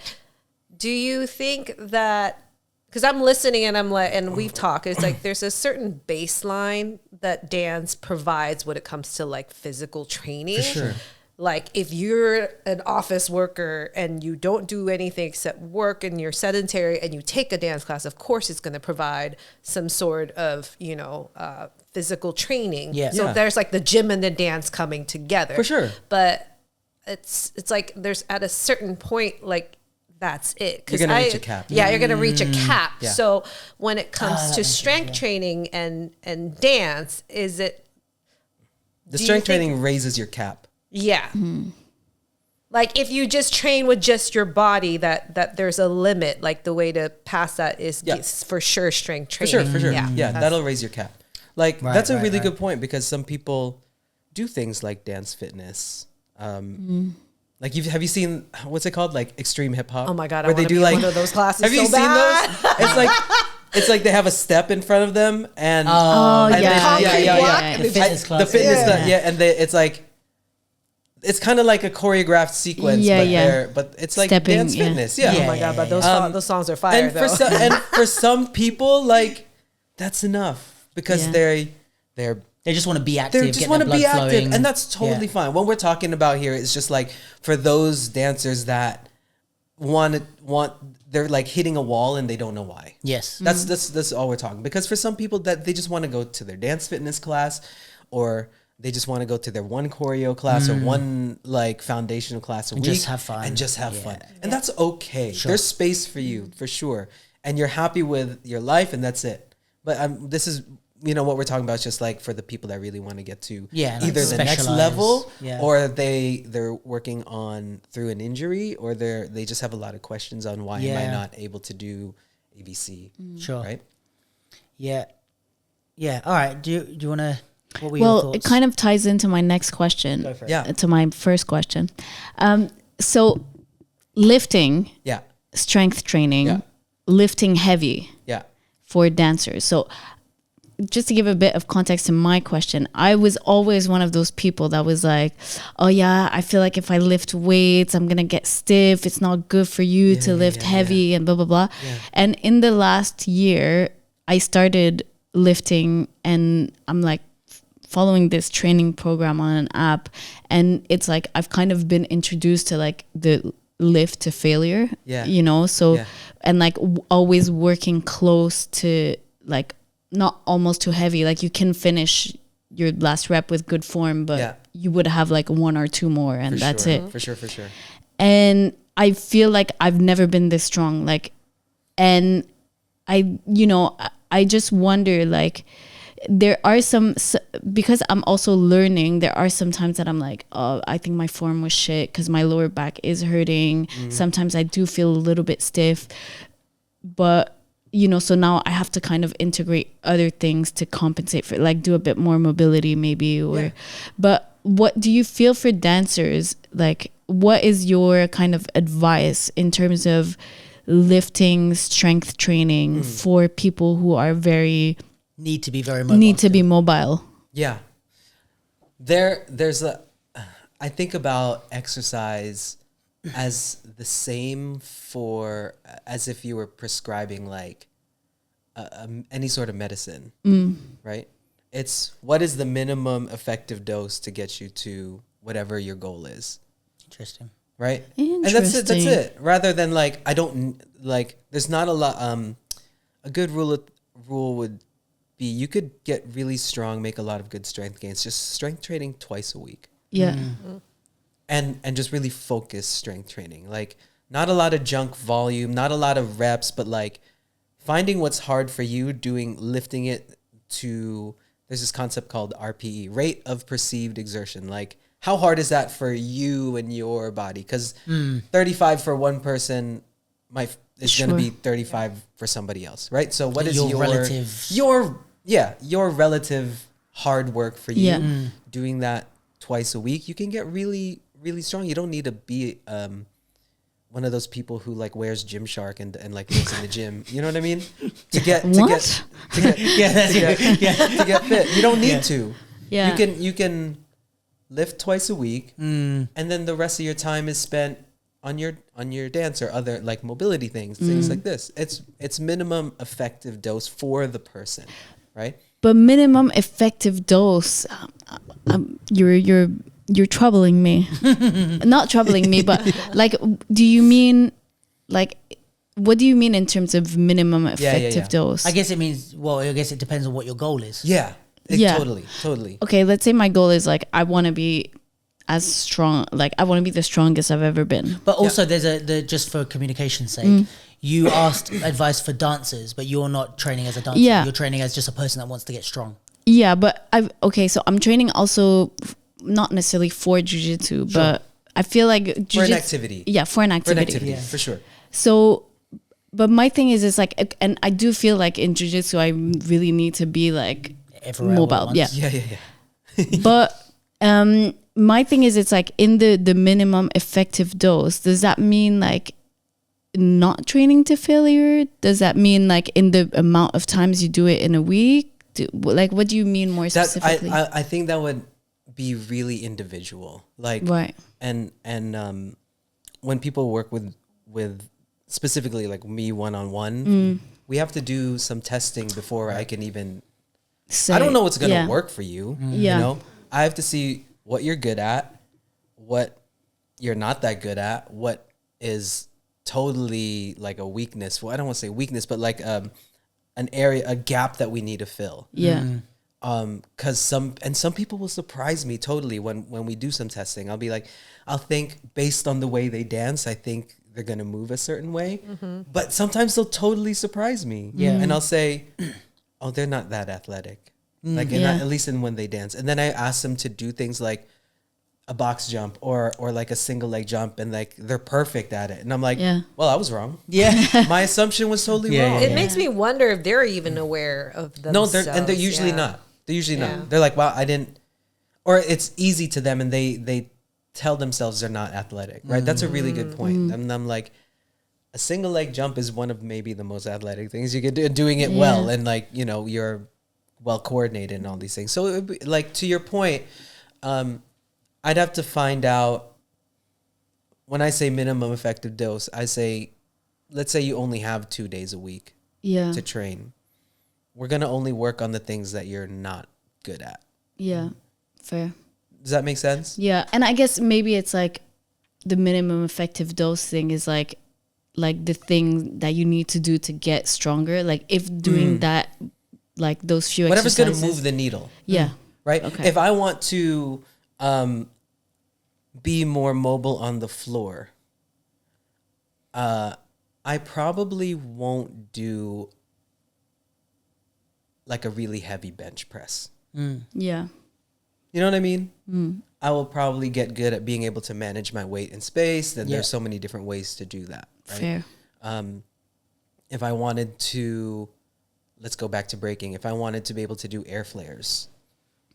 do you think that? Because I'm listening and I'm like, and we've talked. It's like there's a certain baseline that dance provides when it comes to like physical training. For sure. Like if you're an office worker and you don't do anything except work and you're sedentary and you take a dance class, of course it's going to provide some sort of, physical training. Yeah. So Yeah. there's like the gym and the dance coming together. For sure. But it's like there's at a certain point, like that's it. You're gonna reach a cap. Yeah, you're gonna reach a cap. Yeah. So when it comes that to makes sense, strength training and dance, is it The Do you strength think- training raises your cap. yeah. Like if you just train with just your body, that there's a limit. Like the way to pass that is for sure strength For training. sure. Yeah, that's- that'll raise your cap. Like Right, that's a right, really right. good point, because some people do things like dance fitness. Like have you seen what's it called, like extreme hip hop? Oh my God, I where they wanna do be in like one of those classes Have you so seen bad. those? It's like they have a step in front of them, and Oh, and yeah. Concrete block. yeah. The fitness class. the fitness Yeah. stuff, and it's like it's kind of like a choreographed sequence, but it's like Stepping, dance yeah. fitness. Yeah. Oh my God, but those songs are fire And though. for some people, like that's enough, because Yeah. they're They just want to be active. they just get want to their be blood active, flowing. and that's totally fine. What we're talking about here is just like for those dancers that want they're like hitting a wall and they don't know why. Yes. That's all we're talking. Because for some people that they just want to go to their dance fitness class, or they just want to go to their one choreo class or one like foundational class a week, just have fun. and just have Yeah. fun, and that's okay. There's space for you for sure, and you're happy with your life, and that's it. But this is what we're talking about is just like for the people that really want to get to Yeah, like either the next specialize. level, Yeah. or they're working on through an injury, or they just have a lot of questions on why am I Yeah. not able to do ABC, Sure. right? Yeah. Yeah. All right. Do you want to? What were your Well, thoughts? it kind of ties into my next question. Go for it. Yeah. To my first question. So lifting, Yeah, strength training, Yeah. lifting heavy yeah, for dancers. So just to give a bit of context to my question, I was always one of those people that was like, oh yeah, I feel like if I lift weights, I'm going to get stiff. It's not good for you to lift heavy and blah, blah, blah. And in the last year, I started lifting, and I'm like following this training program on an app. And it's like, I've kind of been introduced to like the lift to failure, Yeah. So, Yeah. and like always working close to like, not almost too heavy. Like you can finish your last rep with good form, but you would have like one or two more, and that's it. For sure. And I feel like I've never been this strong. Like, and I just wonder, like, there are because I'm also learning, there are some times that I'm like, oh, I think my form was shit because my lower back is hurting. Sometimes I do feel a little bit stiff, but so now I have to kind of integrate other things to compensate for, like do a bit more mobility maybe, but what do you feel for dancers? Like, what is your kind of advice in terms of lifting, strength training for people who are need to be very mobile. mobile? Yeah. I think about exercise as the same for as if you were prescribing like any sort of medicine, right? It's what is the minimum effective dose to get you to whatever your goal is. Interesting. Right? And that's it. That's it. Rather than like, I don't like, there's not a lot, a good rule would be you could get really strong, make a lot of good strength gains, just strength training twice a week. Yeah. And just really focus strength training. Like not a lot of junk volume, not a lot of reps, but like finding what's hard for you, lifting it to, there's this concept called RPE, rate of perceived exertion. Like how hard is that for you and your body? Because 35 for one person is going to be 35 for somebody else, right? So what is your relative? Your relative hard work for you? Yeah. Doing that twice a week, you can get really, really strong. You don't need to be one of those people who like wears Gymshark and like lives in the gym. You know what I mean? To get fit. You don't need to. Yeah. You can lift twice a week, and then the rest of your time is spent on your dance or other like mobility things like this. It's minimum effective dose for the person, right? But minimum effective dose, you're troubling me. Not troubling me, but like, do you mean like, what do you mean in terms of minimum effective dose? I guess it means, well, I guess it depends on what your goal is. Yeah. Totally. Okay, let's say my goal is like, I want to be as strong, like I want to be the strongest I've ever been. But also there's just for communication's sake, you asked advice for dancers, but you're not training as a dancer. Yeah. You're training as just a person that wants to get strong. Yeah, but so I'm training also not necessarily for jiu-jitsu, but I feel like jiu-jitsu, for an activity. Yeah, for an activity. Yeah. For sure. So, but my thing is like, and I do feel like in jiu-jitsu, I really need to be like Everywhere mobile. Yeah. Yeah. But my thing is, it's like in the minimum effective dose. Does that mean like not training to failure? Does that mean like in the amount of times you do it in a week? Like, what do you mean more specifically? I think that would be really individual. Like, right. And when people work with specifically like me one-on-one, we have to do some testing before I can even. I don't know what's going to work for you. Yeah. You know, I have to see what you're good at, what you're not that good at, what is totally like a weakness. Well, I don't want to say weakness, but like an area, a gap that we need to fill. Yeah. Cause some people will surprise me totally when we do some testing. I'll be like, I'll think based on the way they dance, I think they're going to move a certain way, but sometimes they'll totally surprise me. Yeah. And I'll say, oh, they're not that athletic. Like at least in when they dance. And then I ask them to do things like a box jump or like a single leg jump, and like they're perfect at it. And I'm like, well, I was wrong. Yeah. My assumption was totally wrong. It makes me wonder if they're even aware of themselves. No, they're usually not. They're usually not. They're like, wow, I didn't, or it's easy to them and they tell themselves they're not athletic, right? That's a really good point. And I'm like, a single leg jump is one of maybe the most athletic things you could do, doing it well. And like, you know, you're well coordinated and all these things. So it would be, like, to your point, I'd have to find out, when I say minimum effective dose, I say, let's say you only have 2 days a week to train. We're going to only work on the things that you're not good at. Yeah. Fair. Does that make sense? Yeah. And I guess maybe it's like the minimum effective dose thing is like the thing that you need to do to get stronger. Like if doing that, like those few whatever's going exercises. to move the needle. Yeah. Right? Okay. If I want to be more mobile on the floor, I probably won't do like a really heavy bench press. Yeah. You know what I mean? I will probably get good at being able to manage my weight in space. Then there's so many different ways to do that. Right? Fair. If I wanted to, let's go back to breaking. If I wanted to be able to do air flares,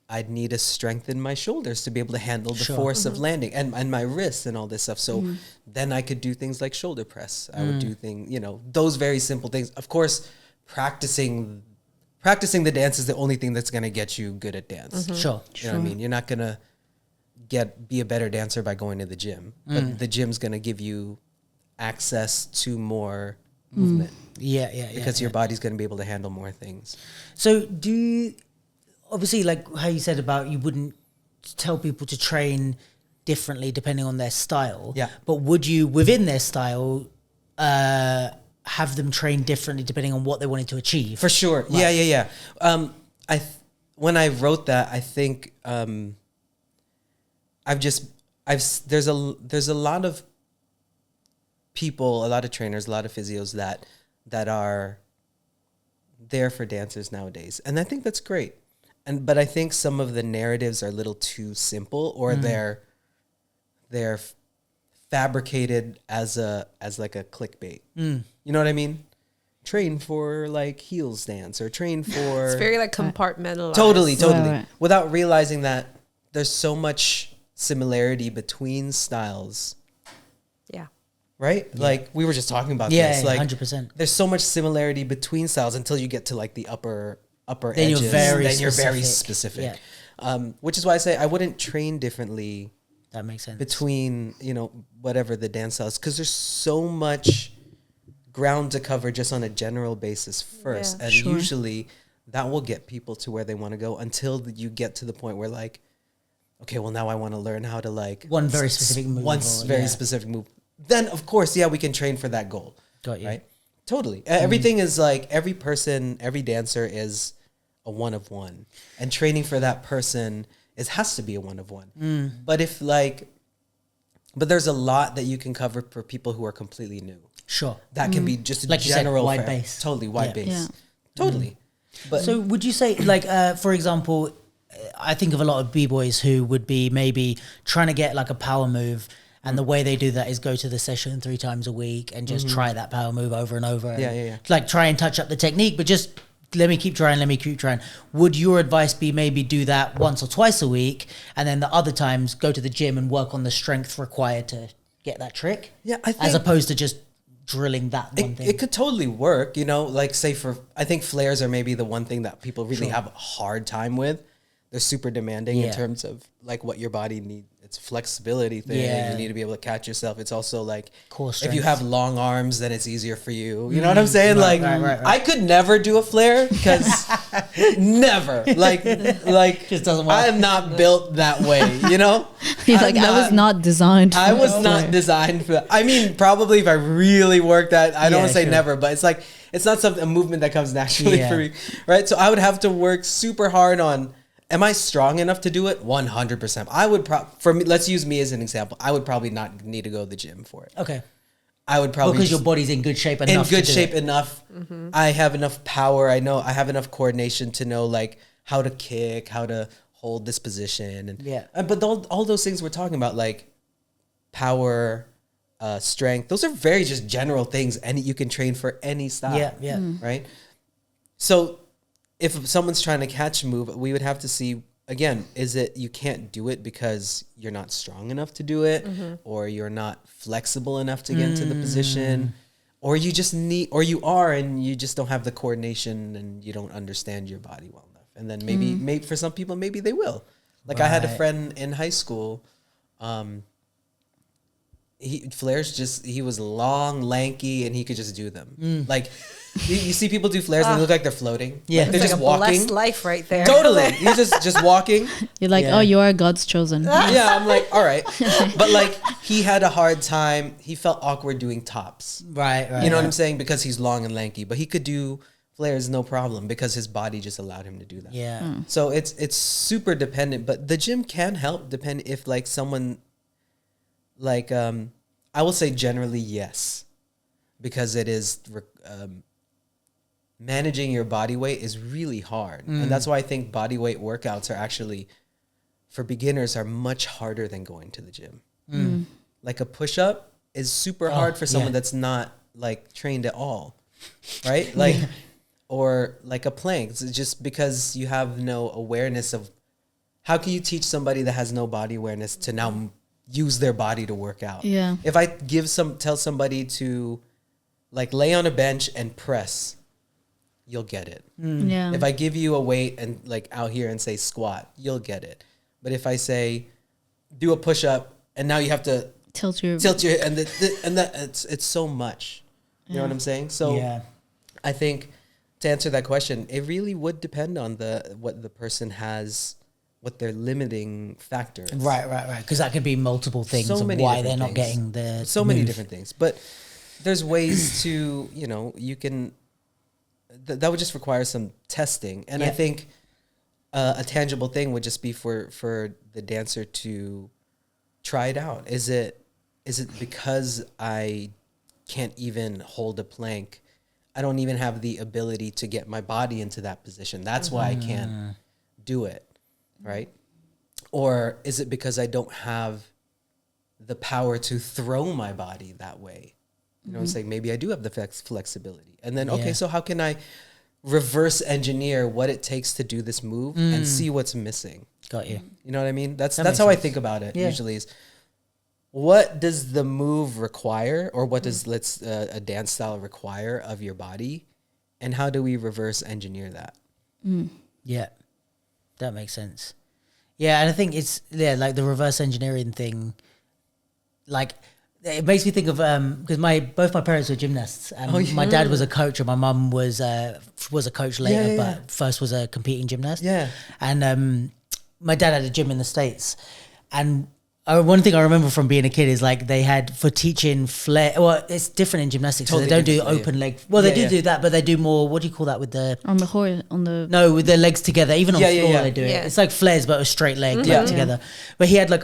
I'd need to strengthen my shoulders to be able to handle the force of landing and my wrists and all this stuff. So then I could do things like shoulder press. I would do things, you know, those very simple things. Of course, practicing the dance is the only thing that's going to get you good at dance. Sure. You know what I mean? You're not going to be a better dancer by going to the gym, but the gym's going to give you access to more movement. Because your body's going to be able to handle more things. So obviously, like how you said about you wouldn't tell people to train differently depending on their style. Yeah. But would you, within their style, have them train differently depending on what they wanted to achieve? For sure. Yeah. When I wrote that, I think there's a lot of people, a lot of trainers, a lot of physios that are there for dancers nowadays, and I think that's great. But I think some of the narratives are a little too simple, or they're fabricated as like a clickbait. You know what I mean? Train for like heels dance, or train for It's very like compartmentalized. totally Right. without realizing that there's so much similarity between styles. Yeah. Right? Like we were just talking about Yeah, this. Like 100%. there's so much similarity between styles until you get to like the upper Then edges. you're very then you're very specific. specific. Which is why I say I wouldn't train differently That makes sense. between, whatever the dance styles, because there's so much ground to cover just on a general basis first. Yeah. And Sure. usually that will get people to where they want to go until you get to the point where like, okay, well now I want to learn how to like One very specific move One or- very yeah. specific move. Then of course, yeah, we can train for that goal. Got you. Right? Totally. Everything is like every dancer is a one of one, and training for that person has to be a one of one. But there's a lot that you can cover for people who are completely new. Sure. That can be just a Like you said, general wide base. Totally wide Yeah. base. Yeah. Totally. But So would you say, like, for example, I think of a lot of b-boys who would be maybe trying to get like a power move, and the way they do that is go to the session 3 times a week and just try that power move over and over. Yeah, and yeah, yeah. Like try and touch up the technique, but just let me keep trying. Would your advice be maybe do that once or twice a week, and then the other times go to the gym and work on the strength required to get that trick? Yeah, I as think- opposed to just drilling that one thing. it could totally work, like say I think flares are maybe the one thing that people really have a hard time with. They're super demanding in Yeah. terms of like what your body needs. It's a flexibility thing. Yeah. You need to be able to catch yourself. It's also like Core if you strength. have long arms, then it's easier for you. You know what I'm saying? Right, like right. I could never do a flare because never like Just doesn't work. I am not built that way. He's I'm like, I was not designed for I was this not way." designed for that. I mean, probably if I really worked at, I don't Yeah, want to say sure. never, but it's like, it's not a movement that comes naturally Yeah. for me. Right. So I would have to work super hard on, am I strong enough to do it? 100%. I would for me, let's use me as an example. I would probably not need to go to the gym for it. Okay. I would probably Because your just- body's in good shape in enough. good to do shape it. enough. I have enough power. I know I have enough coordination to know like how to kick, how to hold this position, and Yeah. But all those things we're talking about, like power, strength, those are very just general things, and you can train for any style. Yeah. Right. So if someone's trying to catch a move, we would have to see. Again, is it you can't do it because you're not strong enough to do it, or you're not flexible enough to get into the position, or you just or you are and you just don't have the coordination and you don't understand your body well enough. And then maybe for some people, maybe they will. Like I had a Right. friend in high school. He was long, lanky, and he could just do them. Like you see people do flares and they look like they're floating. Yeah. Like they're It's just like a walking. blessed life right there. Totally. He's just walking. You're like, Yeah. oh, you are God's chosen. Yeah, I'm like, all right. But like he had a hard time. He felt awkward doing tops. Right. You know what I'm saying? Because he's long and lanky. But he could do flares no problem because his body just allowed him to do that. Yeah. So it's super dependent, but the gym can help depend if like someone like I will say generally yes, because it is managing your body weight is really hard. And that's why I think body weight workouts are actually for beginners are much harder than going to the gym. Like a push-up is super hard for someone yeah. that's not like trained at all. Right? Like or like a plank. It's just because you have no awareness of how can you teach somebody that has no body awareness to now use their body to work out? Yeah. If I tell somebody to like lay on a bench and press, you'll get it. Yeah. If I give you a weight and like out here and say squat, you'll get it. But if I say do a push up, and now you have to Tilt your and that it's so much. You know what I'm saying? So Yeah. I think to answer that question, it really would depend on what the person has, what their limiting factor is. Right. Because that could be multiple things So of many why different they're not things. getting the So many move. different things. But there's ways to, you can, that would just require some testing. And I Yeah. think a tangible thing would just be for the dancer to try it out. Is it because I can't even hold a plank? I don't even have the ability to get my body into that position. That's why I can't do it, right? Or is it because I don't have the power to throw my body that way? It's like maybe I do have the flexibility. And then, okay, Yeah. so how can I reverse engineer what it takes to do this move and see what's missing? Got you. You know what I mean? That's makes how I sense. think about it Yeah. usually is, what does the move require, or what does a dance style require of your body, and how do we reverse engineer that? Yeah, that makes sense. Yeah, and I think it's like the reverse engineering thing. Like, it makes me think of because both my parents were gymnasts, and my dad was a coach, and my mum was a coach later, but first was a competing gymnast. Yeah. And my dad had a gym in the States, and one thing I remember from being a kid is like they had for teaching flare. Well, it's different in gymnastics. Totally so they don't do different, open leg. Well, they Yeah, do that, but they do more. What do you call that with the? on the horse on the No, with their legs together. Even on Yeah, yeah, floor, yeah. they do it. Yeah. It's like flares, but a straight leg Yeah. together. But he had like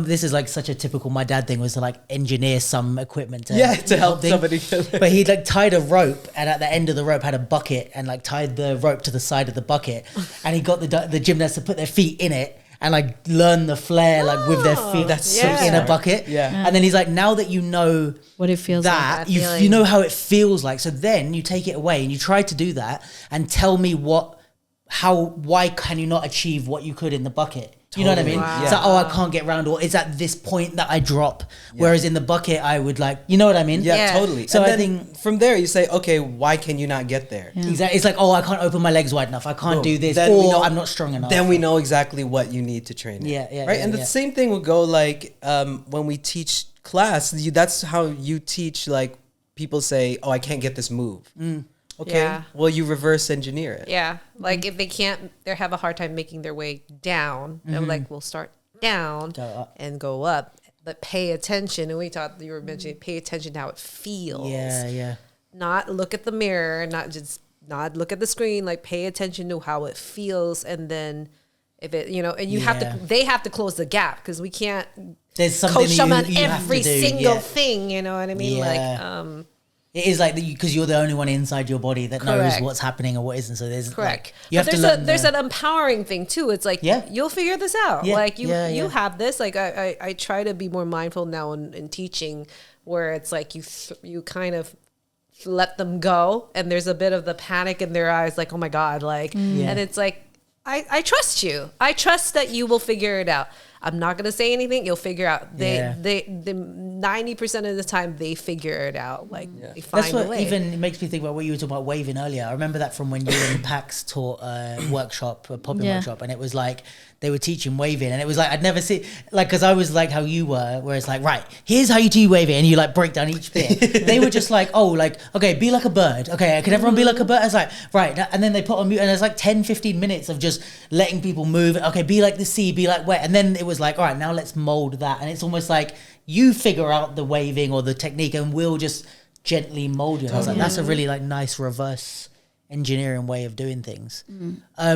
this is like such a typical my dad thing, was to like engineer some equipment To help thing. somebody. But he like tied a rope, and at the end of the rope had a bucket, and like tied the rope to the side of the bucket, and he got the gymnasts to put their feet in it. And like learn the flare like with their feet That's so in a smart. bucket. Yeah. And then he's like, now that you know what it feels like. that, that you feeling. you know how it feels like. So then you take it away and you try to do that and tell me why can you not achieve what you could in the bucket? You know what I mean? Totally. It's like, oh, I can't get round, or it's at this point that I drop. Whereas in the bucket, I would like, you know what I mean? Yeah, Yeah. totally. So And I then think- from there you say, okay, why can you not get there? Exactly. It's like, oh, I can't open my legs wide enough. I can't do this, Then we or know- I'm not strong enough. Then we know exactly what you need to train. in. Yeah, Right, and yeah. the same thing would go like when we teach class. That's how you teach. Like people say, "Oh, I can't get this move." Okay, Yeah. well, you reverse engineer it. Yeah. Like if they can't, they have a hard time making their way down. They're like, we'll start down Go up. and go up. But pay attention. And you were mentioning, pay attention to how it feels. Yeah. Not look at the mirror, not look at the screen, like pay attention to how it feels. And then if it, and you have Yeah. they have to close the gap, because we can't There's something coach them on you have to every do, single yeah. thing. You know what I mean? Yeah. Like, It is like because you're the only one inside your body that knows Correct. what's happening or what isn't. So there's correct. Like, you have But to there's learn. there's an empowering thing too. It's like, Yeah. you'll figure this out. Yeah. Like you Yeah. have this. Like I try to be more mindful now in teaching, where it's like you kind of let them go, and there's a bit of the panic in their eyes, like, oh my God, like, Yeah. and it's like, I trust you. I trust that you will figure it out. I'm not gonna say anything. You'll figure out. They 90% of the time they figure it out. Like they find That's a what way. even makes me think about what you were talking about waving earlier. I remember that from when you and Pax taught a workshop, a popping Yeah. workshop, and it was like they were teaching waving, and it was like I'd never see like because I was like how you were, where it's like right, here's how you do waving, and you like break down each bit. They were just like, oh, like okay, be like a bird. Okay, can everyone be like a bird? I was like right, and then they put on mute, and it's like 10-15 minutes of just letting people move. Okay, be like the sea, be like wet, and then it was like all right, now let's mold that, and it's almost like you figure out the waving or the technique, and we'll just gently mold you. And I was like, that's a really like nice reverse engineering way of doing things. I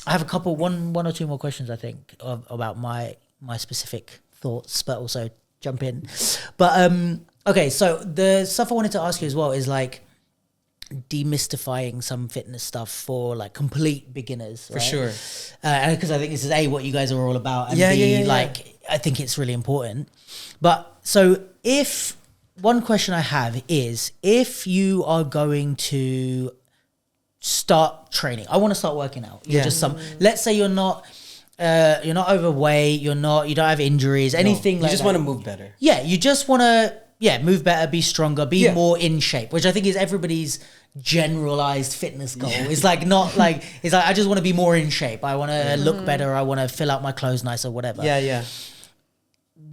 have a couple, one or two more questions, I think, about my specific thoughts, but also jump in. But okay, so the stuff I wanted to ask you as well is like demystifying some fitness stuff for like complete beginners, For right? sure. Because I think this is what you guys are all about, and Yeah. like I think it's really important. But so if one question I have is if you are going to start training, I want to start working out. You're Yeah. just let's say you're not overweight, you don't have injuries, anything You like just that. want to move better. Yeah, you just want to move better, be stronger, be Yeah. more in shape, which I think is everybody's generalized fitness goal. It's like not like it's like I just want to be more in shape. I want to look better. I want to fill out my clothes nicer, whatever. Yeah.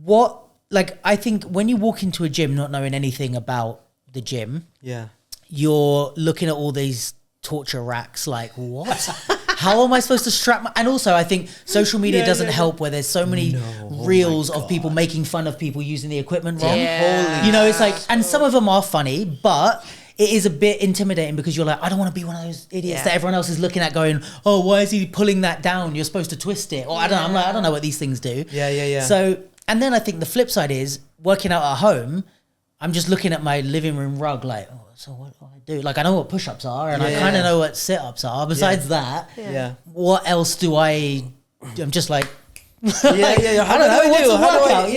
what, like, I think when you walk into a gym not knowing anything about the gym, Yeah. you're looking at all these torture racks like, what? How am I supposed to strap my... And also, I think social media doesn't help where there's so many reels of people making fun of people using the equipment wrong. Yeah. You know, it's like... And some of them are funny, but... It is a bit intimidating because you're like, I don't want to be one of those idiots that everyone else is looking at going, oh, why is he pulling that down? You're supposed to twist it. Or I don't know. I'm like, I don't know what these things do. Yeah. So, and then I think the flip side is working out at home. I'm just looking at my living room rug like, oh, so what do I do? Like, I know what push-ups are and I kind of know what sit-ups are. Besides that, what else do I'm just like, How do I what's do? a workout?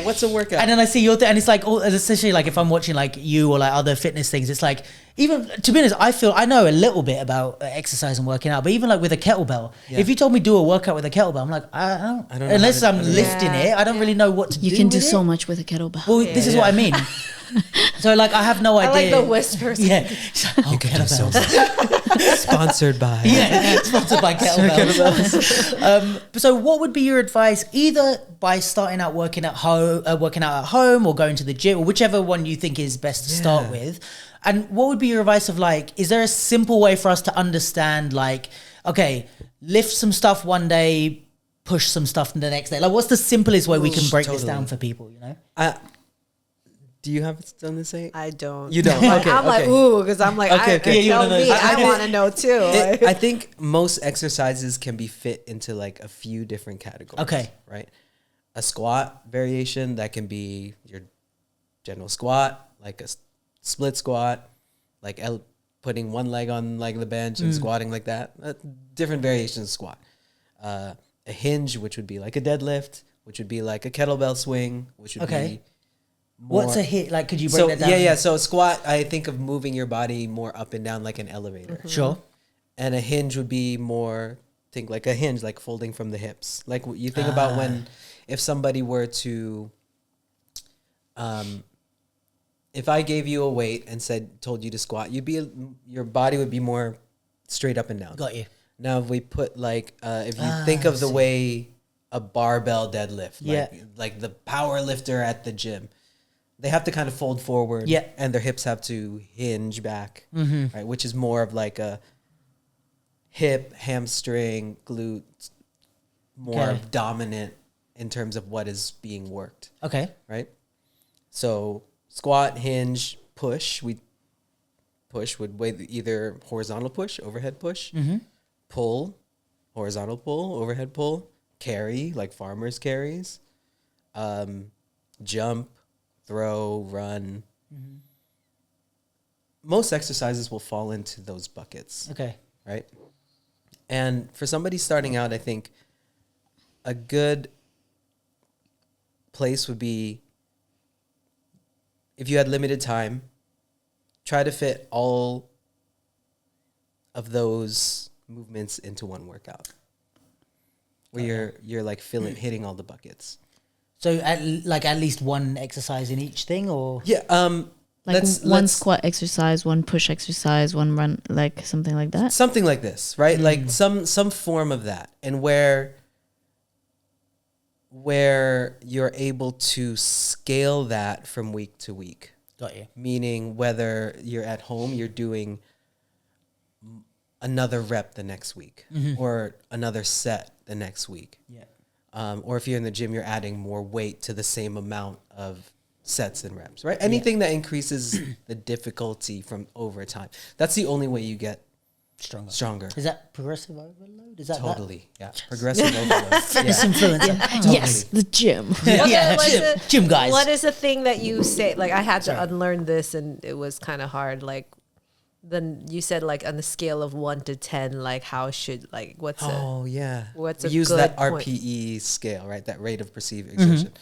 What's a workout? And then I see your and it's like, especially like if I'm watching like you or like other fitness things, it's like, even to be honest, I know a little bit about exercise and working out, but even like with a kettlebell, if you told me do a workout with a kettlebell, I'm like, I don't know unless I'm lifting it, I don't really know what to do. You can do with so it. much with a kettlebell. Well, this is what I mean. So like, I have no idea. I like the whispers. Yeah. Oh, kettlebells. Sponsored by. Sponsored by kettlebells. So what would be your advice, either by starting out working out at home or going to the gym, or whichever one you think is best to start with? And what would be your advice of like, is there a simple way for us to understand like, okay, lift some stuff one day, push some stuff the next day? Like, what's the simplest way we can break this down for people, you know? Do you have something to say? I don't. You don't? But Okay, I'm like, ooh, because I'm like, tell me. I want to know too. I think most exercises can be fit into like a few different categories. Okay. Right? A squat variation, that can be your general squat, like a split squat, like putting one leg on like the bench and squatting like that. Different variations of squat. A hinge, which would be like a deadlift, which would be like a kettlebell swing, which would be more. What's a hit? Like, could you break that down? Yeah. So squat, I think of moving your body more up and down like an elevator. Sure. And a hinge would be more, think like a hinge, like folding from the hips. Like you think about if somebody were to, if I gave you a weight and told you to squat, your body would be more straight up and down. Got you. Now, if we put like, if you think of the way a barbell deadlift, like the power lifter at the gym, they have to kind of fold forward, and their hips have to hinge back, right? Which is more of like a hip, hamstring, glute, more dominant in terms of what is being worked. Okay. Right? So squat, hinge, push. We push would either horizontal push, overhead push, pull, horizontal pull, overhead pull, carry, like farmers carries, jump, throw, run. Most exercises will fall into those buckets. Okay. Right? And for somebody starting out, I think a good place would be, if you had limited time, try to fit all of those movements into one workout, where you're like hitting all the buckets. So at least one exercise in each thing, or like one squat exercise, one push exercise, one run, like something like that. Something like this, right? Like some form of that, and where you're able to scale that from week to week. Got you. Meaning whether you're at home, you're doing another rep the next week or another set the next week. Yeah. Or if you're in the gym, you're adding more weight to the same amount of sets and reps, right? Anything that increases the difficulty from over time. That's the only way you get stronger. Is that progressive overload? Is that totally? Yeah. Progressive overload. Fitness influencer. Totally. Yes, the gym. Gym guys. What is the thing that you say? Like, I had to unlearn this, and it was kind of hard. Like, then you said, like, on the scale of 1 to 10, like, how should, like, what's we use that RPE scale, right? That rate of perceived exertion.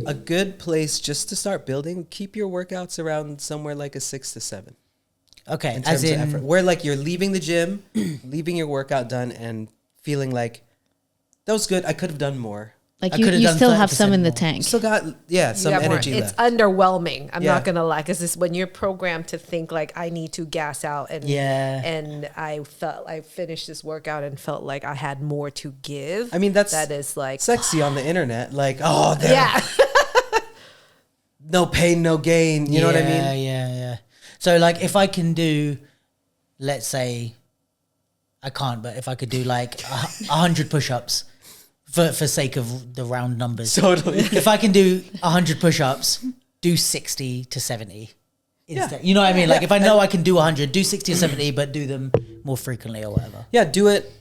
A good place just to start building, keep your workouts around somewhere like a 6 to 7. Okay. In terms of effort. Where like you're leaving the gym, leaving your workout done and feeling like, that was good, I could have done more. Like I could have you done still have 30% some in the more. tank. Still got some Yeah, more. energy It's left. underwhelming. I'm Yeah. not gonna lie, because when you're programmed to think like I need to gas out, and and I finished this workout and felt like I had more to give. I mean, that is like sexy on the internet. Like, oh, yeah. no pain, no gain. You know what I mean? Yeah. So like if I can do, let's say, I can't, but if I could do like 100 push-ups for sake of the round numbers. Totally. If I can do 100 push-ups, do 60 to 70 instead. You know what I mean? Like if I know I can do 100, do 60 or 70, but do them more frequently or whatever. Yeah, do it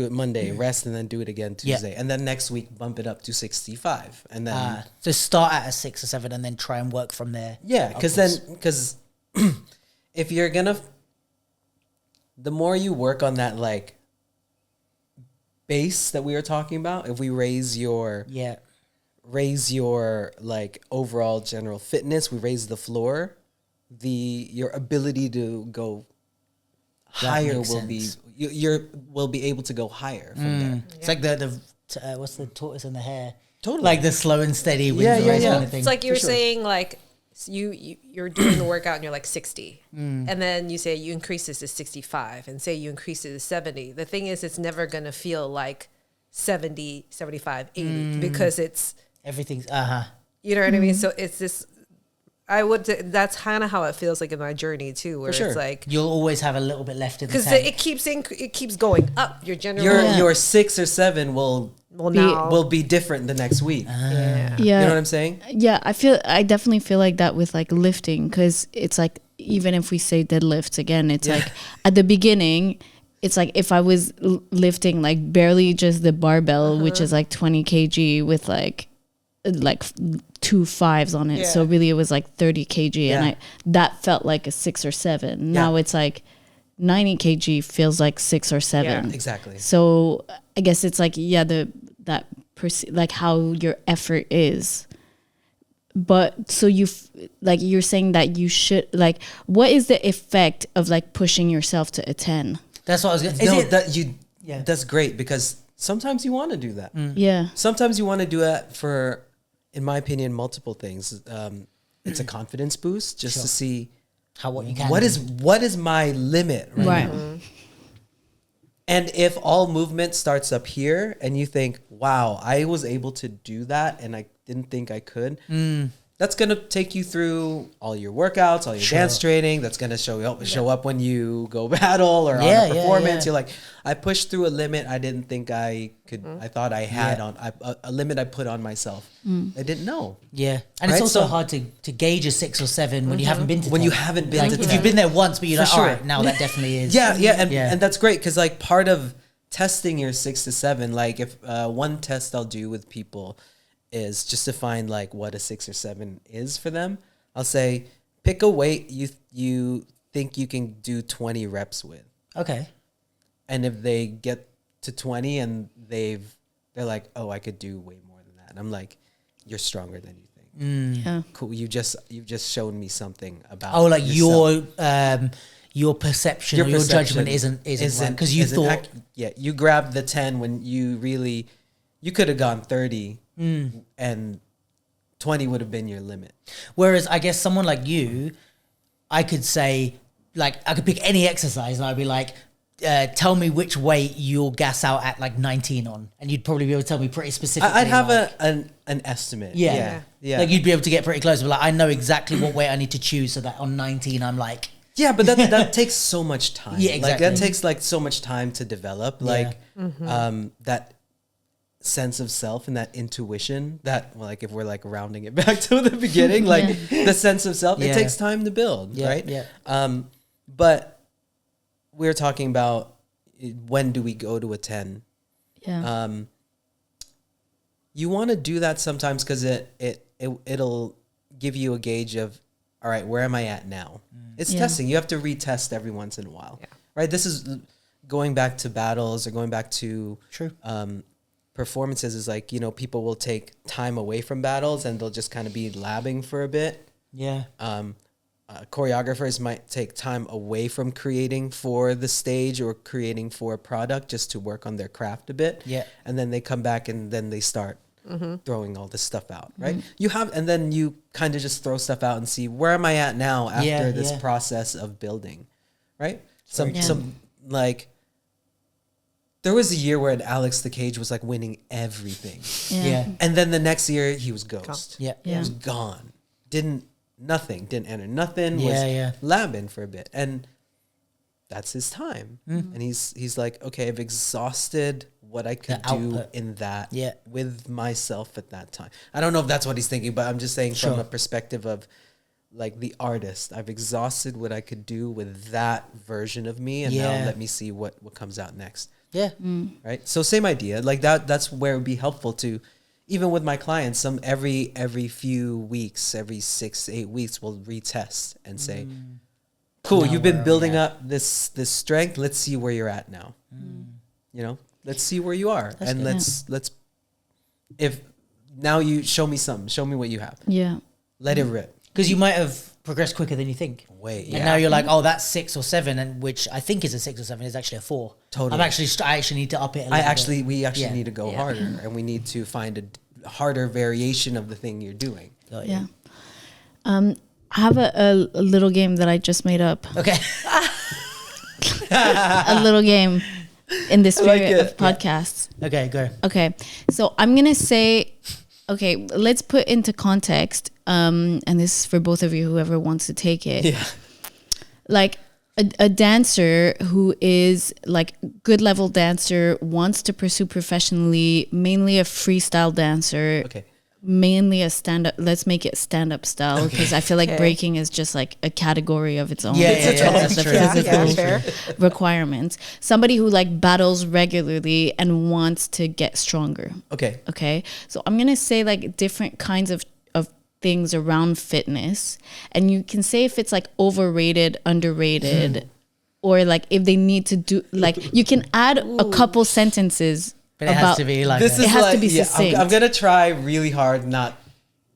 Monday, rest, and then do it again Tuesday. And then next week, bump it up to 65. And then... So start at a 6 or 7 and then try and work from there. Yeah, because if you're going to... The more you work on that, like, base that we were talking about, if we raise your like overall general fitness, we raise the floor, your ability to go higher will be able to go higher from there. It's like the what's the tortoise and the hare? Totally. Like the slow and steady wins the race kind of thing. It's like you were saying, like you're doing the workout and you're like 60, and then you say you increase this to 65, and say you increase it to 70. The thing is, it's never gonna feel like 70, 75, 80 because it's everything's you know what I mean. So it's this. That's kind of how it feels like in my journey too, where it's like you'll always have a little bit left in the because tank. it keeps going up. Your general your 6 or 7 will be different the next week. Yeah. You know what I'm saying? Yeah, I definitely feel like that with like lifting, because it's like, even if we say deadlifts again, it's like at the beginning, it's like if I was lifting like barely just the barbell, which is like 20 kg with like 2 5s on it. So really it was like 30 kg and that felt like a 6 or 7. Now it's like 90 kg feels like 6 or 7. Yeah, exactly. So I guess it's like, like how your effort is. But so you're saying that you should, like, what is the effect of like pushing yourself to a 10? That's what I was going to That's great, because sometimes you want to do that. Yeah. Sometimes you want to do it for, in my opinion, multiple things. It's a confidence boost just to see what you can. What is my limit right now? And if all movement starts up here and you think, wow, I was able to do that and I didn't think I could, that's going to take you through all your workouts, all your dance training. That's going to show up when you go battle or on a performance. You're like, I pushed through a limit I didn't think I could. I thought I had a limit I put on myself. I didn't know. Yeah, and it's also hard to gauge a 6 or 7 when you haven't been to 10. When you haven't been to 10. If you've been there once, but you're like, sure. all right, now that definitely is. And that's great, because like part of testing your 6 to 7, like if one test I'll do with people is just to find like what a 6 or 7 is for them. I'll say, pick a weight you think you can do 20 reps with. Okay. And if they get to 20 and they're like, oh, I could do way more than that. And I'm like, you're stronger than you think. Yeah. Cool. You've just shown me something about yourself. Your perception or your judgment isn't right, because you thought you grabbed the 10 when you could have gone 30 and 20 would have been your limit. Whereas I guess someone like you, I could say, like, I could pick any exercise and I'd be like, tell me which weight you'll gas out at like 19 on, and you'd probably be able to tell me pretty specifically. I'd have like, an estimate. Yeah. Like you'd be able to get pretty close. But like, I know exactly what weight I need to choose so that on 19 I'm like. Yeah, but that takes so much time. Yeah, exactly. Like that takes like so much time to develop. Like that sense of self and that intuition that, like, if we're like rounding it back to the beginning, like the sense of self, it takes time to build, right? Yeah. But we're talking about, when do we go to a 10? Yeah. You want to do that sometimes because it'll give you a gauge of, all right, where am I at now? It's testing. You have to retest every once in a while, right? This is going back to battles or going back to performances. Is like, people will take time away from battles and they'll just kind of be labbing for a bit. Yeah. Choreographers might take time away from creating for the stage or creating for a product just to work on their craft a bit. Yeah. And then they come back and then they start throwing all this stuff out, right? You have, and then you kind of just throw stuff out and see where am I at now after this process of building, right? Some like, there was a year where Alex the Cage was like winning everything. Yeah. And then the next year he was ghost. Yeah. He was gone. Didn't enter nothing. Yeah, Was labbing for a bit. And that's his time. And he's like, okay, I've exhausted what I could do in that with myself at that time. I don't know if that's what he's thinking, but I'm just saying from a perspective of like the artist, I've exhausted what I could do with that version of me. And now let me see what comes out next. Yeah. Right. So same idea. Like that's where it would be helpful to, even with my clients, every few weeks, every 6 to 8 weeks, we'll retest and say, cool, you've been building up this strength. Let's see where you're at now. You know, let's see where you are. And let's if now you show me something, show me what you have. Yeah. Let it rip. Because you might have progressed quicker than you think. Wait, And now you're like, oh, that's 6 or 7, and which I think is a 6 or 7 is actually a 4. Totally. I actually need to up it a little bit. We actually need to go harder, and we need to find a harder variation of the thing you're doing. Yeah. I have a little game that I just made up. Okay. A little game in the spirit of podcasts. Okay, go. Okay. So I'm going to say, okay, let's put into context, and this is for both of you, whoever wants to take it. Yeah. Like a dancer who is like good level dancer, wants to pursue professionally, mainly a freestyle dancer. Okay. Mainly a stand-up. Let's make it stand-up style, because I feel like breaking is just like a category of its own. That's the true. physical requirements. Somebody who like battles regularly and wants to get stronger. Okay. So I'm gonna say like different kinds of things around fitness, and you can say if it's like overrated, underrated, or like if they need to do, like you can add a couple sentences. But it has to be like it has to be succinct. I'm gonna try really hard not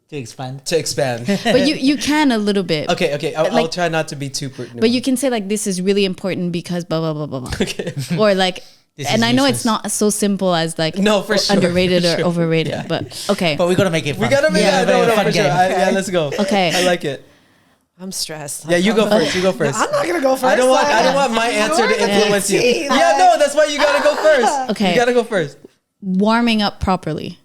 to expand. But you can a little bit. Okay. I'll try not to be too pertinent. But you can say like, this is really important because blah blah blah blah blah. Okay. Or like, and I know useless. it's not so simple as like for sure, underrated for sure. or overrated, but okay. But we got to make it fun. We gotta make it a fun for sure. game. Yeah, let's go. Okay. I like it. I'm stressed. Yeah, you go first. You go first. I'm not gonna go first. I don't want my answer to influence you. Yeah, no, that's why you gotta go first. Okay. You gotta go first. Warming up properly.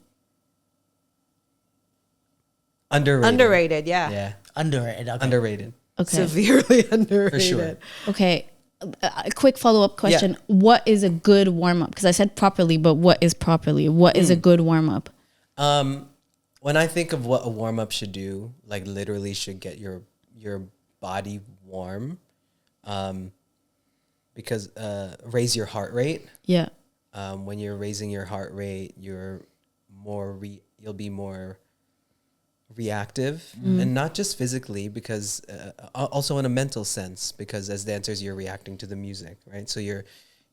Underrated, yeah. Yeah. Underrated. Okay. Underrated. Okay. Severely underrated. For sure. Okay. A quick follow-up question. Yeah. What is a good warm-up? Because I said properly, but what is properly? What is a good warm-up? When I think of what a warm-up should do, like literally should get your body warm, because raise your heart rate. Yeah. When you're raising your heart rate, you'll be more reactive, and not just physically, because also in a mental sense, because as dancers you're reacting to the music, right? So you're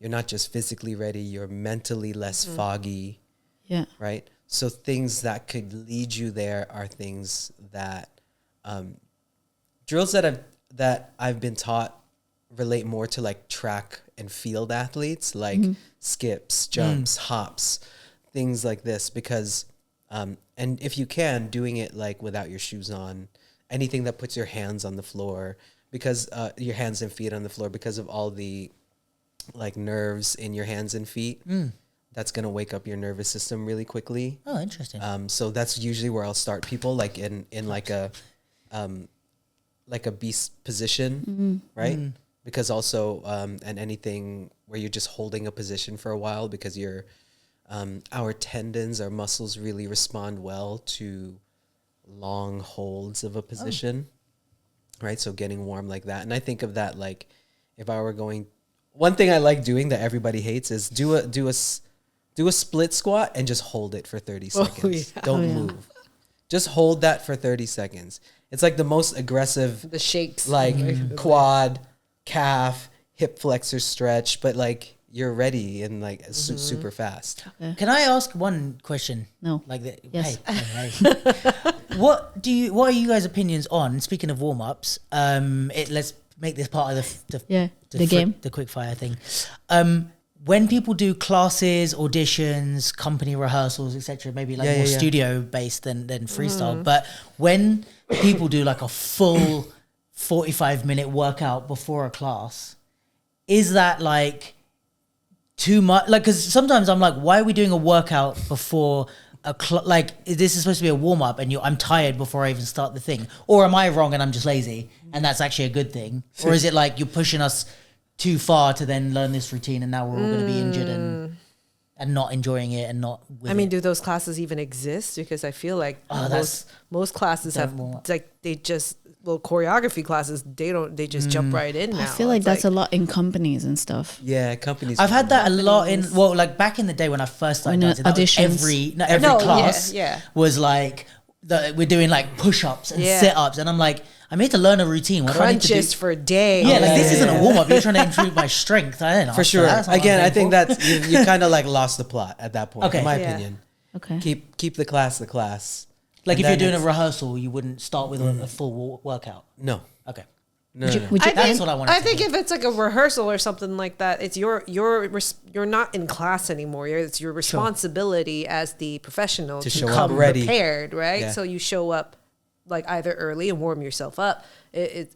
not just physically ready, you're mentally less foggy. Yeah. Right? So things that could lead you there are things that drills that I've been taught relate more to like track and field athletes, like skips, jumps, hops, things like this, because and if you can, doing it like without your shoes on, anything that puts your hands on the floor, because your hands and feet on the floor, because of all the like nerves in your hands and feet, that's going to wake up your nervous system really quickly. Oh, interesting. So that's usually where I'll start people, like in like a beast position, right? Because also, and anything where you're just holding a position for a while, because our tendons, our muscles really respond well to long holds of a position, right? So getting warm like that. And I think of that like, if I were going, one thing I like doing that everybody hates is do a split squat and just hold it for 30 seconds. Don't move. Just hold that for 30 seconds. It's like the most aggressive, the shakes, like quad, calf, hip flexor stretch, but like you're ready and like super fast. Okay. Can I ask one question? No. Like that. Yes. Hey. What are you guys' opinions on, speaking of warm-ups, let's make this part of the game. the quick fire thing. when people do classes, auditions, company rehearsals, etc., maybe like more studio based than freestyle. But when people do like a full 45-minute workout before a class, is that like too much? Like, because sometimes I'm like, why are we doing a workout before like this is supposed to be a warm up, and I'm tired before I even start the thing? Or am I wrong and I'm just lazy, and that's actually a good thing? Or is it like you're pushing us too far to then learn this routine, and now we're all going to be injured and not enjoying it and not with I mean, it? do those classes even exist? Because I feel like most classes have like they just little choreography classes. They just jump right in now. I feel like that's a lot in companies and stuff. Yeah, companies. I've had that a lot in, well, like back in the day when I first started dancing, that was auditions. every class yeah. was like, we're doing like push-ups and sit-ups, and I'm like, I'm here to learn a routine. What do I need to do? Crunches for days. Yeah, like this isn't a warm-up. You're trying to improve my strength. I don't know. For sure. Again, I think that's you kind of like lost the plot at that point, in my opinion. Okay. Keep the class the class. like And if you're then doing a rehearsal, you wouldn't start with a full workout. No. Okay. No. That's what I wanted I to think do. if it's like a rehearsal or something like that, it's you're not in class anymore. It's your responsibility as the professional to show up come ready. prepared, right? Yeah. So you show up like either early and warm yourself up.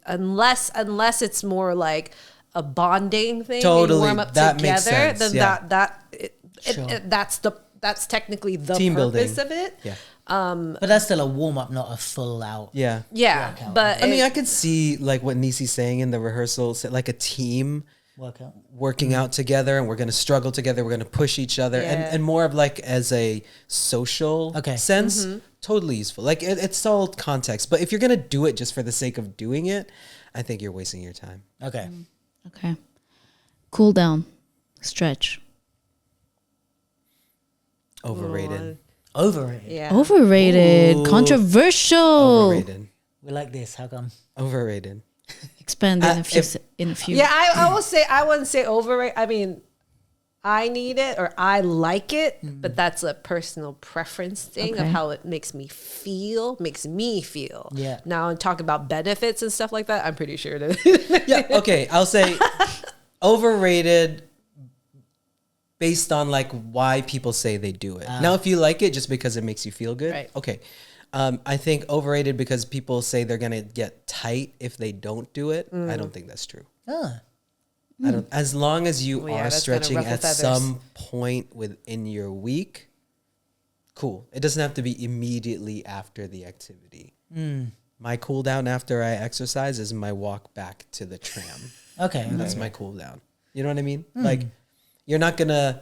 Unless it's more like a bonding thing, Totally. you warm up That together. makes sense. Then Yeah. that's technically the Team purpose building. of it. Yeah. But that's still a warm-up, not a full out. Yeah. Yeah, Workout. but I mean, I could see like what Nisi's saying in the rehearsal, like a team Workout. working out together, and we're going to struggle together. We're going to push each other, Yeah. and more of like as a social sense, totally useful. Like it's all context. But if you're going to do it just for the sake of doing it, I think you're wasting your time. Okay. Okay. Cool down. Stretch. Overrated. Overrated. yeah. Overrated. Ooh. Controversial. Overrated. We like this. How come? Overrated. Expand in a few. Yeah, I will say I wouldn't say overrated. I mean, I need it or I like it, but that's a personal preference thing of Okay. how it makes me feel. Yeah. Now, talk about benefits and stuff like that, I'm pretty sure that. Yeah. Okay. I'll say overrated based on like why people say they do it. Now, if you like it just because it makes you feel good, Right. okay. I think overrated because people say they're gonna get tight if they don't do it. I don't think that's true. Ah. I don't. As long as you Well, yeah, are that's gonna stretching ruffle at feathers. some point within your week, cool. It doesn't have to be immediately after the activity. My cool down after I exercise is my walk back to the tram. Okay. That's my cool down. You know what I mean? Like, you're not gonna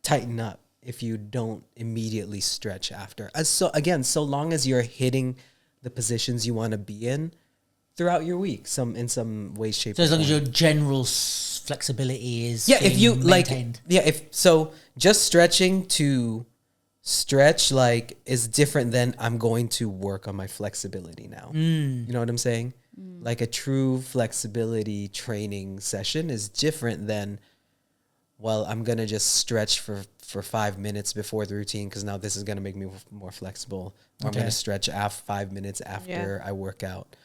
tighten up if you don't immediately stretch after. So long as you're hitting the positions you want to be in throughout your week, in some way, shape, So as or long as form. your general flexibility is if you maintained. just stretching to stretch like is different than I'm going to work on my flexibility now. You know what I'm saying? Like a true flexibility training session is different than, well, I'm going to just stretch for 5 minutes before the routine because now this is going to make me more flexible. Or I'm going to stretch 5 minutes after I work out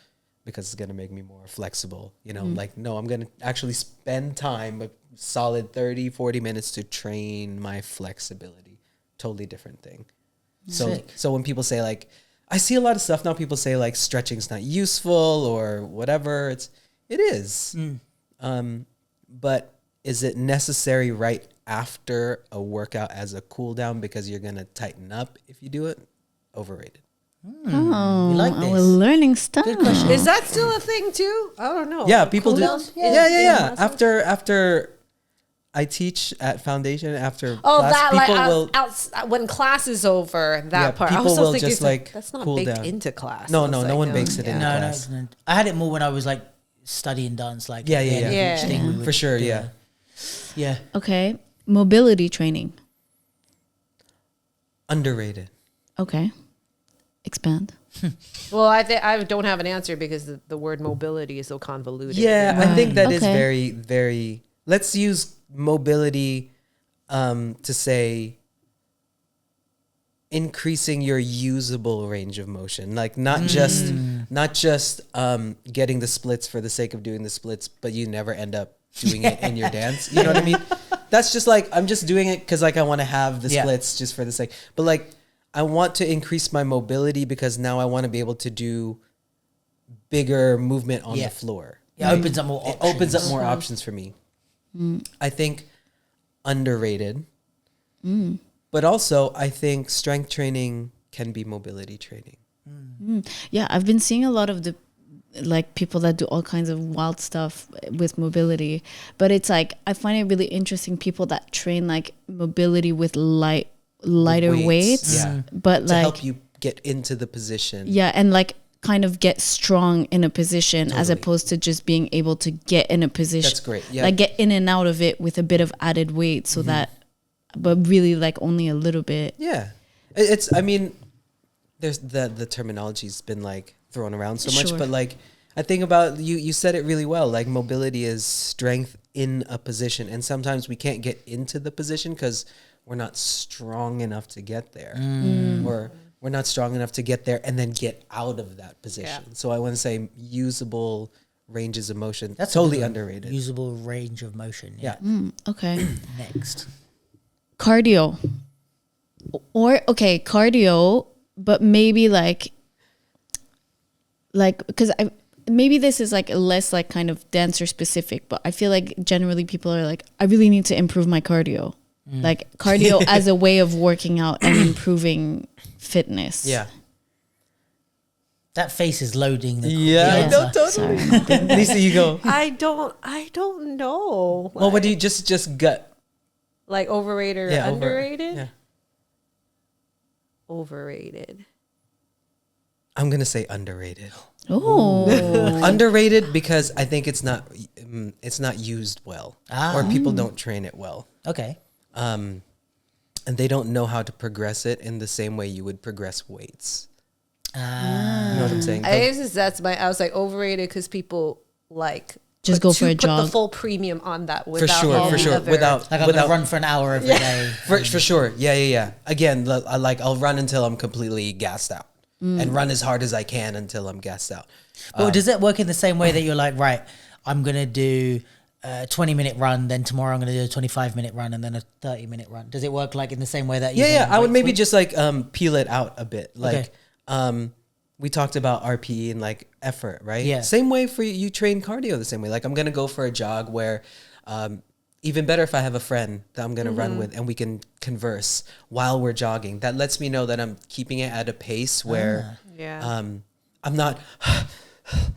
because it's going to make me more flexible. You know, like, no, I'm going to actually spend time, a solid 30, 40 minutes to train my flexibility. Totally different thing. So when people say like, I see a lot of stuff now, people say like stretching's not useful or whatever. It is. But is it necessary right after a workout as a cool down because you're going to tighten up if you do it? Overrated. Oh, We like this. we're learning stuff. Good question. Is that still a thing too? I don't know. Yeah, people do. downs? Yeah. After I teach at foundation, after Oh, class, that people like will. when class is over, that Yeah, part. I people was still will thinking just, it's like, that's not cool baked down. into class. No, I was no like, one bakes it in. No, class. no. I had it more when I was like studying dance. Like Yeah, at the end of yeah. each thing we would For sure, do yeah. Yeah. Okay. Mobility training. Underrated. Okay. Expand. Well, I don't have an answer because the word mobility is so convoluted. Yeah, I think that is Okay. very, very. Let's use mobility to say increasing your usable range of motion, like not just getting the splits for the sake of doing the splits, but you never end up doing it in your dance. You know what I mean? that's just like, I'm just doing it because like I want to have the Yeah. splits just for the sake. But like, I want to increase my mobility because now I want to be able to do bigger movement on Yeah. the floor. It opens up more It options. opens up more options for me. I think underrated. But also, I think strength training can be mobility training. Yeah, I've been seeing a lot of the like people that do all kinds of wild stuff with mobility, but it's like I find it really interesting people that train like mobility with lighter weights, yeah, but to like help you get into the position. yeah, and like kind of get strong in a position as Totally. opposed to just being able to get in a position. That's great. Yeah. Like get in and out of it with a bit of added weight so that, but really like only a little bit. Yeah. It's, I mean, there's the terminology's been like thrown around so much, Sure. but like, I think about, you said it really well. Like mobility is strength in a position. And sometimes we can't get into the position because we're not strong enough to get there. Or we're not strong enough to get there and then get out of that position. Yeah. So I want to say usable ranges of motion. That's Totally a good one. underrated. Usable range of motion. Yeah. Okay. Next. Cardio. Or okay, cardio, but maybe like because I maybe this is like less like kind of dancer specific, but I feel like generally people are like, I really need to improve my cardio. Like cardio as a way of working out and improving fitness. Yeah. That face is loading. Yeah, I know, answer. totally. Lisa, you go. I don't know. Well, what do you just gut? Like overrated or Yeah, underrated? Yeah. Overrated. I'm gonna say underrated. Oh. Underrated because I think it's not used well, or people don't train it well, Okay. and they don't know how to progress it in the same way you would progress weights. You know what I'm saying? I guess I was like overrated because people like Just go for a put jog. the full premium on that For without sure, all for the sure. other- Without Like I'm gonna run for an hour every day. for sure. Yeah. Again, I'll run until I'm completely gassed out, and run as hard as I can until I'm gassed out. Well, does it work in the same way that you're like, right, I'm going to do a 20-minute run, then tomorrow I'm going to do a 25-minute run, and then a 30-minute run? Does it work like in the same way that you Yeah. I would weights maybe would? just like peel it out a bit. Like Okay. we talked about RPE and like effort, right? Yeah. Same way for you train cardio the same way. Like I'm gonna go for a jog where even better if I have a friend that I'm gonna run with and we can converse while we're jogging. That lets me know that I'm keeping it at a pace where Yeah. I'm not huffing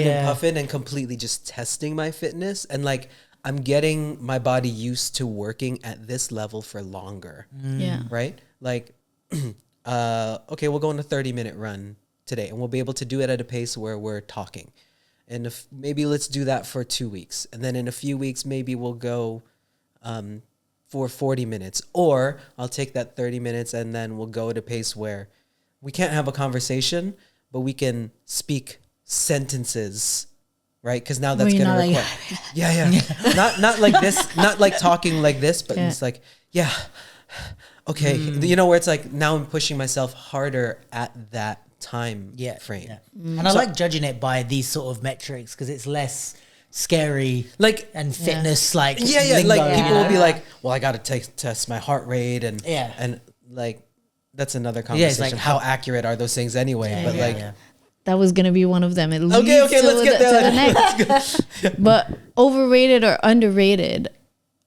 Yeah. and puffing and completely just testing my fitness, and like I'm getting my body used to working at this level for longer. Yeah. Right? Like, okay, we'll go on a 30-minute run today, and we'll be able to do it at a pace where we're talking. And if maybe let's do that for 2 weeks. And then in a few weeks, maybe we'll go for 40 minutes. Or I'll take that 30 minutes and then we'll go at a pace where we can't have a conversation, but we can speak sentences, right? Because now that's Where going to you're not require... Yeah. Not like this, not like talking like this, but it's like, yeah, okay. You know, where it's like now I'm pushing myself harder at that time frame. Yeah. And I like judging it by these sort of metrics because it's less scary Like, and fitness like yeah. lingo, Like people you will be know? like, well, I got to test my heart rate and like, that's another conversation. like how accurate are those things anyway? But like, That was gonna be one of them. It leads okay, to let's get there. to the next. But overrated or underrated,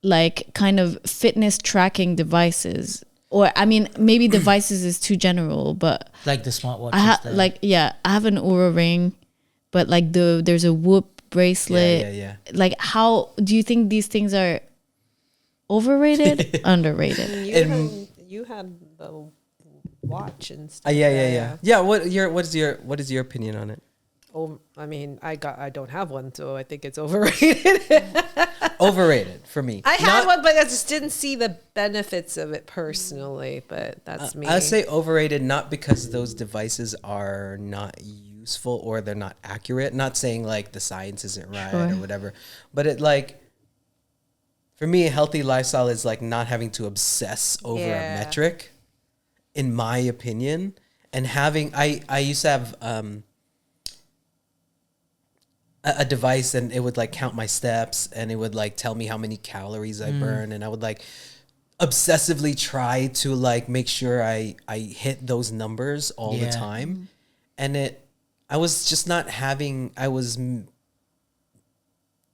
like kind of fitness tracking devices, or I mean, maybe devices is too general, but like the smartwatch. I have an Oura ring, but like there's a Whoop bracelet. Yeah. Like, how do you think these things are overrated, underrated? You had the watch and stuff. Yeah. What is your opinion on it? Oh, I mean, I don't have one, so I think it's overrated. Overrated for me. I had one, but I just didn't see the benefits of it personally. But that's me. I say overrated not because those devices are not useful or they're not accurate. Not saying like the science isn't right or whatever, but it like for me, a healthy lifestyle is like not having to obsess over a metric, in my opinion. And having I used to have a device, and it would like count my steps, and it would like tell me how many calories I burn, and I would like obsessively try to like make sure I hit those numbers all the time. And I was just not having,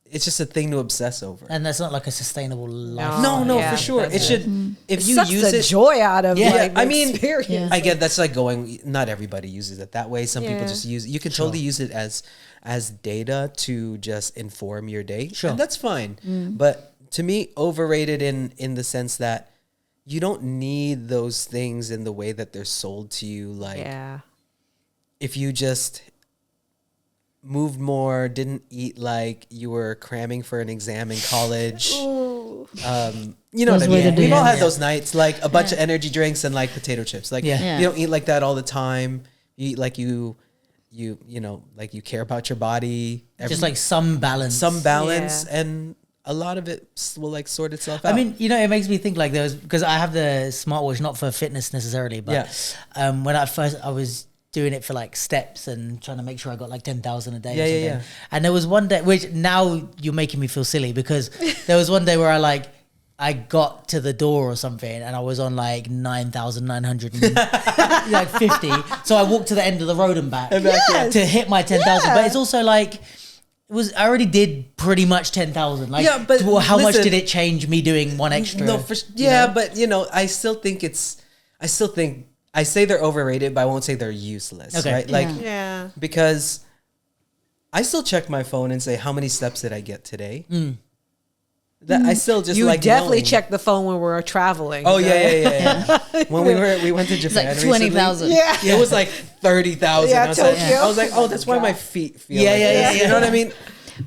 it's just a thing to obsess over. And that's not like a sustainable life. No, for sure. It should, if you sucks use the it, joy out of like the I mean, experience. I get that's like going, not everybody uses it that way. Some people just use, you can totally use it as data to just inform your day. Sure. And that's fine. But to me, overrated in the sense that you don't need those things in the way that they're sold to you. Like, if you just moved more, didn't eat like you were cramming for an exam in college. You know what I mean? We've all had those nights, like a bunch of energy drinks and like potato chips. Like, you don't eat like that all the time. You eat like you know, like you care about your body. Just like some balance. And a lot of it will like sort itself out. I mean, you know, it makes me think like because I have the smartwatch, not for fitness necessarily, but when I was doing it for like steps and trying to make sure I got like 10,000 a day or something. And there was one day, which now you're making me feel silly, because there was one day where I got to the door or something and I was on like 9,950. So I walked to the end of the road and back to hit my 10,000. But it's also like, I already did pretty much 10,000. Like, but how much did it change me doing one extra? No, but you know, I say they're overrated, but I won't say they're useless, right? Like, because I still check my phone and say, how many steps did I get today? That I still just you like definitely knowing. check the phone when we're traveling. Oh yeah. When we went to Japan, It's like 20,000. It was like 30,000. Yeah, I was like, oh, that's why my feet feel. You know what I mean?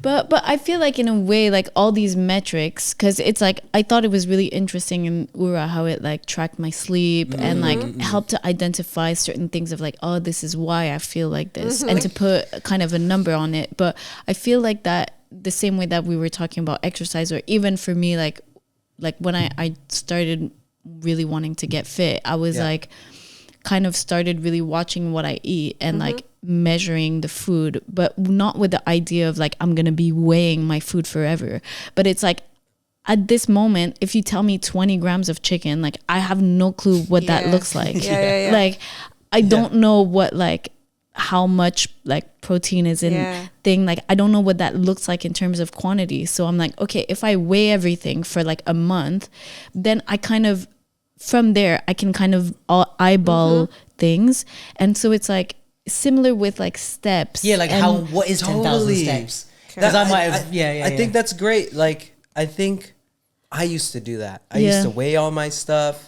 But I feel like in a way, like all these metrics, because it's like I thought it was really interesting in Ura how it like tracked my sleep and like helped to identify certain things of like, oh, this is why I feel like this, and to put kind of a number on it. But I feel like that the same way that we were talking about exercise, or even for me, like when I started really wanting to get fit, I was like kind of started really watching what I eat and like measuring the food, but not with the idea of like I'm gonna be weighing my food forever. But it's like at this moment, if you tell me 20 grams of chicken, like I have no clue what that looks like. Like I don't know what like how much like protein is in thing. Like I don't know what that looks like in terms of quantity. So I'm like, okay, if I weigh everything for like a month, then I kind of from there I can kind of eyeball things. And so it's like similar with like steps. Yeah, like what is 10,000 steps? Because I might have, I think that's great. Like, I think I used to do that. I used to weigh all my stuff.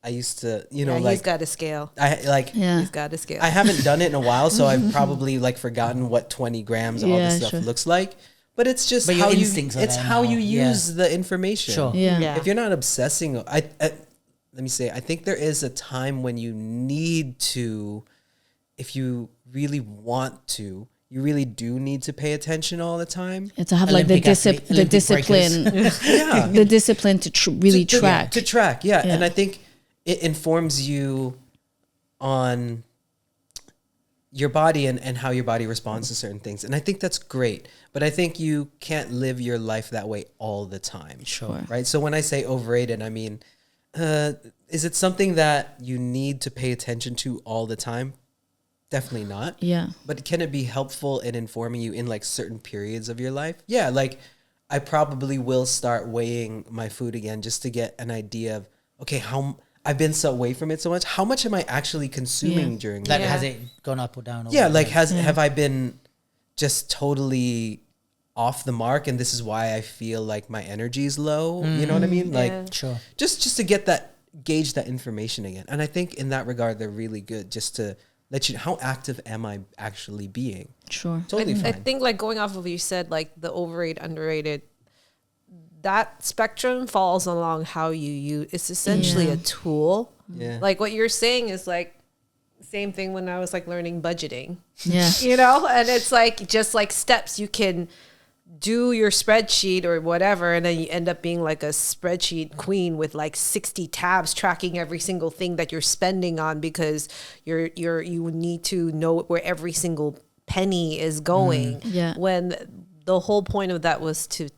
I used to, you know, like. He's got a scale. He's got a scale. I haven't done it in a while, so I've probably like forgotten what 20 grams of all this stuff looks like. But it's just but how your instincts it's how you use the information. Sure. If you're not obsessing, let me say, I think there is a time when you need to, if you really want to, you really do need to pay attention all the time. And to have like the discipline, the discipline to really track. To track, and I think it informs you on your body and how your body responds to certain things. And I think that's great. But I think you can't live your life that way all the time. Sure. Right? So when I say overrated, I mean, is it something that you need to pay attention to all the time? Definitely not. Yeah. But can it be helpful in informing you in like certain periods of your life? Yeah. Like I probably will start weighing my food again just to get an idea of, okay, how I've been so away from it so much. How much am I actually consuming during like the day? has it gone up or down? Or Have I been just totally off the mark, and this is why I feel like my energy is low? You know what I mean? Like, sure. Just to gauge that information again. And I think in that regard, they're really good just to let you know, how active am I actually being? Sure. Totally fine. I think like going off of what you said, like the overrated, underrated, that spectrum falls along how you use. It's essentially a tool. Yeah. Like what you're saying is like same thing when I was like learning budgeting. Yeah. You know, and it's like just like steps. You can do your spreadsheet or whatever, and then you end up being like a spreadsheet queen with like 60 tabs tracking every single thing that you're spending on, because you need to know where every single penny is going. Yeah. When the whole point of that was to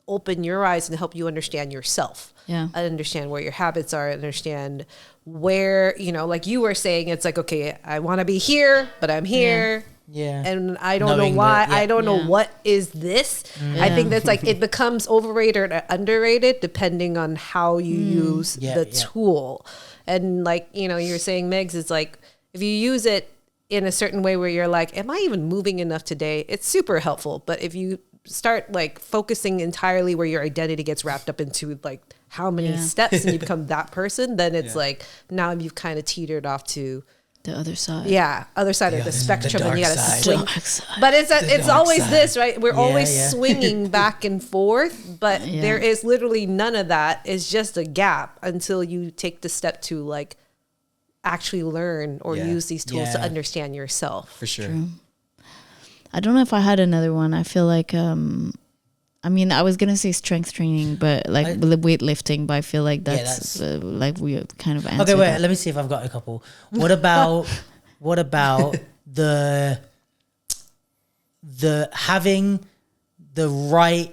open your eyes and help you understand yourself. Yeah. Understand where your habits are, understand where, like you were saying, it's like, okay, I want to be here, but I'm here. Yeah. And I don't Knowing know why. that, yeah. I don't know Yeah. what is this. I think that's like, it becomes overrated or underrated depending on how you use the tool. And like, you were saying, Migs, it's like, if you use it in a certain way where you're like, am I even moving enough today? It's super helpful. But if you start like focusing entirely where your identity gets wrapped up into like how many steps and you become that person, then it's like now you've kind of teetered off to The other side. other side of the spectrum, and you got to dark swing. Dark side. But it's dark always side. this, right? We're always yeah. swinging back and forth, but there is literally none of that. It's just a gap until you take the step to like actually learn or use these tools to Yeah. understand yourself. For sure. I don't know if I had another one. I feel like, I mean, I was going to say strength training, but like weightlifting, but I feel like that's like we kind of answered Okay, wait. that. Let me see if I've got a couple. What about the having the right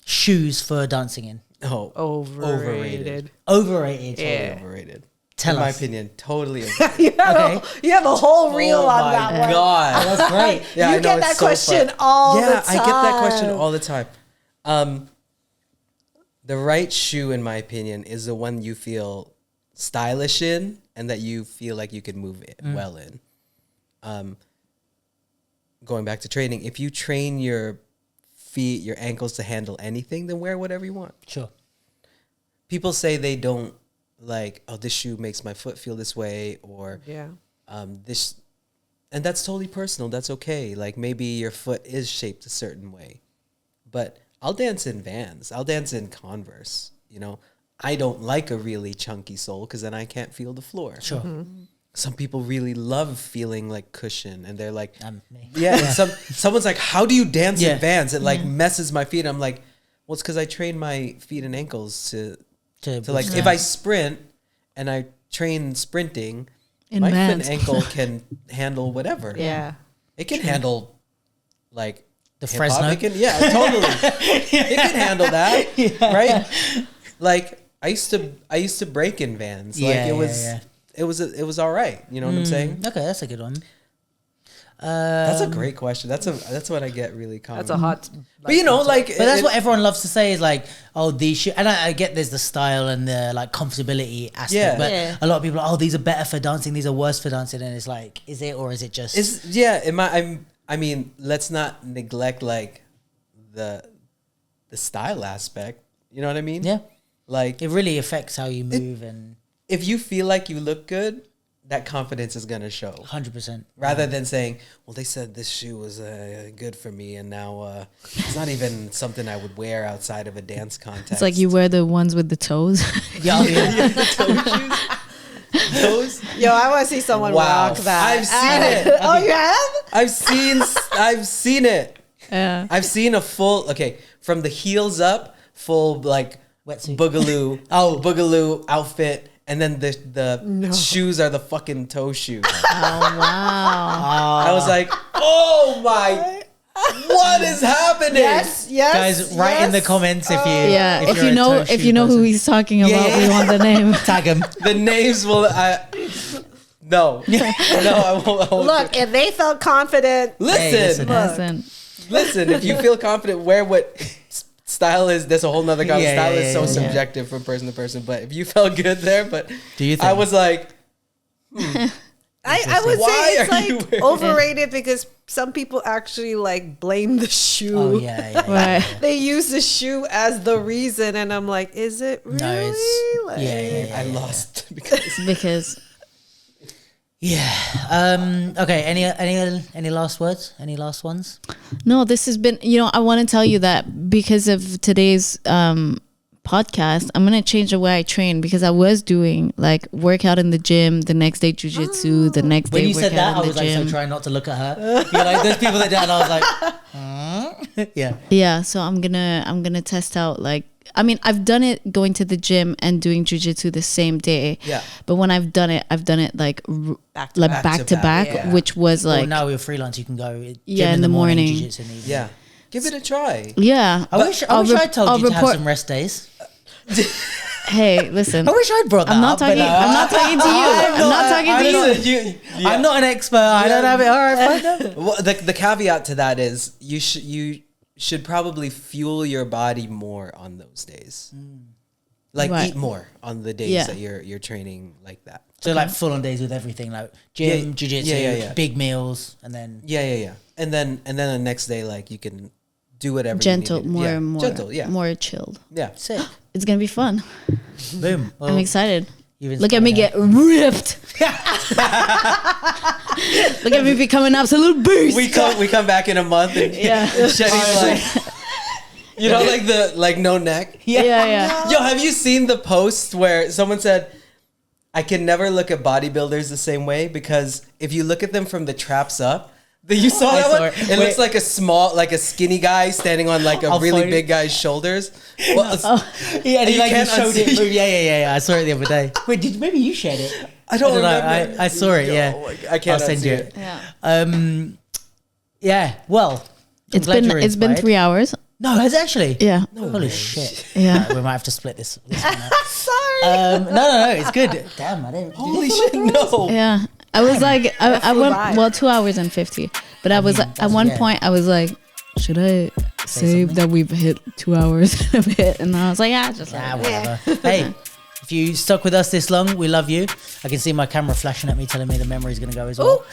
shoes for dancing in? Oh, Overrated. Overrated. Yeah. overrated. Tell in my us. opinion, totally overrated. You have a whole reel Oh on my that one. God. That's great. Yeah, You I know, get it's that so question fun. all the Yeah, time. I get that question all the time. The right shoe, in my opinion, is the one you feel stylish in and that you feel like you can move it well in. Going back to training, if you train your feet, your ankles to handle anything, then wear whatever you want. Sure. People say they don't like, oh, this shoe makes my foot feel this way, or this, and that's totally personal. That's okay. Like maybe your foot is shaped a certain way, but I'll dance in Vans. I'll dance in Converse. I don't like a really chunky sole because then I can't feel the floor. Sure. Some people really love feeling like cushion, and they're like, Me. yeah. And someone's like, how do you dance Yeah. in Vans? It like messes my feet. I'm like, well, it's because I train my feet and ankles to like, if I sprint and I train sprinting, In my foot and Vans. ankle can handle whatever. Yeah. It can handle like The hip-hop. Fresno? It can, yeah, totally. It can handle that, right? Like I used to break in Vans. Like it was all right. You know what I'm saying? Okay, that's a good one. That's a great question. That's what I get really common. That's a hot. But like, But that's what everyone loves to say is like, oh, these shoes. And I get there's the style and the like comfortability aspect. Yeah. But Yeah. a lot of people are, oh, these are better for dancing. These are worse for dancing. And it's like, is it or is it just? I mean, let's not neglect like the style aspect. You know what I mean? Yeah. Like It really affects how you move and if you feel like you look good, that confidence is gonna show. 100%. Rather than saying, well, they said this shoe was good for me, and now it's not even something I would wear outside of a dance contest. It's like you wear the ones with the toes. Yeah, yeah. Those? Yo, I want to see someone Wow. rock that. I've seen it. Oh, you have? I've seen it. Yeah. I've seen a full, from the heels up, full like Wetsuit. boogaloo. Boogaloo outfit. And then the shoes are the fucking toe shoes. Oh wow. I was like, oh my, what is happening? Yes. Guys, write in the comments if you Yeah. If you're you a know toe if shoe you know who person. he's talking about, Yeah. we want the name. Tag him. The names will, no, I won't. Look, if they felt confident, Listen, listen. Listen. if you feel confident, wear what style is. That's a whole nother conversation. Yeah, Style yeah, is so yeah, yeah. subjective from person to person. But if you felt good there, but Do you think? I was like, I would Why say it's are you like wearing overrated because some people actually like blame the shoe. Oh, yeah. Right. They use the shoe as the reason, and I'm like, is it really? No, it's, Like, yeah. I lost because Because Yeah. Okay. Any last words? Any last ones? no, this has been, I want to tell you that because of today's podcast, I'm gonna change the way I train, because I was doing like workout in the gym, the next day jujitsu, the next When day you said that, workout I in was the like, gym. so trying not to look at her. You're like, there's people that do, and I was like, yeah. Yeah, so I'm gonna test out, like, I mean, I've done it going to the gym and doing jujitsu the same day. Yeah. But when I've done it like Back to like back to back, yeah. which was Well, like, now you're freelance, you can go gym Yeah, in the morning, morning. jiu-jitsu in the evening. Yeah. Give it a try. yeah. I wish I told you to have some rest days. Hey, listen. I wish I'd brought that I'm not up, but talking. no. I'm not talking to you. I'm not talking to you. I'm not an expert. I don't have it. All right, fine. Well, the caveat to that is you should probably fuel your body more on those days. Like Right. eat more on the days Yeah. that you're training like that. So like full on days with everything, like gym, Yeah, jiu-jitsu, yeah. big meals, and then Yeah. And then the next day, like you can do whatever. Gentle, you need to, more, yeah. more, gentle, yeah, more chilled. yeah. sick. It's gonna be fun. Boom. Well, I'm excited. you've Look at me inspired get ripped. Look at me become an absolute beast. We come back in a month and Yeah. Shetty's like, you know, like no neck. Yeah. Yo, have you seen the post where someone said, I can never look at bodybuilders the same way because if you look at them from the traps up, you saw that saw one? it. It looks like a skinny guy standing on like a I'll really find big guy's shoulders. Well, Yeah, and You he can't showed unsee- it. Yeah. I saw it the other day. Wait, maybe you shared it? I don't know. remember. I saw it. Yo, Yeah, I can't I'll send unsee you it. it. Yeah. Yeah. Well, I'm glad you're It's been inspired. 3 hours. No, has it actually? Yeah. Holy shit. Yeah. Right, we might have to split this one up. Sorry. No, it's good. Damn, I didn't. Holy shit, no. Yeah. I was like, I flew went, by. well, 2 hours and 50. But I was, at one point, I was like, should I say something? that we've hit 2 hours and a bit? And I was like, just Ah, like, whatever. Hey, if you stuck with us this long, we love you. I can see my camera flashing at me, telling me the memory's going to go as well.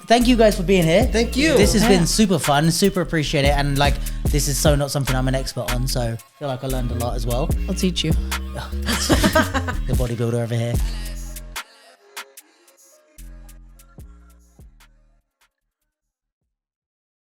Thank you guys for being here. Thank you. This has been super fun, super appreciate it. And like, this is so not something I'm an expert on. So I feel like I learned a lot as well. I'll teach you. The bodybuilder over here.